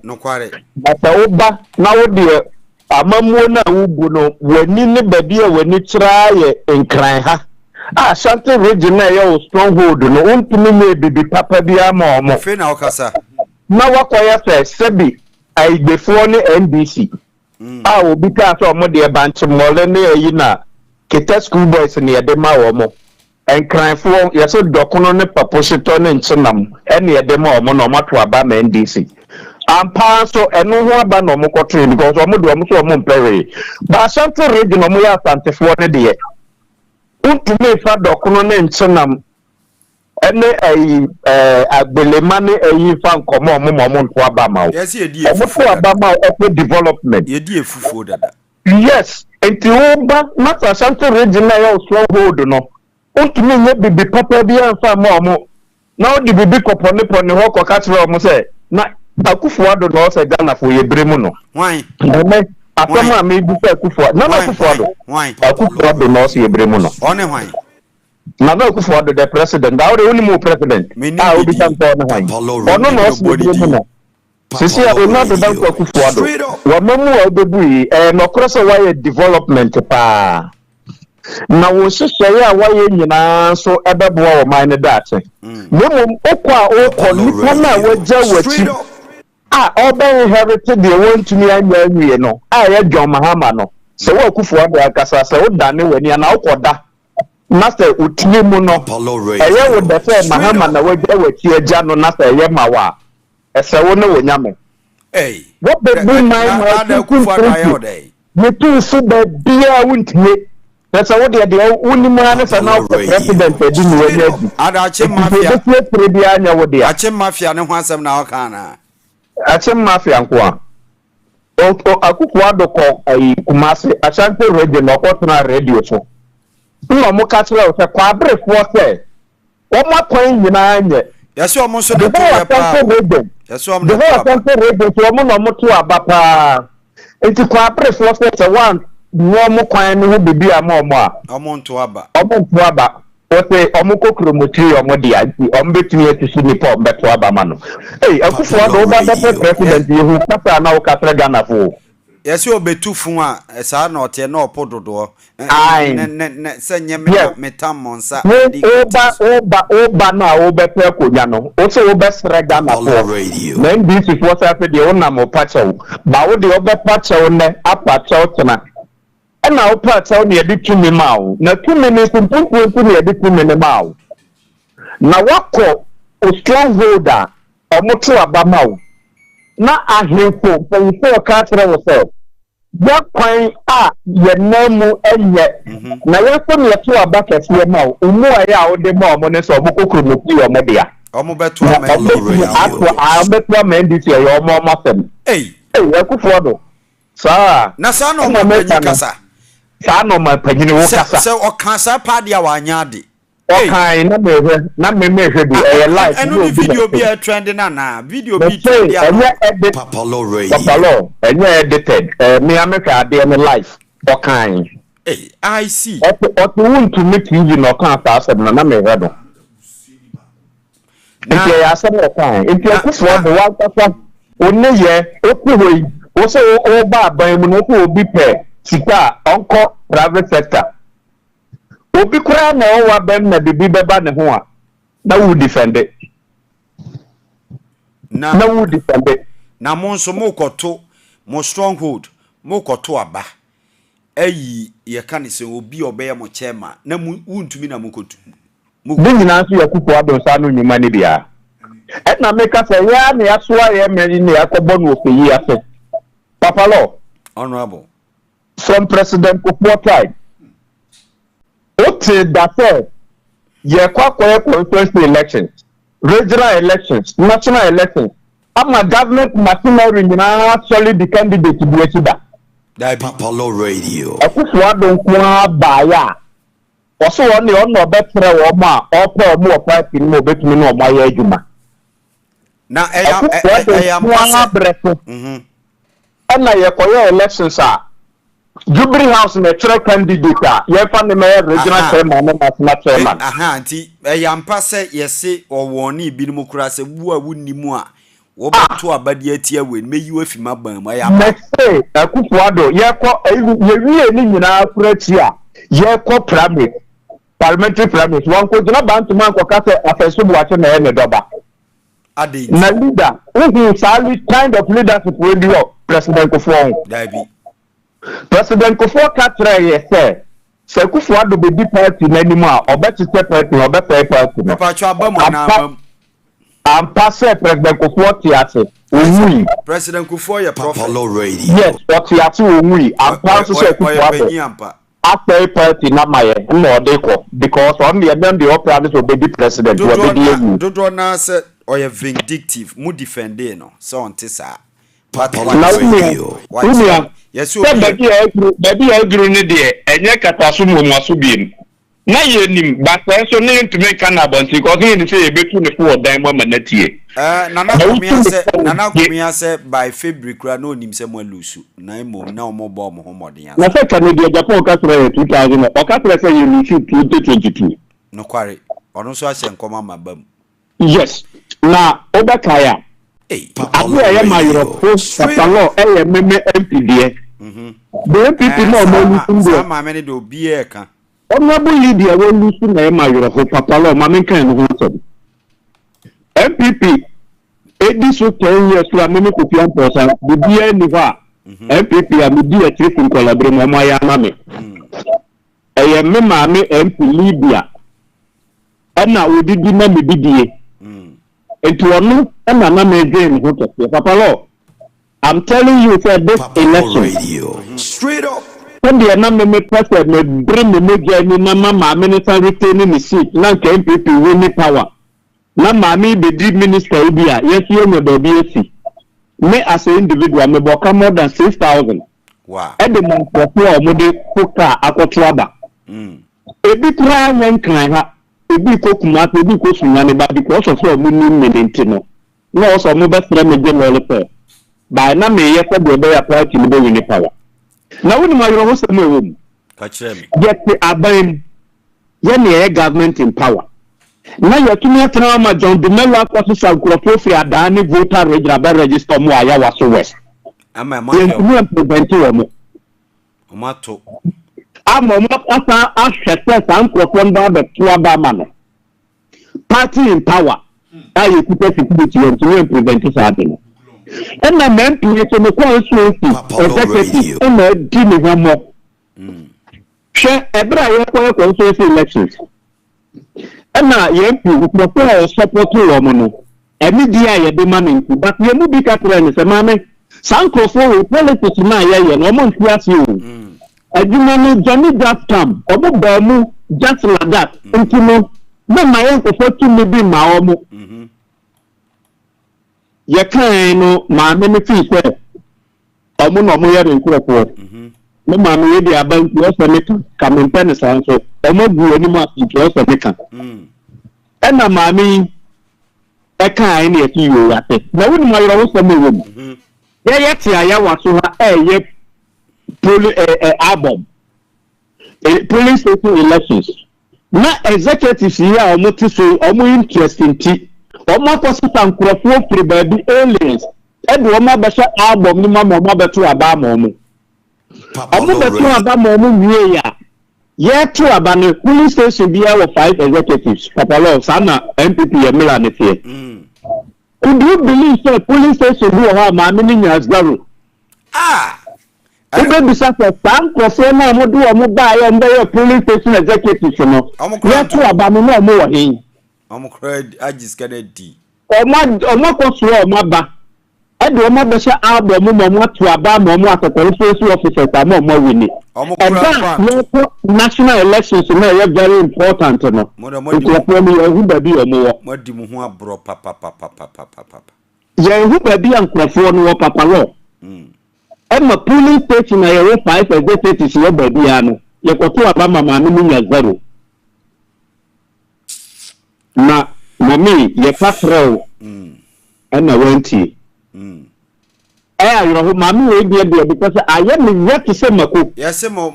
no kware ata oba na wo de amamuo na wubu no wani ne baabi a wani kira ye enkran ha Ashanti region na ye stronghold no untumi me bibi papa bi ama omo fe na okasa na wakoya say sebi aigbefuo ne NDC obi ka so omo de banche mole ne yi na kete school boys ne yede ma omo enkranfo yeso dokono ne paposhito ne nchenam ene yede ma omo no mato aba ma NDC ampa so eno ho aba no mokoto because omo de omo so omo mpere ba Ashanti region omo ya asantefo ne de untumi fa dokono ne nchenam ene agbelema ne ayi fa nkomo omo nto aba ma yes ye die fufu aba ma o development ye die fufu dada yes enti oba na Ashanti region na ya stronghold no untumi nye bibi papa bi anfa ma omo na o di bibi kopone ho ko katre omo se na AKUFO-ADDO no se Ghana fo ye bremu no why asama me bi se AKUFO-ADDO no se ye bremu no one why na AKUFO-ADDO the president da o ni mo president obi kan ko na why ono no se bremu no sisi ona do dan AKUFO-ADDO wa mamu obebu yi no cross why development pa na wo hyehyɛ ya waye nyina so ebeboa wo man ne daate memo okwa okɔ nipa na wagya wachi oba inherited the want to me anya wie no ye John Mahama no se wo AKUFO-ADDO akasa se wo dane wani na okoda na se otie mu no eye wo de se Mahama na wagya wachi agya no na se ye mawa ese wo ne wonyame what be my AKUFO-ADDO ayo dey you too so be bia wuntie that's what they are only man is now president edin wani adache mafia ne ho asem na okana ache mafia nko AKUFO-ADDO ko Kumasi Ashanti region okotuna radio so no mo ka tire o se kwa brefo se o mo kwan nyina anye yesi o mo so de to ya pa yesi o mo de Ashanti region so mo no mo to abapa enti kwa brefo se one no mo kwan ne ho bibi ama omo nto aba o se omo kokromoti omo dia anti omo betumi atusu ni po beto aba ma no AKUFO-ADDO ba da president yehu kasa na o katra Ghana fo yesi obetu fun a esa na ote na opododo ne se nyeme metam monsa oba na o beto akonya no o se o besre Ghana fo na NDC fo sa fe de o na mo pachew ba o de o be pachew ne apachew tena na o pachew ne de tumi mawo na tumi ne simpumpu ne de tumi ne mawo na wako o strongholder o moto aba mawo na ahefo panyifo ka tere wo se ya kwan a ye namu enye na ye so ne to aba kese mawo umu aya a o de mawo mo ne so mo kokromoki o mo dia omo beto ama NDC yo mo masem AKUFO-ADDO sa na sa no mo kasa sa no ma panyini wo kasa se o kasa pa dia wa anya de o kan na me bi live eno video bi a trending na video bi trending Papalo enye edited me ameka de me live o kan I see o to want to make TV no kan asa na me head na ya asa o kan AKUFO-ADDO wa kasa onne ye okuhoi o se o ba ban mu no ko obi pe sika onko private sector obi kura na o wa bem na bibi beba ne ho a na wo defend na wo defend na mo nso mo koto mo stronghold mo koto aba ayi ye kan se obi obeye mo chairman na wuntumi na mo kotu Bingina so AKUFO-ADDO sa no nyuma ne bia. Et na meka say ya na yasoa ye meni ne yakobo no opeyi aso. Papa Law, honorable from President AKUFO time. Ote that said, ye kwa constituency elections, regional elections, national elections. Ama government machinery na actually the candidate to be elected. Papalo Radio. AKUFO-ADDO kwa baya. Also on the honor better or more party no better no my ejuma. na And na ye elections are Jubilee House na church candidate ye fan the mayor regional chairman and national chairman. Anti yampa se yese owoni binom kura se bu a wunimu a wo beto abade atia we meyi afima ban ma ya Me say AKUFO-ADDO ye ko ye wie ni nyina kura ti a ye ko primary parliamentary primary one ko jina bantu man ko ka se afeso bu ache na ye doba. ade Na leader who sali kind of leadership we be President AKUFO. Dabi President AKUFO ka try ye say AKUFO-ADDO be di party na ni ma obeti party obeti party. papa cho abamu na am pass President AKUFO ti ase onwi. President AKUFO ye prophet Papalo Radio. Yes, what ti ase onwi am pass AKUFO-ADDO. After party na maye no dey ko because on the end the private obedi president we be dey. Dodo na say oye vindictive mu defending no so on tisa Papalo Radio. yes baby e guru ne de enye kataso mu aso biem na ye nim but so ne ntumi kan na bonti ko hin say e betu ne for dan mo manatie nana kumia say by February kura no nim say mo lusu na imom na omo bo mo homoden ya na say Canada Japan ka try 2000 o ka try say you lusu 2022 no kware ono so ahye nkoma mabam. Yes na obakaya Papalo ya ma Europe Papa Law meme MPD the MPD no mo lusu do ma me ne do bi e ka honorable leader we lusu na ma Europe Papa Law ma men kan no so MPP edi so 10 years la meme ko pian person the bia ni va MPP am di a trip in collaboration mo ya na me me ma me MP Libya ana odidi na me bidie enti onu na me again ho to Papa Law I'm telling you for this election Radio. Straight up. when the na me person me bring me join na mama minister retain me seat na MPP win power na mama be di minister bi a yes you no do bi esi me as an individual me boka more than 6,000 wow e de man for mo de koka akoto aba ebi kra nyen kan ha ebi ko kuma ebi ko sunya ne ba because of so mo ni menente no no so mo be sra me je no le by na me ye for be ya party me be win power na woni ma yoro ho se mo ewo ka kire me get the aban ye ne government in power na ya tumi atena ma John de Melo akwaso sankrofo fi adani voter register mo aya waso west ama ma ye tumi prevent wo mo to ama mo asa ahwete sankrofo nda be to aba ma no party in power ayi kuta security ye tumi prevent sa ade no na men tumi so me constituency executive na di ni ho mo she ebra ye ko constituency elections na ye pu propose support wo mo no emi dia ye de man nku but ye mu bi ka trend se mame sankrofo politics na ye no mo ntu ase o adwuma no Johnny just come obo ba mu just like that nti no na ma ye ko fotu me bi ma o mo ye kan no ma me fi se o mo no mo ye nkrofo me ma me ye di abanku o se me ka me pen san so o mo gu ani ma fi o se me ka na mami e kan ni e ti yo ate na woni ma yoro so me wo ye ti aya waso ha ye album police station elections na executives here o mo ti so o mo interesting ti o mo ko sitan krofo free baby aliens e do o ma be sha album ni ma mo beto aba mo mo o mo beto aba mo mo wie ya ye to aba ne police station bi our 5 executives Papa Law sana MPP ye mila ne tie could you believe so police station bi o ha ma me ni nyas garo Ebe bisa for some person na mo do mo ba ya mbe police station executive no. Ya to aba mo na mo wo hin. Omo cred agis Kennedy. Omo ko so omo ba. E do omo be sha album mo to aba mo police officer ta mo wini. Omo cred national elections no are very important no. Mo for me who ba bi omo wo. Mo di mo ho abro papa. Ye who ba bi ankrofo no wo papa wo. Emma polling station na yewe 5 executives ye body ano ye koto aba mama no munya zero na mami ye patrol na wanti ayro mami we dia because aye me yet to say mako yes mo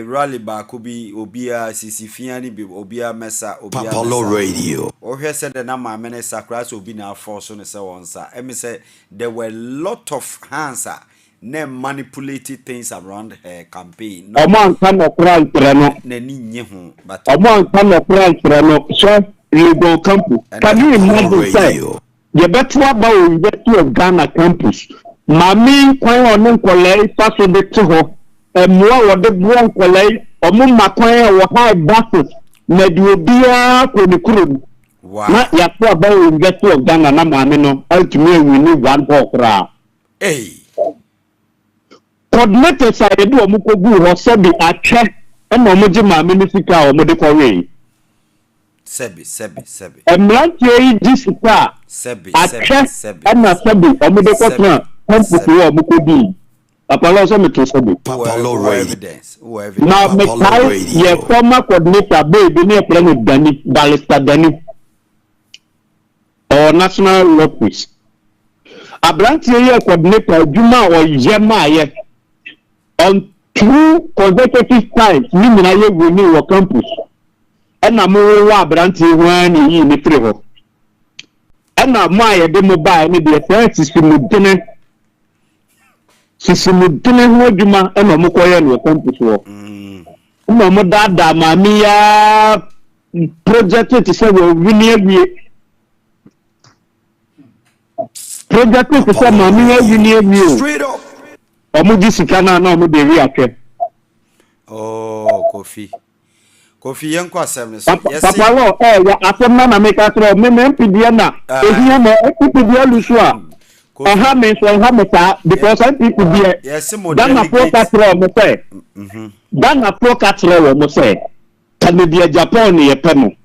rally ba ko bi obia sisifia ni bi obia mesa obia Papalo Radio. Ohwe said the na mama ne sakra so obi na force no say wonsa emi say there were lot of hands ne manipulated things around her campaign no man kan okra ntre no na ni nye ho but man kan okra ntre no so legal campus can you imagine say ye betu aba o University of Ghana campus mami kwan onu nkolai paso de to ho emwa wode buo nkolai omu makwan wo high buses na di obia ko ni kurum na ya to aba o University of Ghana na mami no ultimately we need one okra coordinators are do omu ko gu ho se bi atwe e na omu je mami ni sika omu de ko we sebi emrantie yi disika sebi ana sebi omude ko tran campus wo omukodi apalo so meto sebi Papalo evidence now me kai ye former coordinator baby ne plan Dani Balista Dani or national office abrantie ye coordinator juma o yema ye on 2 consecutive times ni mina ye woni wo campus ena mo wa abrantie ho ani yi ni free ho ena mo aye de mobile ni de sisimudene ho djuma ena mo koye no campus wo mo dada mami ya project ti se wo wini awie project ti se mami ya wini awie Straight up. omo di sika na omo de wi atwe Kofi yanko asem ne so yes papa lo ya asem na make atro me mpdia na ehia na mpdia lusu a aha me so ha me ta because some people there yes mo dan na pro katro mo say dan na pro katro mo say Canada Japan ye pemo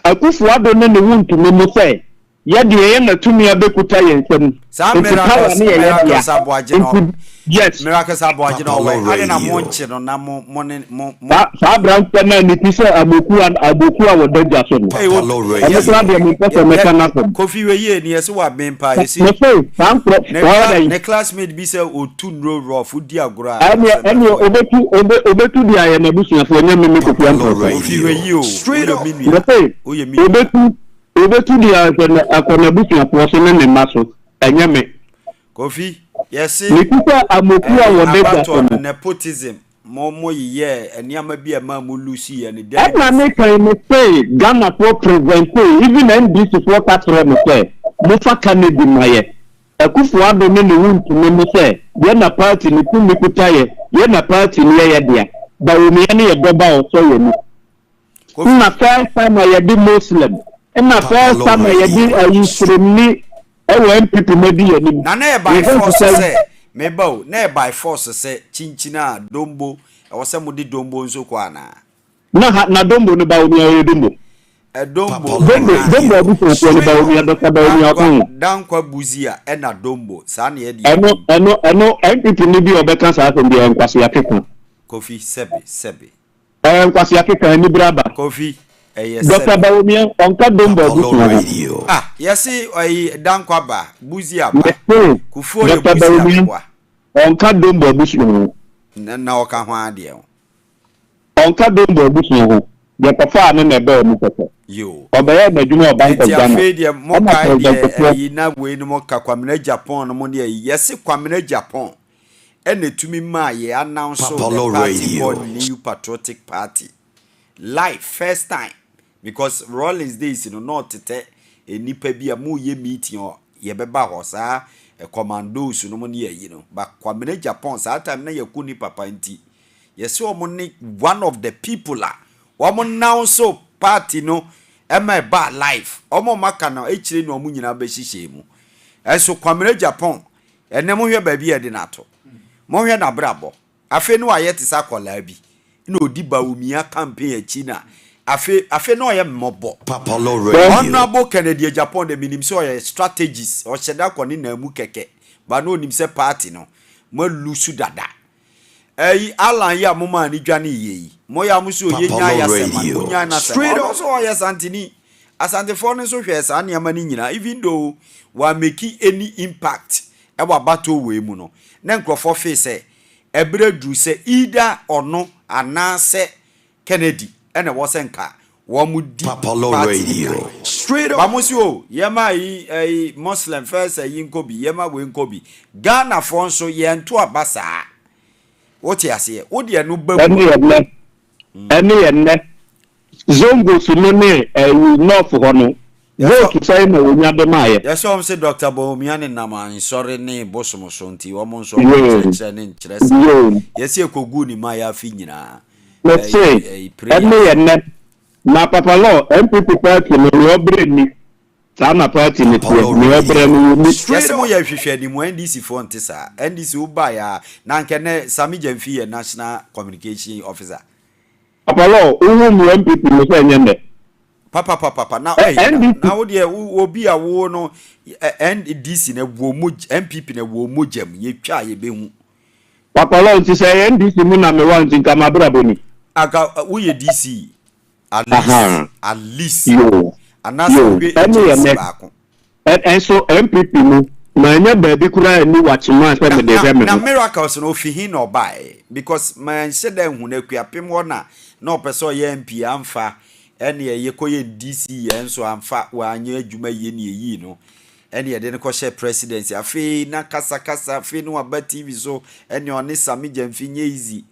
AKUFO-ADDO ne wuntu mo say ye de ye na tumi abekuta ye nsem sa miracle saboaje no yes miracle saboaje no we ade na monche no na mo sa brand na ni ti say aboku a wodaja so no yes na me pese me kana so Kofi we ye ni yes wa bempa you see ne classmate bi say otu nro rough udi agora ani obetu dia ye na busuafo nya me Kofi we ye o straight up o ye mi obetu dia akona busuafo so ne maso enya me Kofi yes ni kuta amoku a wodaja so nepotism mo ye eniama bi ama mo lucy and dey na me can say Ghana for president even NDC for katro me say mo fa Canada maye AKUFO-ADDO ne wuntu me say ye na party ni tumi kuta ye na party ni ye dia ba wo me ne ye doba o so ye ni na first time ye di Muslim na first time ye di ayisremni ewe people me di ye ni na na by force say mebo na by force say chinchina dombo e wo se mo di dombo nso kwa na dombo ne ba wo ye dombo dombo bi so ne ba wo ye doka ba wo ye akon dan kwa buzia e na dombo sa na ye di eno entity ni bi obeka sa so bi enkwase akeka Kofi sebi enkwase akeka ni braba Kofi yes doka ba wo ye onka dombo Radio. yes dan kwa ba buzia ba kufuo ye doka ba wo ye onka dombo busu na oka ho ade onka dombo busu ho de pafa ne be mu pete yo obeye badwuma obanko Ghana afedia mo ka yi na we no mo ka kwamena Japan no mo ne yes kwamena Japan ene tumi ma ye announce the party called New Patriotic Party live first time because Rollins days no not tete enipa bia mu ye meeting o ye beba ho sa commandos no money you know but Kwamene Japan that time na yakuni papa nti yes omone one of the people omo now so party no ema ba life omo maka na echire no omo nyina ba hihye mu eso Kwamene Japan ene mo hwe ba bi ede na to mo hwe na brabo afi no ayete sakola bi na odi ba umia campaign achi na afi no ye mmobo Papa Law Radio. Honorable Kennedy Japan the minim so ye strategies o sheda kwani na mu keke ba no nim se party no mo lusu dada Alan ya moma ni dwane yi mo ya muso ye nya ya sema nya na sema so ye santini asante for no so hwe sa na ma ni nyina even though wa make any impact e wa battle we mu no na nkrofo fe se ebre dru se either ono anase Kennedy ene wo se nka wo mu di Papa Law Radio. Straight up. Bamusi o yema yi Muslim first yi nkobi yema we nkobi Ghana for so ye nto abasa what you say wo de no ba ene zongo sunone north hono vote say na wonya be maye yes so say Dr. Bomiane Naman sorry ne bosomo so nti wo mo so ne nkyerese yes e kogu ni ma ya fi nyina let's say ene na Papa Law MPP party no obre ni sana party ni no obre ni yes mo ya hwehwe ni mo NDC for ntisa NDC uba ya na nkene Sami Jamfi National Communication Officer Papa Law uhu mu MPP no say nyende papa na na wo de obi a wo no NDC na wo mo MPP na wo mo jam ye twa ye behu Papa Law nti say NDC mu na me wan nti kama brabo ni aga wo ye DC at least yo anasa we and so MPP no na nya ba bi kura ni watchman say me dey me na miracles no fi hin no buy because man said dem hu na kuapem ho na opeso ye MP amfa ene ye koye DC ye nso amfa wa anya adwuma ye ne yi no ene ye de ne ko share presidency afi na kasa afi no aba TV so ene oni Sami Jamfi nye easy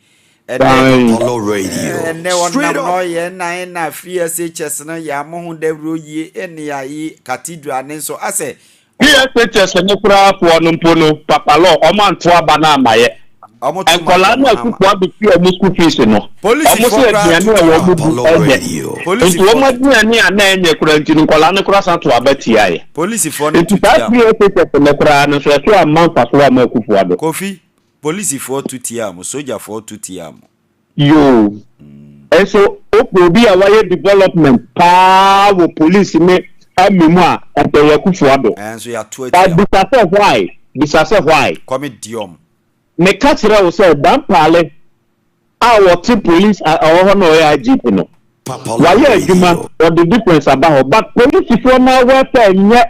Papa Law Radio. ene wona no ye na free SHS no ya mo hu dawro yi ene ya yi cathedral ne so ase PSHS ne kura po no mpono Papa Law o man to aba na amaye enkola na kupo abi fi o school fees no police for Papa Law Radio. police o mo diani ana enye kura ntinu enkola ne kura san to abati aye police for no PSHS ne kura no so so amount paso am AKUFO-ADDO Kofi police for 2 tiam soldier for 2 tiam yo eso obi a wire development pa wo police me amimu a AKUFO-ADDO and so ya 2 tiam bisa why come diom me katira wo say dan pale a wo ti police a wo no ya jeep no Papa Law why adwuma or the difference about but police for na welfare nye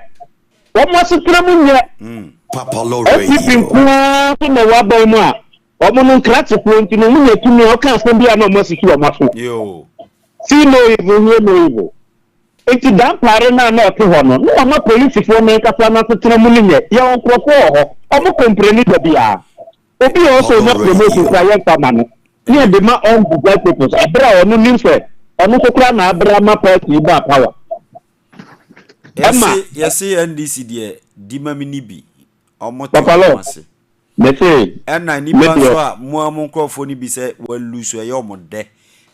wo mo sitramu nye Papa Law people kwa na wa ba mu a wo mo no krat ko ntino mu nyetumi o kan so bia na mo siki o maso yo see no evil enti dan pare na na te ho no no ma police for na kasa na sitramu nye ya wo krofo ho o mo compreni da bia obi also no promotion kwa yan pama no near the ma on the white people abra onu nimfe onu kokra na abra ma party ba power yes NDC de dimamini bi Papa Law me say na ni ba so a mo amkrofo ni bi se wa lose ye omode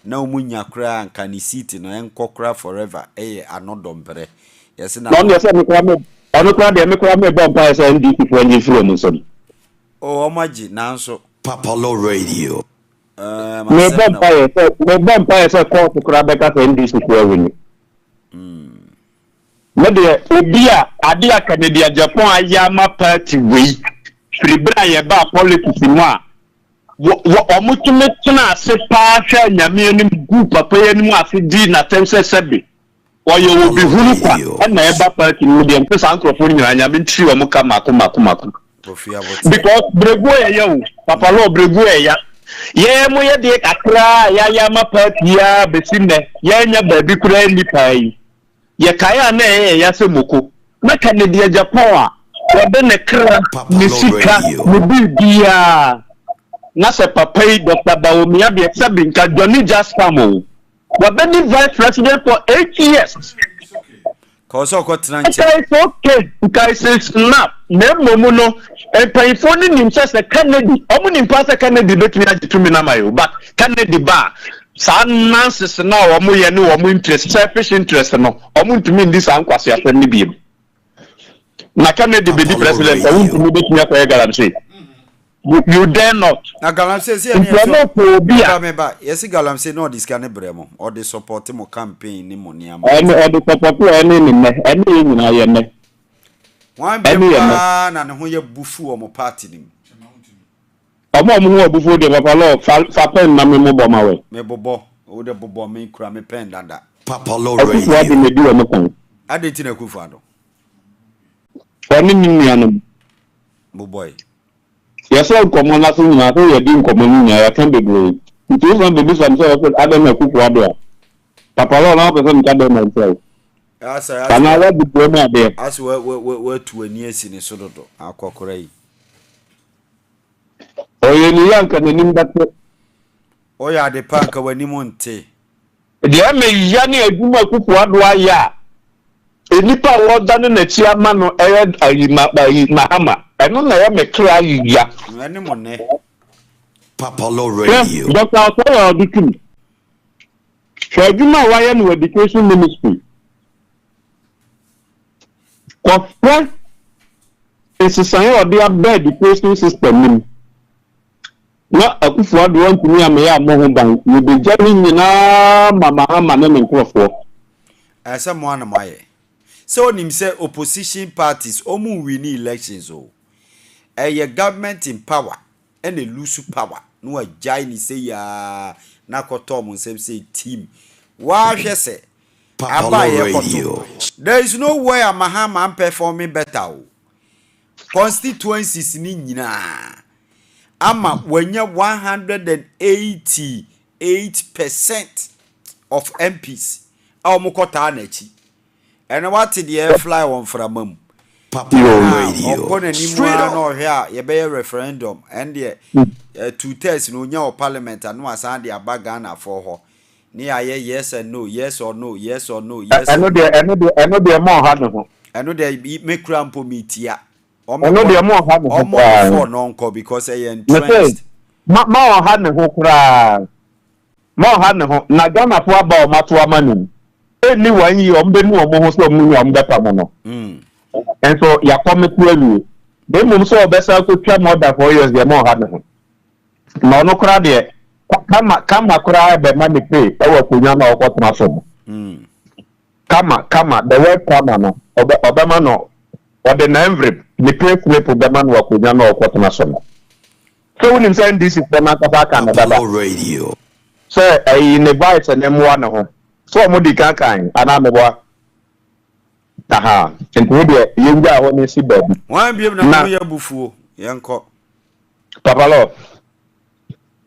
na omunya kra anka ni seat no enkokra forever anodompere yes na no yes me kwa me onu kra de me kwa me bomb pa say NDC for nyi from so o omaji na nso Papa Law Radio. me bomb pa say call to kra beka say NDC for win me de obi a ade a Kennedy Japan ayama party we fribra ye ba politics mu a wo omutumi tena ase pa hwa nyame anim gu papa anim ase di na temse sebe wo ye wo bi hunu kwa na e ba party mu de mpesa ankrofo nyina nyame ntiri wo muka mako because bregu ye yo Papa Law bregu ya ye mo ye de kakra ya ma party ya besine ye nya ba bi kura ni pai ye kaya na ya se moko na Kennedy Japan a wo de ne kra ni sika ni bibia na se papa Dr. Baomia be sabinka Johnny Jaspamo wo be ni vice president for 8 years Cause oko tranche. It's okay. Guys, it's snap. Nemo no. And payphone himself a Kennedy. Omun pass a Kennedy bet me to me namayo. But Kennedy bar. Some nonsense now. Omu yanu omu interest. Selfish interest no. Omu to me this ankwasi a friendly beam. Na Kennedy be the president. Omu to me bet me a galamsey. You dare not. Na galamsey say yes, galamsey no this can bremo or the support mo campaign ni money am. Any the support any na yene. One be na ne ho ye bufu o mo party nim. Omo ho bufu de papa lo fa pen na me mo bo ma we. Me bobo, o de bobo me kura me pen dada. Papa Law Radio. AKUFO-ADDO me do mo kan. Adeti na AKUFO-ADDO. Oni ni anu. Boy. Yes, all common na so na so ye din common ni ya kan be do. It is on the business so Adam AKUFO-ADDO. Papa Law na person ka do myself. As Kana wa di do na there. as we to ani asi ni so dodo akokora yi. Oye ni yanka na nim dato. Oya de panka wani monte. De me ya ni adwuma AKUFO-ADDO aya. Enipa wo dane na chi ama no ayi mahama. Eno na ya me kra ya. Wani monne. Papa Law Radio. Dr. Mpɔtam Show. Adwuma wa ya no education ministry. Kofra esisan odi abed education system nim. Na AKUFO-ADDO want me am ya mo ho ban. You be jani nyina mama ama na me nkrofo. Asa mo ana maye. So nim say opposition parties omu win elections o. Eye government in power and a lose power. No a giant say ya na kotom say team. Wa hwe say Papa Law Radio. there is no way a Mahama performing better. Constituencies ni nyina. Ama wenye 188% of MPs. Aw mukota anachi. And what did the fly on from him? Papa Law Radio. Straight up. Here, you be a referendum and the 2/3 no nya parliament and no asan the abagana for her. Near yes and no, yes or no, yes or no, yes. I know they more hard no. I know they make crampo meet ya. I know they more hard no. More for non-co because I entrenched. Ma hard no kura. More hard no. Na Ghana for about matua manu. Any 1 year on benu omo so mu am better mono. And so ya come to you. They mum so better to try more than 4 years they more hard no. No kura there. Kama kura be mani pay e wo kunya na okotna so. Kama the word kama no obema no ode na envelope ni pay flip obema no kunya na okotna so. So when him saying this is the matter kan Papa Law Radio. So in advice and them one ho. So mo di kan ana me boa. Aha, nti de yenga ho ni si baby. Wan biem na mo ya bufuo yenko. Papa Law.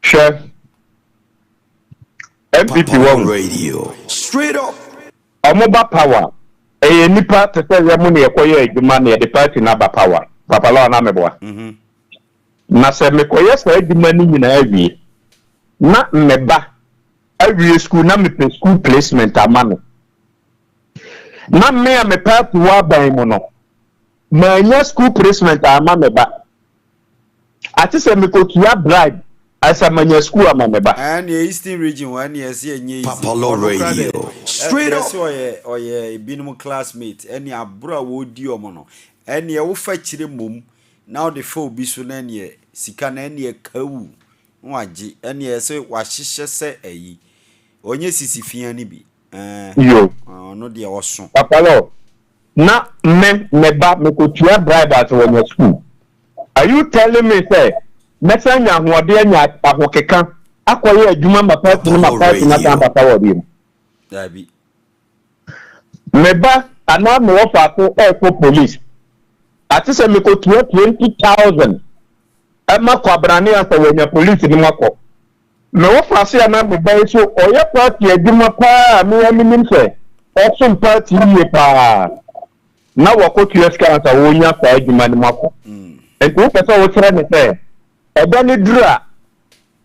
Sure. MPP Papa Law one Radio. Straight up. Omoba power. Nipa te se yemu ne yekoye adwuma ne de party na ba power. Papa Law na meboa. Na se mekoye sa adwuma ni nyina awie. Na meba awie school na me school placement amano. Na me a me party wa ban mu no. Ma nya school placement ama meba. Ati se mekotua bribe asa manya school ama meba. And the Eastern region one year see nye Papa Law Radio. Straight up. Oye binum classmate any abura wo di omo no. And ye wo fa kire mom. Now the fo bi so na ne sika na ne kawu. Waji and ye say wa hihye se ayi. Onye sisifia ni bi. Yo. No de oso. Papa Law. Na meba mekotua bribe at when school. Are you telling me say mesanya hoode anya ahokeka akoye adwuma mapati na kan papa wo bi Dabi. Meba ana me wo fa ko police. Ati se me ko 20,000. Ema kwabrane asa wenya police ni mako. Me wo fa se ana me ba so oye party adwuma pa me minim se. Option party ye pa. Na wo ko tueska asa wonya fa adwuma ni mako. Enti pesa wo kire ne se ebe ni dura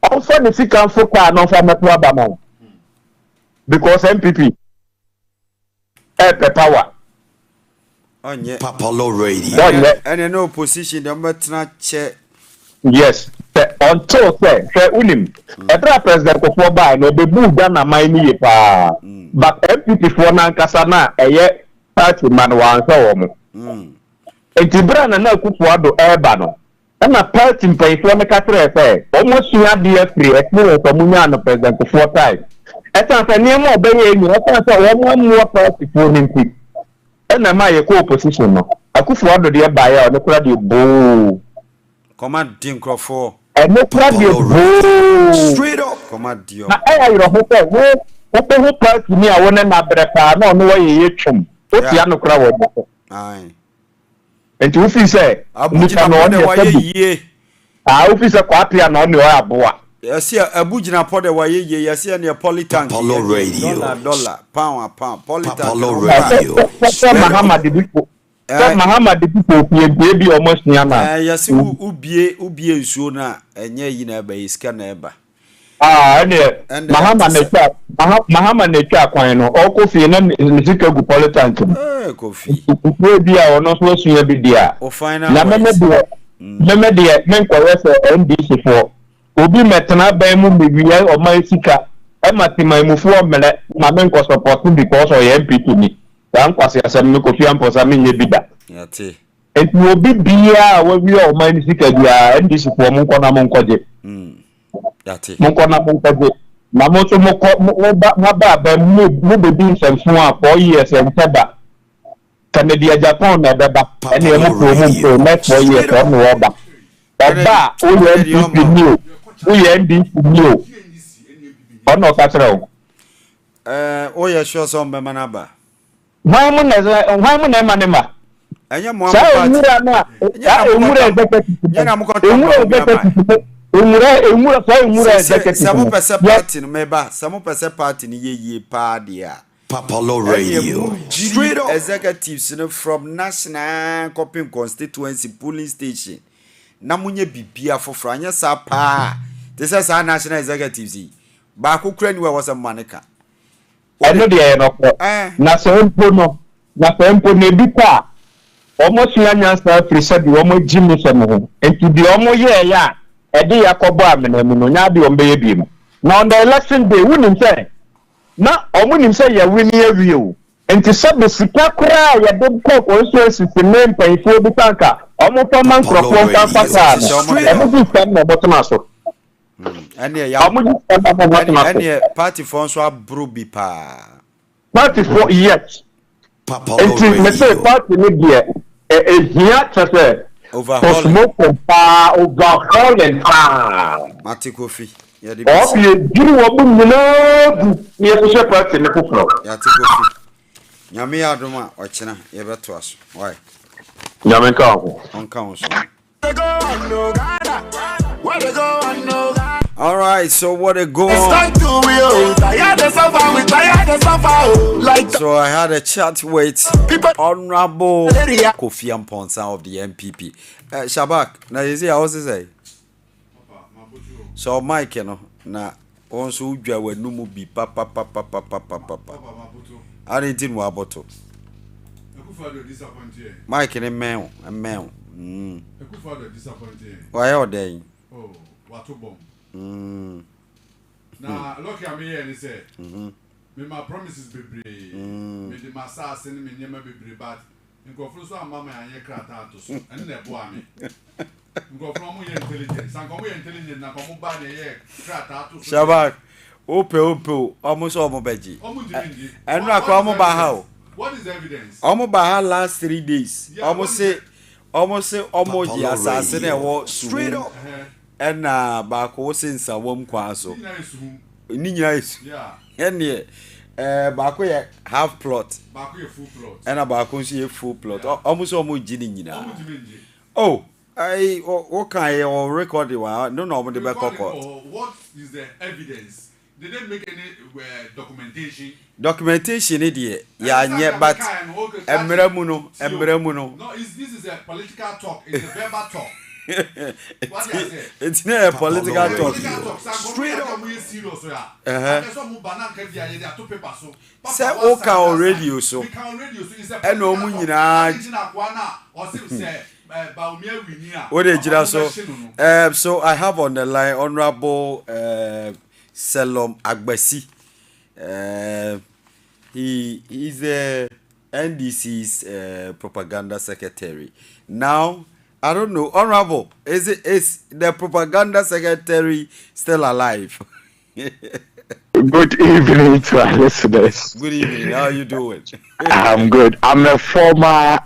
also the sika for kwa no fa meto abama because MPP power Onye. Papalo Radio. And no opposition, the Matna chair. Yes. Until say unim. Every president ko by no be move down na mind pa. But MPP for nankasa eye party man wan so mo. Enti bra na AKUFO-ADDO eba no. Na party mpanyifo me ka kire say almost sua dey free experience omunya no president ko for time. Eta say niam obeye ni eta say wo mo party for nimpi. Na ma ye ko opposition no. AKUFO-ADDO dey ba ya no kura dey boo. Command Dean Crawford. And no problem. Straight up. Command Dio. Na you hope who part me I want na breka no no way yetwum. Oti ya no kura wo mo. Aye. Enti wo fi say Abujina no de waye yie. Wo fi say kwapia no no aboa. Yesi abujina po de waye yie yesi na politank. Papalo Radio. Dollar, pound, politank. Papalo Radio. Muhammad Bipo. Muhammad Bipo bi almost nia na. Yesi ubie nsuo na enye yi na eba iska na eba. Muhammad ne twa kwan no okofi na nisika gu politank. Kofi. We bi a ono so sua bi dia. Na meme de menkwa se NDC for. Obi metena ban mu mewiya o man sika. E matima mufu o mele ma menkwa support because o ye MPP ni. Dan kwase asem me Kofi amposa me nye bida. Yate. Enti obi bia we o man sika dia NDC for mu nko na mu nkoje. Yate. Mu nko na mu nkoje. Na mo so mo ba mu bebi nsemfo a 4 years entada. Canada Japan na beba. Eni e mu pro next 4 years o no oba. Oba o ye NDC new. O ye NDC new. Ono ka kire o. O ye sure so be manaba. Why mo na ma. Enye mo Sa umura na. Ya umura executive. Yana mo ko umura executive. Some person party no meba. Some person party ni ye pa dia. Papalo Radio. Straight up executives from national copying constituency polling station. Na munye bibia foforo anya sa pa. This is our national executives. Ba ko kura ni we was a manika. Eno de no ko. Na so empo ne bi pa. Omo sua nyansa frisa bi omo jimu so mo. Enti bi omo ye ya. E de yakobo amena mu no nya de ombe ye bi mu. Na on the election day wunim say na omunim say ya wini awie o. Enti sabe sika kura ya de ko constituency name payfo bi tanka. Omo pama microphone kan faka. Emo bi stand na bottom so. Ene ya ene party for so abro bi pa. Party for yes. Enti me say party ni dia here to overhaul and Mati Kofi. Ya de o bi duru wo bu nyina bu ni e so party ni kofro. Ya ti Kofi. Nyame ya adoma o kina ye beto aso. Why? Nyame ka ho. On ka so. All right, so what a go. So I had a chat with Honorable Kofi Amponsa of the MPP. Shabak, now you see I was say. So Mike, you know, na also ujwa we numu bi papa. I didn't know about it. Mike and a man. AKUFO-ADDO disappointed. Why are they? Oh, what to bomb? Now, look at me and say, me my promises be brave. Me the massa send me near be brave, but in conference with Mamma and your cratatos, and the boy me. Go from your intelligence, and come intelligent, and come by the air cratatos. Shabak, Ope, almost all mobeji. And not come about how. What is evidence? Almost by her last 3 days. Almost say Omoji assassin and walk straight up. And back since a warm quaso. Nina is. Yeah. And ye back half plot. Back full plot. And about a full plot. Almost jinning. Oh, I what kind of record you are? No, the back. What is the evidence? They didn't make any documentation. Documentation, idiot. Yeah, but Emremuno. No, this is a political talk. It's a verbal talk. It's not a political talk. Straight up. Say okay on radio so. And no so I have on the line Honorable Selom Agbesi. He is the NDC's propaganda secretary. Now, I don't know, Honorable, is the propaganda secretary still alive? Good evening to our listeners. Good evening. How are you doing? I'm good. I'm a former.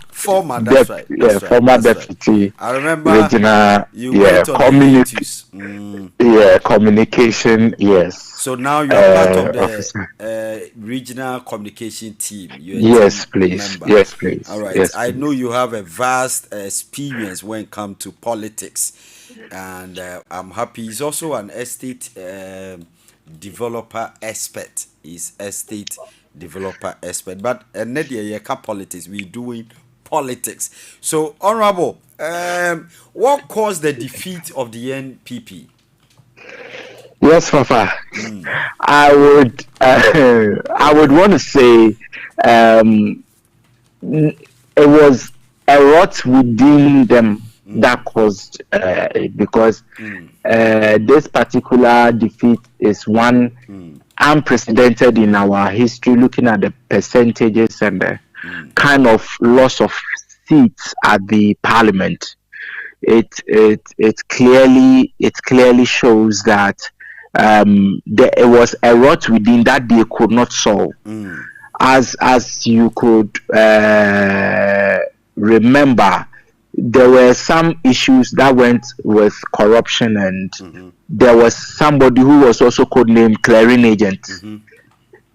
That's right. Former deputy. Right. I remember regional. Communities. Communication. Yes. So now you're part of the regional communication team. Yes, please. Member. Yes, please. All right. Yes, I know you have a vast experience when it comes to politics, and I'm happy. He's also an estate developer expert. He's estate developer expert. But Nadia politics. We're doing politics. So, Honorable, what caused the defeat of the NPP? Yes, Papa. I would want to say it was a rot within them that caused because this particular defeat is one unprecedented in our history. Looking at the percentages and the kind of loss of seats at the parliament, it clearly shows that it was a rot within that they could not solve. As you could remember, there were some issues that went with corruption, and there was somebody who was also codenamed clearing agent.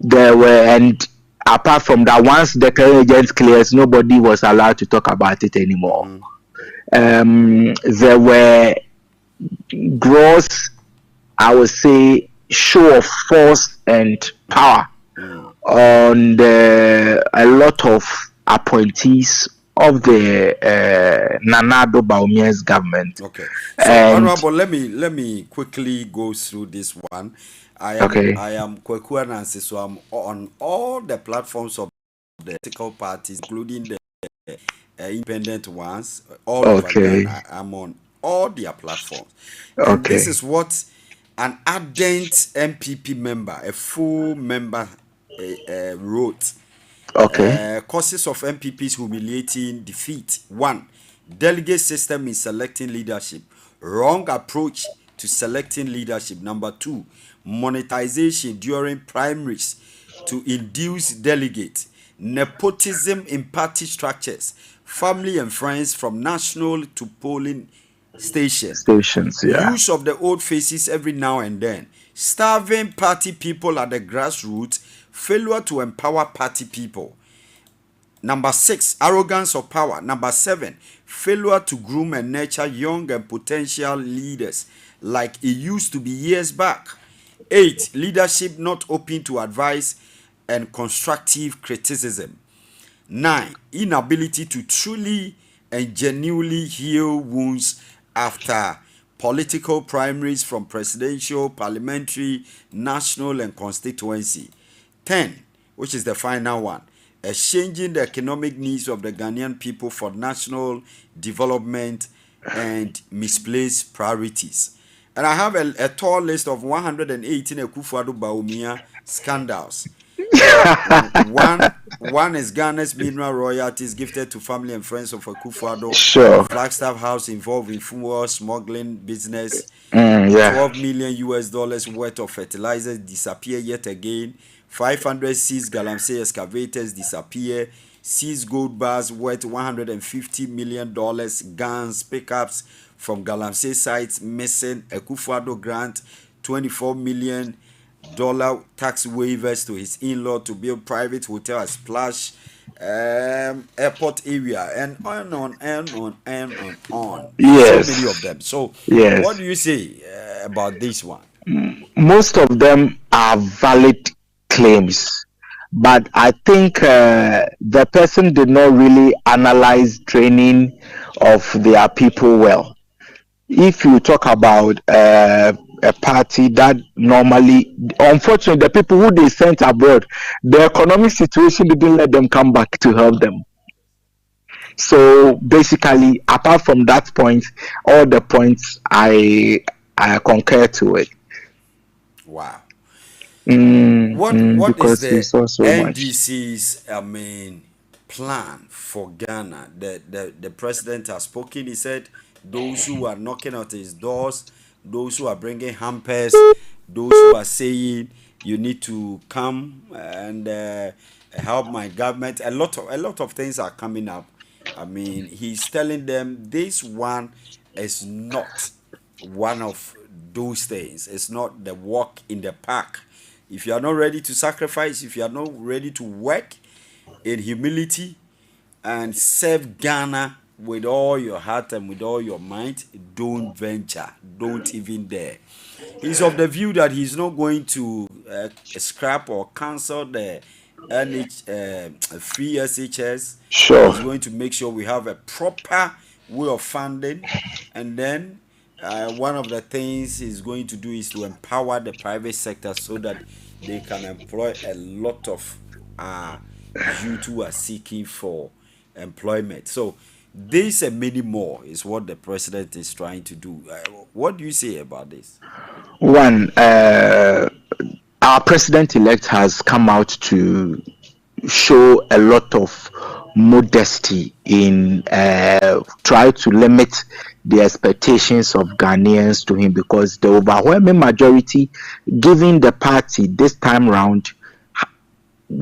There were, and apart from that, once the clearing agent clears, nobody was allowed to talk about it anymore. There were gross, I would say, show of force and power on a lot of appointees of the Nana Addo Bawumia's government. Okay. So, Honorable, let me quickly go through this one. I am Kweku Anansi, so I'm on all the platforms of the political parties, including the independent ones. All over Ghana. I'm on all their platforms. And this is what an ardent MPP member, a full member, wrote. Causes of MPP's humiliating defeat. 1. Delegate system in selecting leadership. Wrong approach to selecting leadership. Number 2. Monetization during primaries to induce delegates. Nepotism in party structures. Family and friends from national to polling stations. Use of the old faces every now and then. Starving party people at the grassroots. Failure to empower party people. Number 6, arrogance of power. Number 7, failure to groom and nurture young and potential leaders like it used to be years back. 8, leadership not open to advice and constructive criticism. 9, inability to truly and genuinely heal wounds after political primaries from presidential, parliamentary, national, and constituency. 10, which is the final one, exchanging the economic needs of the Ghanaian people for national development and misplaced priorities. And I have a tall list of 118 AKUFO-ADDO Bawumia scandals. One is Ghana's mineral royalties gifted to family and friends of AKUFO-ADDO. Sure. Flagstaff House involved in fuel smuggling business. $12 million worth of fertilizers disappear yet again. 500 seized Galamsey excavators disappear. Seized gold bars worth $150 million. Guns, pickups from Galamsey sites missing. AKUFO-ADDO grant $24 million tax waivers to his in-law to build private hotel at Splash airport area, and on and on. Yes. So many of them. So what do you say about this one? Most of them are valid claims, but I think the person did not really analyze training of their people well. if you talk about a party that normally, unfortunately, the people who they sent abroad, the economic situation didn't let them come back to help them. So basically, apart from that point, all the points I concur to it. Wow. What is the NDC's plan for Ghana? The president has spoken. He said those who are knocking at his doors, those who are bringing hampers, those who are saying you need to come and help my government. A lot of things are coming up. I mean, he's telling them this one is not one of those things. It's not the walk in the park. If you are not ready to sacrifice, if you are not ready to work in humility and serve Ghana with all your heart and with all your mind, don't venture. Don't even dare. He's of the view that he's not going to scrap or cancel the free SHS. Sure. He's going to make sure we have a proper way of funding, and then one of the things he's going to do is to empower the private sector so that they can employ a lot of youth who are seeking for employment. So this and many more is what the president is trying to do. What do you say about this? One, our president-elect has come out to show a lot of modesty in try to limit the expectations of Ghanaians to him, because the overwhelming majority giving the party this time round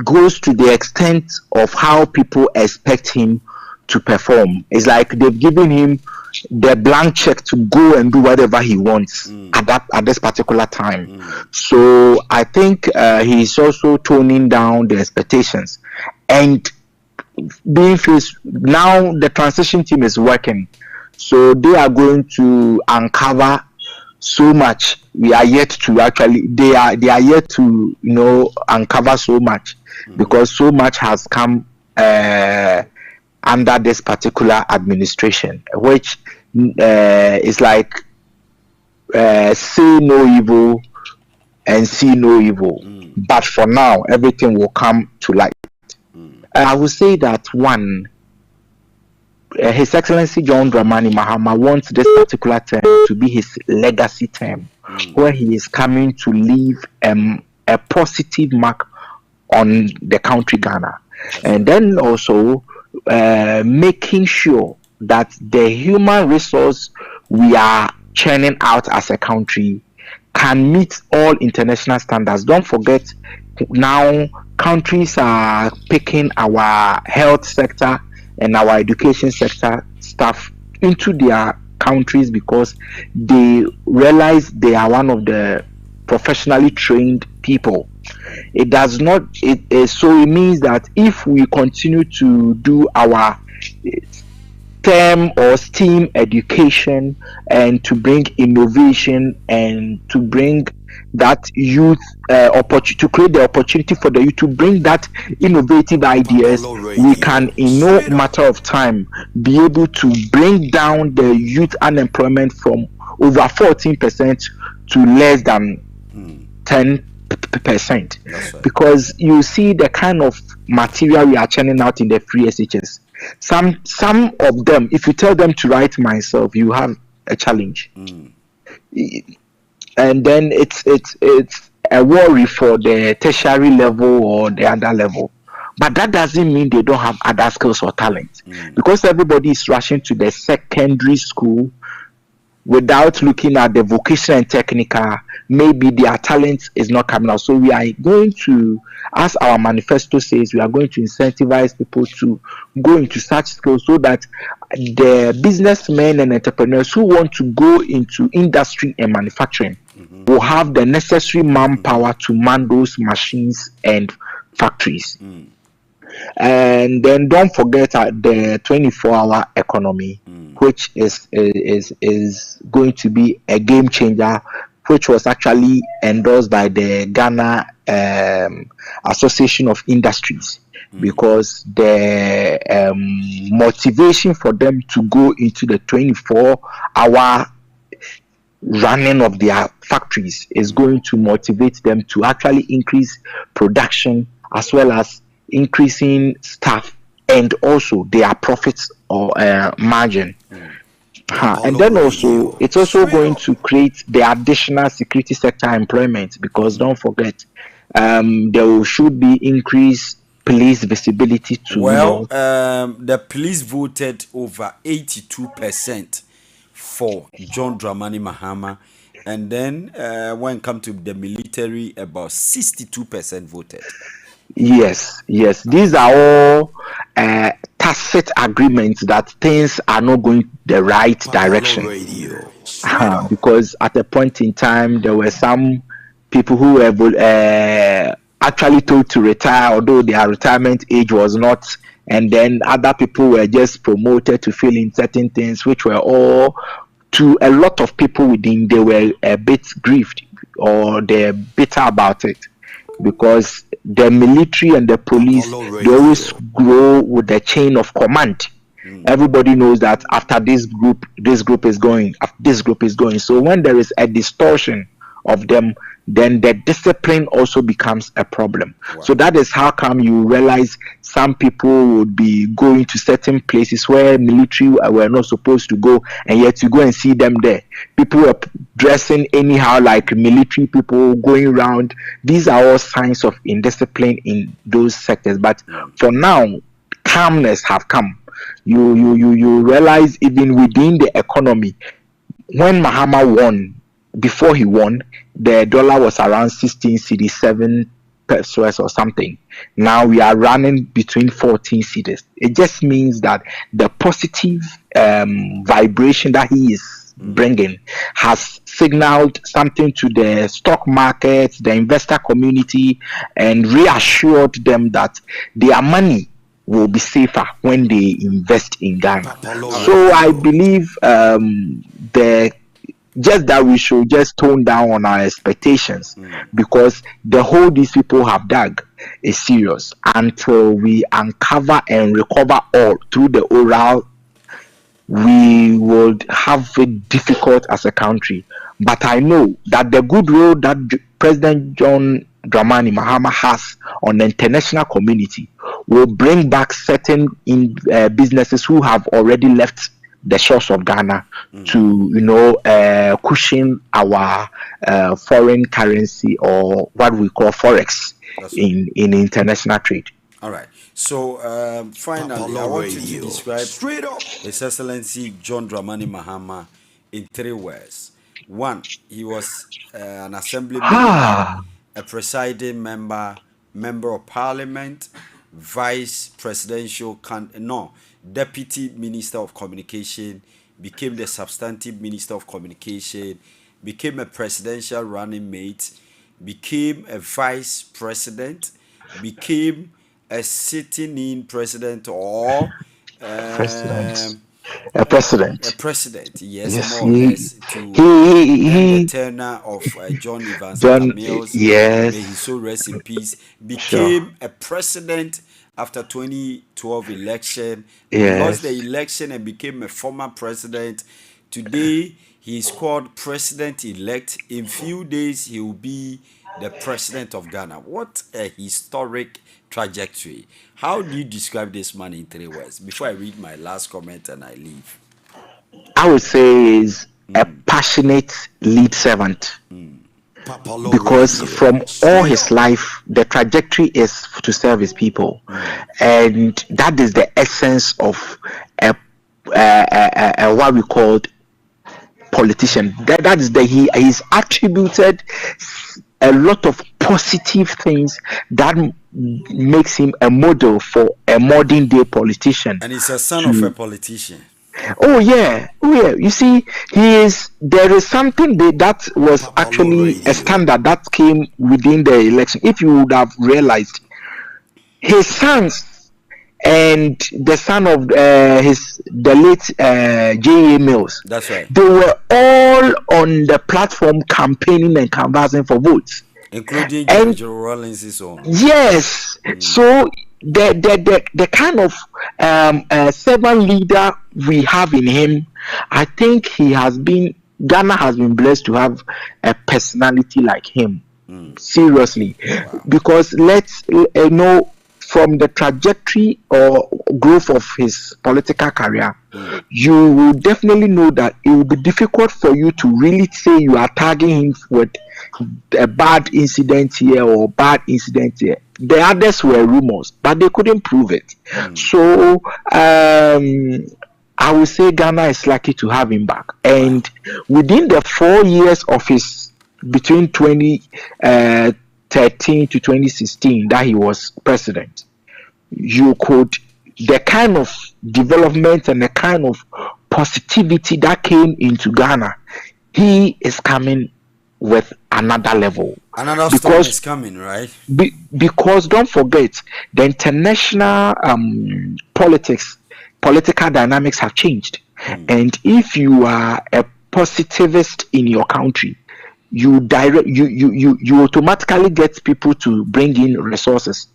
goes to the extent of how people expect him to perform. It's like they've given him the blank check to go and do whatever he wants at this particular time. So I think he's also toning down the expectations, and being faced now, the transition team is working, so they are going to uncover so much. We are yet to actually they are yet to uncover so much, because so much has come under this particular administration, which is like say no evil and see no evil. But for now, everything will come to light. I would say that one, His Excellency John Dramani Mahama wants this particular term to be his legacy term, where he is coming to leave a positive mark on the country Ghana, and then also making sure that the human resource we are churning out as a country can meet all international standards. Don't forget, now countries are picking our health sector and our education sector staff into their countries because they realize they are one of the professionally trained people. It does not, so it means that if we continue to do our STEM or STEAM education and to bring innovation and to bring that youth opportunity, to create the opportunity for the youth to bring that innovative ideas, we can in no matter of time be able to bring down the youth unemployment from over 14% to less than 10%. Right. Because you see the kind of material we are churning out in the free SHS. Some of them, if you tell them to write myself, you have a challenge. And then it's a worry for the tertiary level or the other level. But that doesn't mean they don't have other skills or talent. Because everybody is rushing to the secondary school without looking at the vocational and technical, maybe their talent is not coming out. So we are going to, as our manifesto says, we are going to incentivize people to go into such skills so that the businessmen and entrepreneurs who want to go into industry and manufacturing will have the necessary manpower to man those machines and factories. And then don't forget the 24-hour economy, which is going to be a game changer, which was actually endorsed by the Ghana Association of Industries, because the motivation for them to go into the 24-hour running of their factories is going to motivate them to actually increase production as well as increasing staff and also their profits or margin. And then also it's also going to create the additional security sector employment, because don't forget there should be increased police visibility to the police voted over 82% for John Dramani Mahama, and then when it comes to the military, about 62% voted. Yes, these are all tacit agreements that things are not going the right direction. Because at a point in time there were some people who were actually told to retire, although their retirement age was not, and then other people were just promoted to fill in certain things, which were all, to a lot of people within, they were a bit grieved or they're bitter about it, because the military and the police, they always grow with the chain of command. Everybody knows that after this group is going, after this group is going. So when there is a distortion of them, then the discipline also becomes a problem. So that is how come you realize some people would be going to certain places where military were not supposed to go, and yet you go and see them there. People are dressing anyhow like military people, going around. These are all signs of indiscipline in those sectors. But for now, calmness have come. You realize even within the economy, when Mahama won, before he won, the dollar was around 16 cedis, 7 pesos or something. Now we are running between 14 cedis. It just means that the positive vibration that he is bringing has signaled something to the stock market, the investor community, and reassured them that their money will be safer when they invest in Ghana. So I believe just that we should just tone down on our expectations, because the hole these people have dug is serious. Until we uncover and recover all through the oral, we would have it difficult as a country. But I know that the good role that President John Dramani Mahama has on the international community will bring back certain businesses who have already left the shores of Ghana to cushion our foreign currency, or what we call forex in international trade. All right. So finally, I want you to describe His Excellency John Dramani Mahama in 3 words. 1, he was an assemblyman, a presiding member, member of parliament, vice presidential deputy minister of communication, became the substantive minister of communication, became a presidential running mate, became a vice president, became a sitting-in president, or a president. Yes, more or less, to the tenure of John Evans Mills. Yes, may he so rest in peace. Became a president after 2012 election, lost the election and became a former president. Today, he is called president-elect. In few days, he will be the president of Ghana. What a historic trajectory. How do you describe this man in 3 words? Before I read my last comment and I leave. I would say is a passionate lead servant. Because from all his life, the trajectory is to serve his people, and that is the essence of a what we call politician. That is he is attributed a lot of positive things that makes him a model for a modern day politician. And he's a son of a politician. Oh yeah. You see, there is something that was actually a standard that came within the election. If you would have realized, his sons and the son of the late J.A. Mills, that's right, they were all on the platform campaigning and canvassing for votes, including George Rawlings' own. Yes. So the kind of servant leader we have in him, I think he has been Ghana has been blessed to have a personality like him. Seriously, because let's know from the trajectory or growth of his political career, you will definitely know that it will be difficult for you to really say you are tagging him with a bad incident here or bad incident here. The others were rumors, but they couldn't prove it. So I would say Ghana is lucky to have him back. And within the 4 years of his between 2013 to 2016 that he was president, the kind of development and the kind of positivity that came into Ghana, he is coming with another level. Another storm is coming, right? Because don't forget, the international political dynamics have changed. And if you are a positivist in your country, you automatically get people to bring in resources,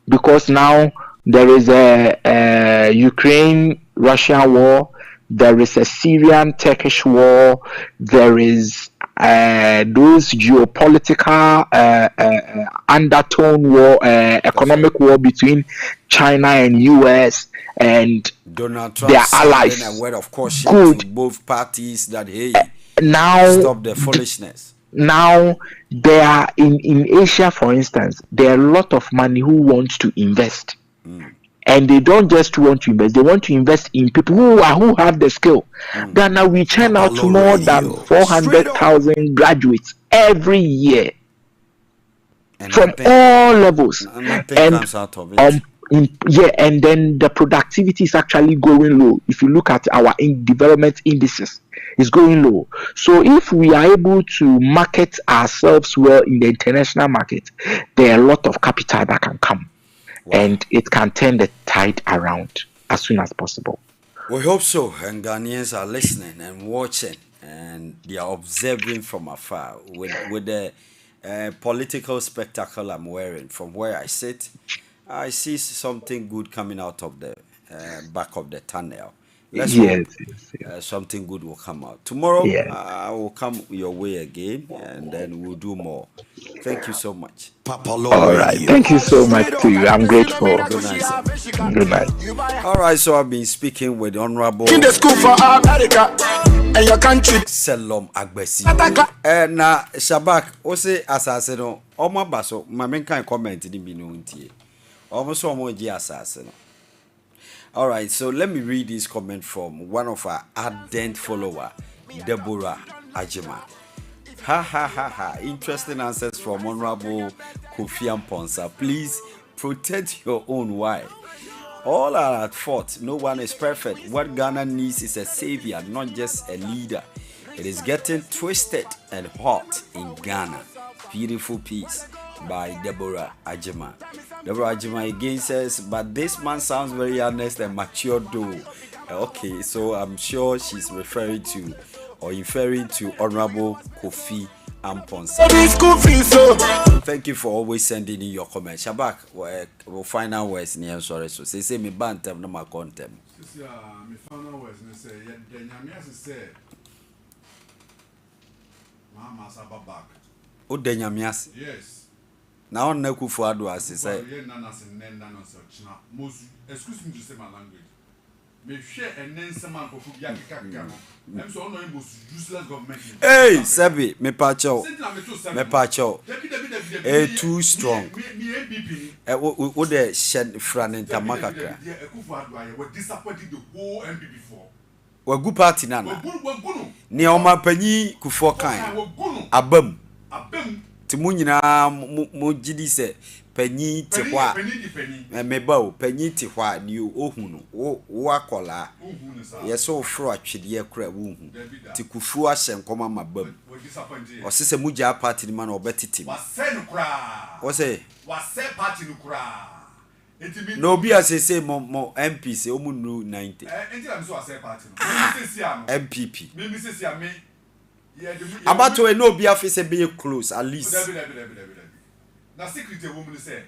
because now there is a Ukraine-Russian war, there is a Syrian-Turkish war, there is those geopolitical undertone war, economic war between China and US and Donald Trump their allies. A word of caution to both parties that now stop the foolishness. Now there are in Asia, for instance, there are a lot of money who want to invest. And they don't just want to invest, they want to invest in people who have the skill. Ghana, we churn out more than 400,000 graduates every year, and from all levels. And comes out of it. And then the productivity is actually going low. If you look at our development indices, it's going low. So if we are able to market ourselves well in the international market, there are a lot of capital that can come. And it can turn the tide around as soon as possible. We hope so. And Ghanaians are listening and watching, and they are observing from afar with the political spectacle I'm wearing. From where I sit, I see something good coming out of the back of the tunnel. Let's hope something good will come out. Tomorrow, I will come your way again, and then we'll do more. Thank you so much. All right. Thank you so much to you. I'm grateful. Good night, sir. Good night. All right, so I've been speaking with Honorable In the school for America and your country. Selom Agbesi. Na Shabak, ose asase no, omo baso, mamen kan comment ni bi no ntie. Omo so omo ji asase no. All right, so let me read this comment from one of our ardent follower, Deborah Ajima. Ha ha ha ha. Interesting answers from Honorable Kofi Amponsa. Please protect your own. Why? All are at fault. No one is perfect. What Ghana needs is a savior, not just a leader. It is getting twisted and hot in Ghana. Beautiful piece by Deborah Ajima. Deborah Ajima again says, but this man sounds very honest and mature though. Okay, so I'm sure she's referring to Honorable Kofi Amponsa. Thank you for always sending in your comments. Shabak, we'll find out where it's near. Sorry, so say me bantem no my content. Me final words say the nyamias say Mama Saba back. O the nyamias. Yes. Now on AKUFO-ADDO as say. Excuse me to say my language. Me share and then some man for yakaka. I'm so no useless government. Hey, Sebi, me pacho. Too strong. What the shed fran in Tamakaka. We're disappointed the whole MPP for. We're good party nana. Neoma Penny Kufo kind. Abum. Timunina Mujidi said. Penny Tiwa, Mebo, Penny Tiwa, new Ohunu, Wakola, yes, so fraud, dear crab womb, Tikufuas and Comma my bum, or Sister Muja party man or Betty Tim. Was a party no be as I say more MPs, Omunu 90 MPP. About to no be office and be close at least. Na secretary woman say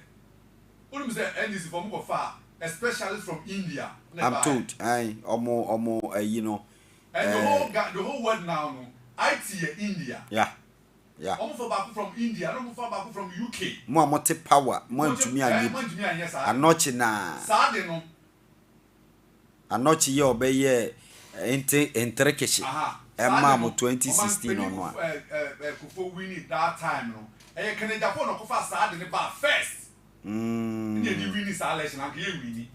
only say NDC from far, especially from India. I'm told, you know. And the whole world now IT India. Yeah. Yeah. Almost back from India, almost back from UK. More multi power, more to me and anochi na. Sade no. Anochi ye obeye interkeshi. Emma mo 2016 on one. Kufo winning that time no. E can Japan no kufa sade ne ba first. You winning selection and you winning.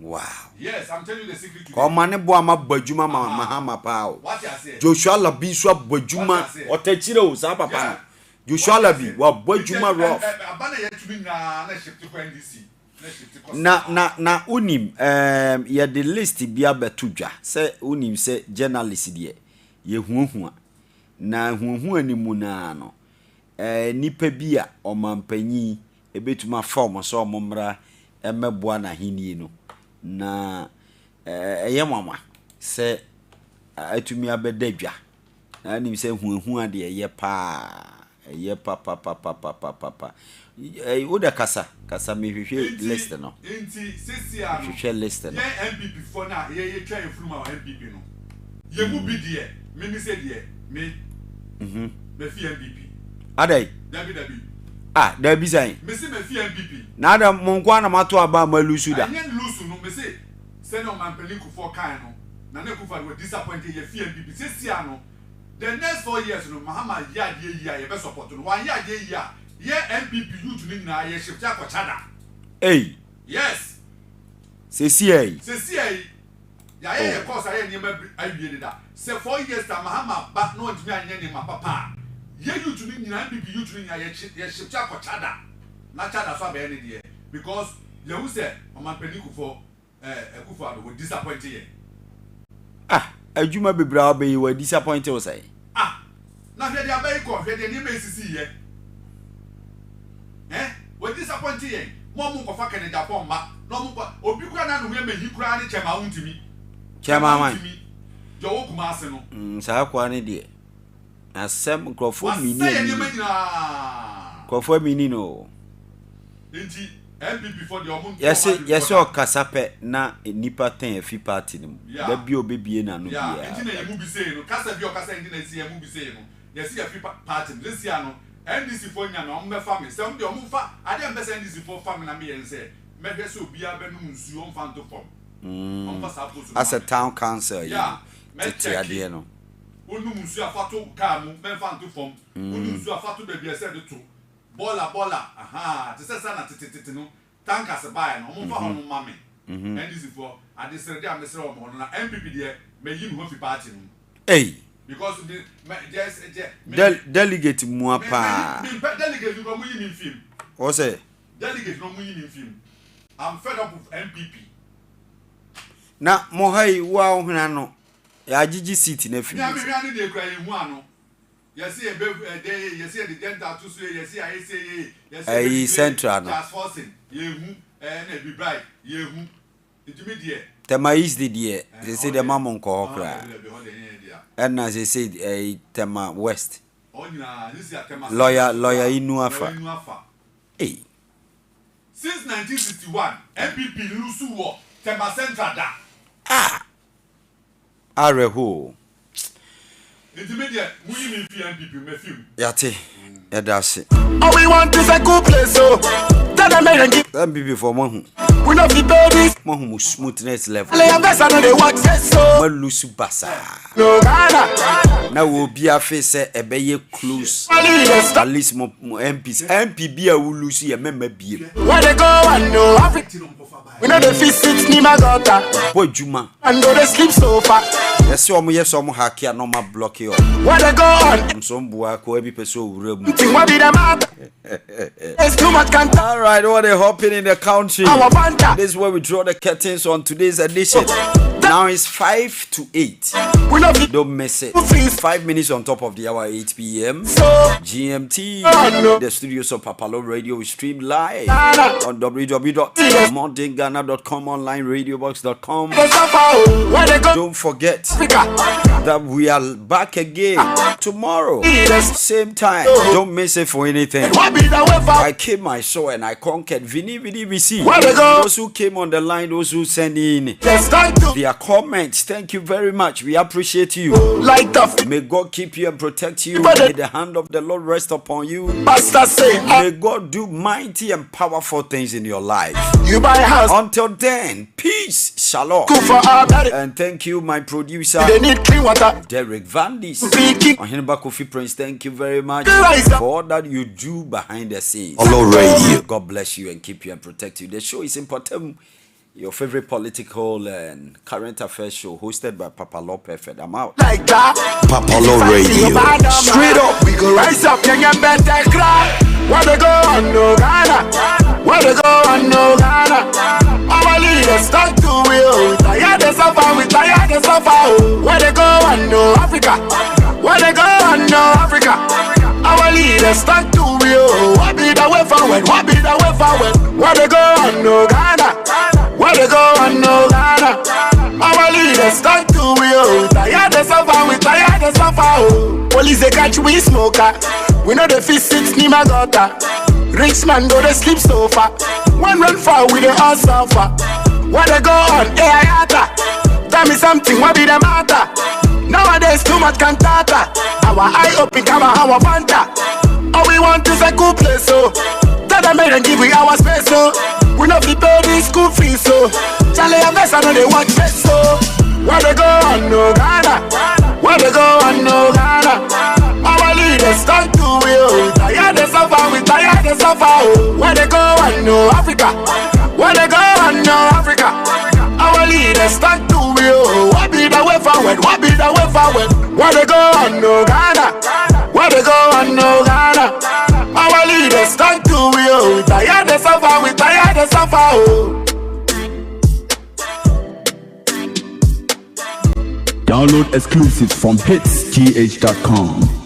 Wow. Yes, I'm telling you the secret. Come on, boy, my bajuma, Mahama Pow. What you say? Joshua Labi swap bajuma or Techiro, Sapapa. Joshua Labi, what bajuma rough. Na unim, ya the list be a betuja. Say unim say journalist die. Ye huwa. Na huwa ni munano. Nipe bia o mampenyi ebetuma form so momra emeboa na hini no. Na mama se atumi abedadwa na nim se huhu ade ye pa oda kasa me hwehwe list no enti sisi ano hwehwe list no ye MPP for na ye twa enfruma wa MPP no ye mu bi de me se de me me fi MPP adai dabi dabi sai me se me fi MPP na da monkwa na mato aba malusu da anye lusu no me se no man peliku for kan no na ne kufa we disappointed ye fi MPP sisi ano the next 4 years no mahama ya de ye be support no wan ya de ye MPP youth ni na ye shift akochada yes sisi ya ye course aye ni ma awie da say 4 years ta mahama ba no ntimi anye ni ma papa ye youth ni na MPP youth ni ye shift akochada na chada so be ni de because ye who say man peliku for AKUFO-ADDO we disappoint ye. Ajuma bebra be we disappoint you say. Na hwe dia be ko hwe dia ni me sisi ye. We disappoint ye. Mo mu ko fa kan Japan ma. No mu ko obi kura na no we me hi kura ni chema untimi. Chema man. Jo wo kuma ase no. Sa kwa ni de. Asem krofo mi ni. Say ye ma nyina. Krofo mi ni no. Enti MPP for the omun. Yes o kasape na nipa ten fi party nim. Da bi obebie na no bia. Yeah, enti na ye mu bi say no. Kasa bi o kasa enti na si ye mu bi say no. Yes ye fi party. This year no NDC for nya no me fa me. Say de omun fa ade am be say NDC for fa me na me yen say. Me hwe so bia be no nsu on fa to form. As a town council, yeah. Tete ade no. Onu nsu afato ka mu me fa to form. Onu nsu afato be bia say de to. Bola te say na tete no. Tankas buy no mo fa hono mame NDC for adisere dey amesere o mo na MPP dey me yi no fi party no because the delegate mu apa delegate no mo yi ni film o say delegate no mo yi ni film I'm fed up with MPP na mo hai wa ohuna no ya gigi seat na film ya me ani dey kra yi hu ano yes e be yes e the dental to so yes e I say yes central no just forcing yehu na be bright yehu itimi die tema is the die they say the mamon ko okra and na they say tema west onyina this is tema lawyer inuafa since 1961 MPP lusu wo tema central da areho itimi die mu yi mi fi MPP me film yate edase all we want is a good place so tell them and give MPP for mohu we no fi babies mohu smoothness level le invest no dey work so ma lusu basa no Ghana na wo bia fe say ebeye close at least mo MPB a wo lusu ye mema bie where they go and no we know the fit sit ni magota bo juma and go they sleep sofa yes omo hack ya no ma block you where they go on so mboa ko ebi peso wura mu what be the map it's too much content. All right, what they hopping in the country. This is where we draw the curtains on today's edition. Now it's 5 to 8. Don't miss it. 5 minutes on top of the hour, 8 p.m. GMT. The studios of Papalo Radio. We stream live on www.modernghana.com, onlineradiobox.com. Don't forget that we are back again tomorrow, same time. Don't miss it for anything. I came, I saw, and I conquered. Vini VC. Those who came on the line, those who sent in their comments, thank you very much. We appreciate you. May God keep you and protect you. May the hand of the Lord rest upon you. May God do mighty and powerful things in your life. Until then, peace, shalom, and thank you, my producer Derek Vandis. Kofi Prince, thank you very much for all that you do behind the scenes. Apollo Radio. God bless you and keep you and protect you. The show is Mpɔtam, your favorite political and current affairs show, hosted by Papa Law Perfect. I'm out. Apollo Radio. Straight up, we go rise up, can you better cry? Where they go on no Ghana? Where they go on no Ghana? Our leaders stuck to will. Tired of suffer, we tired of suffer. Where they go on no Africa? Where they go on no Africa? Our leaders stuck to will. What be the way forward? What be the way forward? Where they go on no Ghana? Where they go on no Ghana? Our leaders stuck to will. Tired of suffer, we tired of suffer. Police they catch we smoker. We know the fist sits near my gutter. Rich man go to sleep sofa. One run far with the all suffer. Where they go on Ayata? Tell me something, what be the matter? Nowadays too much cantata. Our eye open, our fanta. All we want is a cool place, so tell them and give we our space, so we not be pay this school fees, so Charlie and Vess, I know they want this, so where they go on no Ghana? Where they go on no Ghana? Our leaders stuck to will. Tired of suffer, we tired of suffer. Where they go on no Africa? Where they go on no Africa? Our leaders stuck to will. What be the way forward? What be the way forward? Where they go on no Ghana? Where they go on no Ghana? Our leaders stuck to will. Tired of suffer, we tired of suffer. Download exclusives from hitsgh.com.